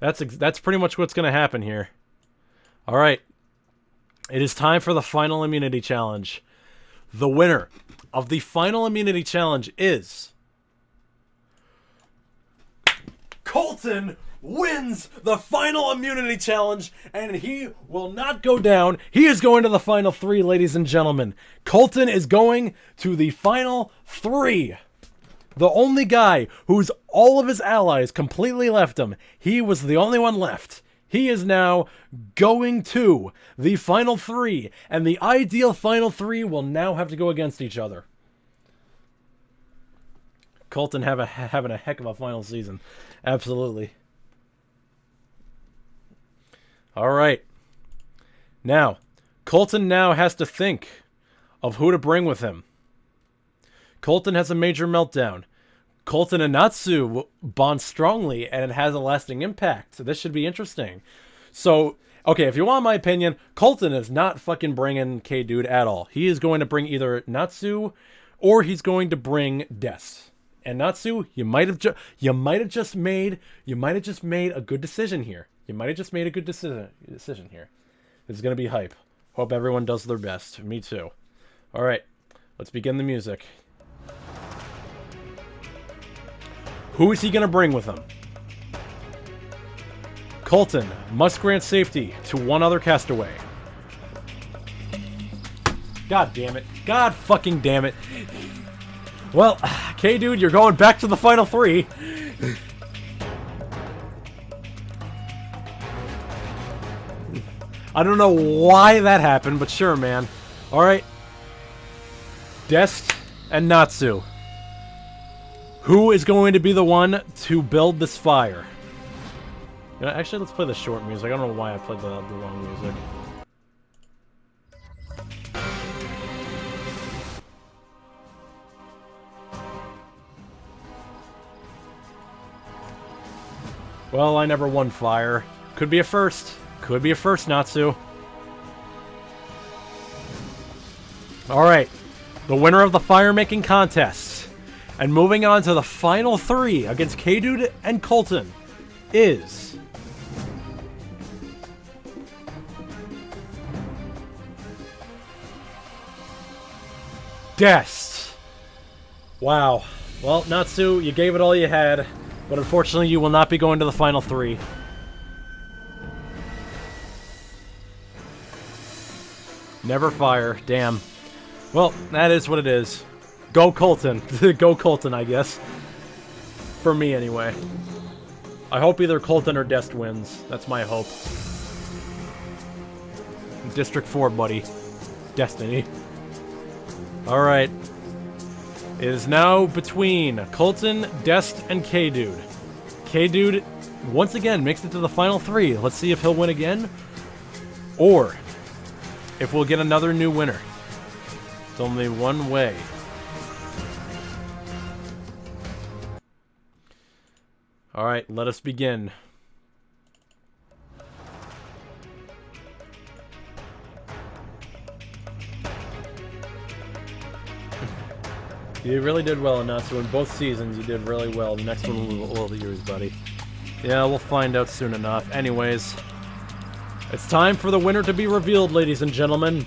That's pretty much what's going to happen here. All right. It is time for the final immunity challenge. The winner of the final immunity challenge is... Colton wins the final immunity challenge, and he will not go down. He is going to the final three, ladies and gentlemen. Colton is going to the final three. The only guy whose all of his allies completely left him. He was the only one left. He is now going to the final three, and the ideal final three will now have to go against each other. Colton having a heck of a final season. Absolutely. All right. Now, Colton now has to think of who to bring with him. Colton has a major meltdown. Colton and Natsu bond strongly, and it has a lasting impact. So this should be interesting. So, okay, if you want my opinion, Colton is not fucking bringing K-Dude at all. He is going to bring either Natsu or he's going to bring Des. And Natsu, you might have just made a good decision here. You might have just made a good decision here. This is going to be hype. Hope everyone does their best. Me too. All right, let's begin the music. Who is he going to bring with him? Colton must grant safety to one other castaway. God damn it. God fucking damn it. Well, K-Dude, you're going back to the final three. I don't know why that happened, but sure, man. Alright. Dest and Natsu. Who is going to be the one to build this fire? You know, actually, let's play the short music. I don't know why I played the long music. Well, I never won fire. Could be a first. Could be a first, Natsu. Alright. The winner of the fire-making contest. And moving on to the final three against K-Dude and Colton is... Dest. Wow. Well, Natsu, you gave it all you had, but unfortunately you will not be going to the final 3. Never fire. Damn. Well, that is what it is. Go Colton. Go Colton, I guess. For me, anyway. I hope either Colton or Dest wins. That's my hope. District 4, buddy. Destiny. Alright. It is now between Colton, Dest, and K-Dude. K-Dude, once again, makes it to the final 3. Let's see if he'll win again. Or if we'll get another new winner. It's only one way. Alright, let us begin. You really did well enough, so in both seasons you did really well. The next one will be yours, buddy. Yeah, we'll find out soon enough. Anyways, it's time for the winner to be revealed, ladies and gentlemen.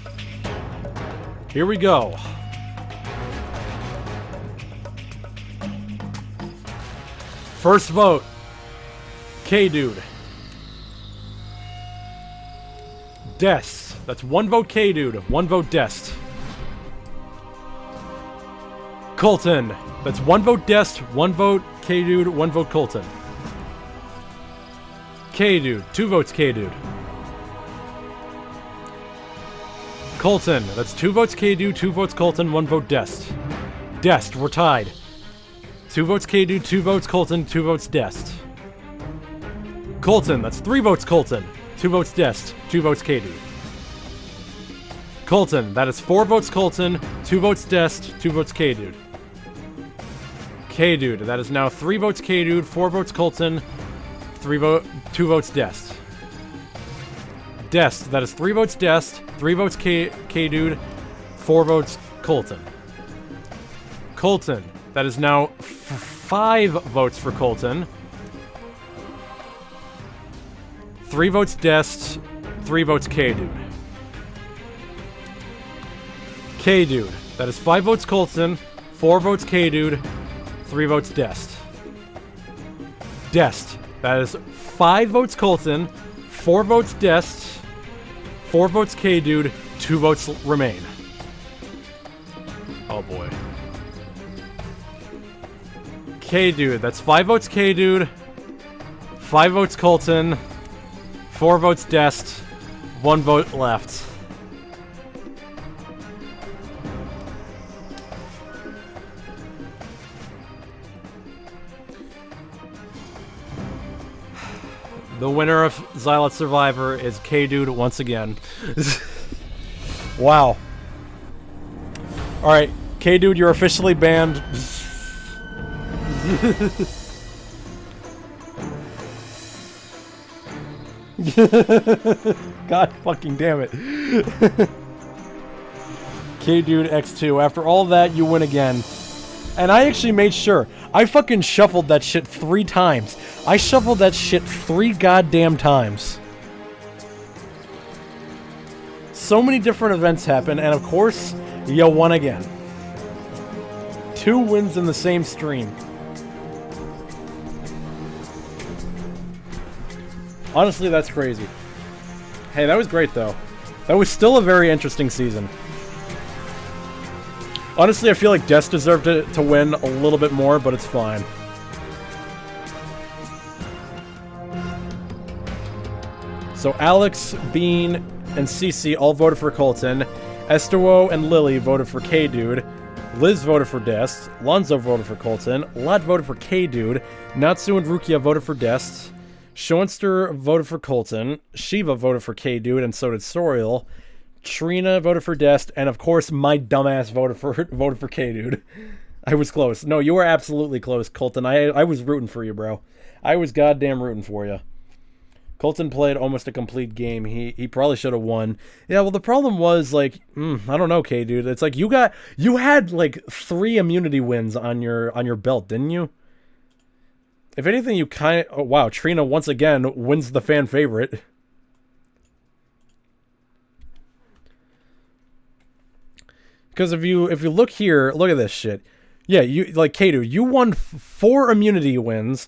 Here we go. First vote, K-Dude. Dest. That's 1 vote K-Dude, 1 vote Dest. Colton. That's 1 vote Dest, 1 vote K-Dude, 1 vote Colton. K-Dude. 2 votes K-Dude. Colton. That's 2 votes K-Dude, 2 votes Colton, 1 vote Dest. Dest. We're tied. 2 votes K-Dude, 2 votes Colton, 2 votes Dest. Colton. That's 3 votes Colton, 2 votes Dest, 2 votes K-Dude. Colton. That is 4 votes Colton, 2 votes Dest, 2 votes K-Dude. K-Dude. That is now 3 votes K-Dude, 4 votes Colton, 2 votes Dest. Dest. That is 3 votes Dest, 3 votes K-Dude, 4 votes Colton. Colton. That is now 5 votes for Colton, 3 votes Dest, 3 votes K-Dude. K-Dude. That is 5 votes Colton, 4 votes K-Dude, 3 votes Dest. Dest. That is 5 votes Colton, 4 votes Dest, 4 votes K-Dude, 2 votes remain. Oh boy. K-Dude. That's 5 votes K-Dude, 5 votes Colton, 4 votes Dest, 1 vote left. The winner of Xylot Survivor is K-Dude once again. Wow. Alright, K-Dude, you're officially banned. God fucking damn it. K-Dude X2. After all that, you win again. And I actually made sure. I fucking shuffled that shit 3 times. I shuffled that shit 3 goddamn times. So many different events happen, and of course, you won again. 2 wins in the same stream. Honestly, that's crazy. Hey, that was great, though. That was still a very interesting season. Honestly, I feel like Dest deserved to win a little bit more, but it's fine. So Alex, Bean, and Cece all voted for Colton. Estuo and Lily voted for K-Dude. Liz voted for Dest. Lonzo voted for Colton. Lad voted for K-Dude. Natsu and Rukia voted for Dest. Schoenster voted for Colton. Shiva voted for K-Dude, and so did Soriel. Trina voted for Dest, and of course, my dumbass voted for K-Dude. I was close. No, you were absolutely close, Colton. I was rooting for you, bro. I was goddamn rooting for you. Colton played almost a complete game. He probably should have won. Yeah, well, the problem was, like, I don't know, K-Dude. It's like you had like 3 immunity wins on your belt, didn't you? If anything, you oh wow, Trina once again wins the fan favorite. Because if you look here, look at this shit. Yeah, you like Kadu, you won 4 immunity wins.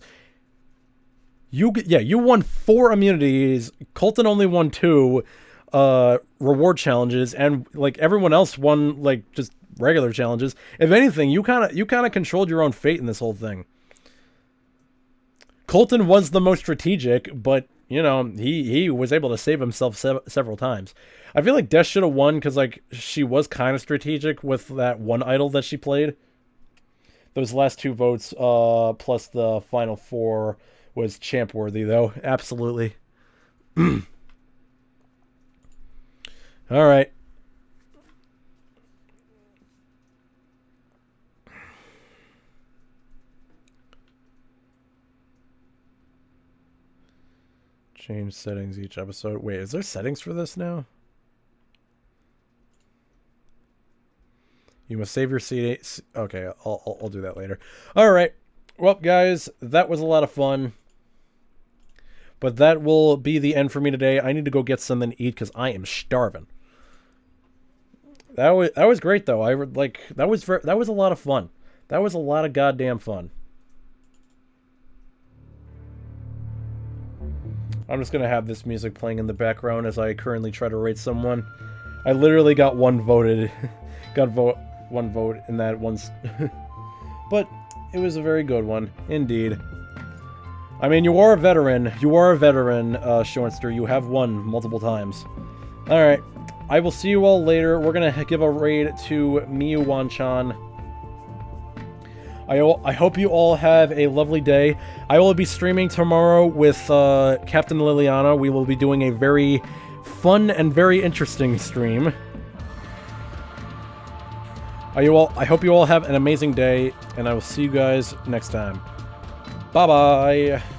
You won 4 immunities. Colton only won 2 reward challenges, and like everyone else won like just regular challenges. If anything, you kind of controlled your own fate in this whole thing. Colton was the most strategic, but you know, he was able to save himself several times. I feel like Death should have won because like she was kind of strategic with that one idol that she played. Those last 2 votes, plus the final 4 was champ worthy though. Absolutely. All right. Change settings each episode. Wait, is there settings for this now? You must save your CD. Okay, I'll do that later. All right. Well, guys, that was a lot of fun. But that will be the end for me today. I need to go get something to eat because I am starving. That was great though. That was a lot of fun. That was a lot of goddamn fun. I'm just gonna have this music playing in the background as I currently try to rate someone. I literally got one voted. One vote in that once. But it was a very good one, indeed. I mean, you are a veteran. You are a veteran, Shornster. You have won multiple times. Alright. I will see you all later. We're gonna give a raid to Miyu Wanchan. I hope you all have a lovely day. I will be streaming tomorrow with Captain Liliana. We will be doing a very fun and very interesting stream. I hope you all have an amazing day, and I will see you guys next time. Bye-bye!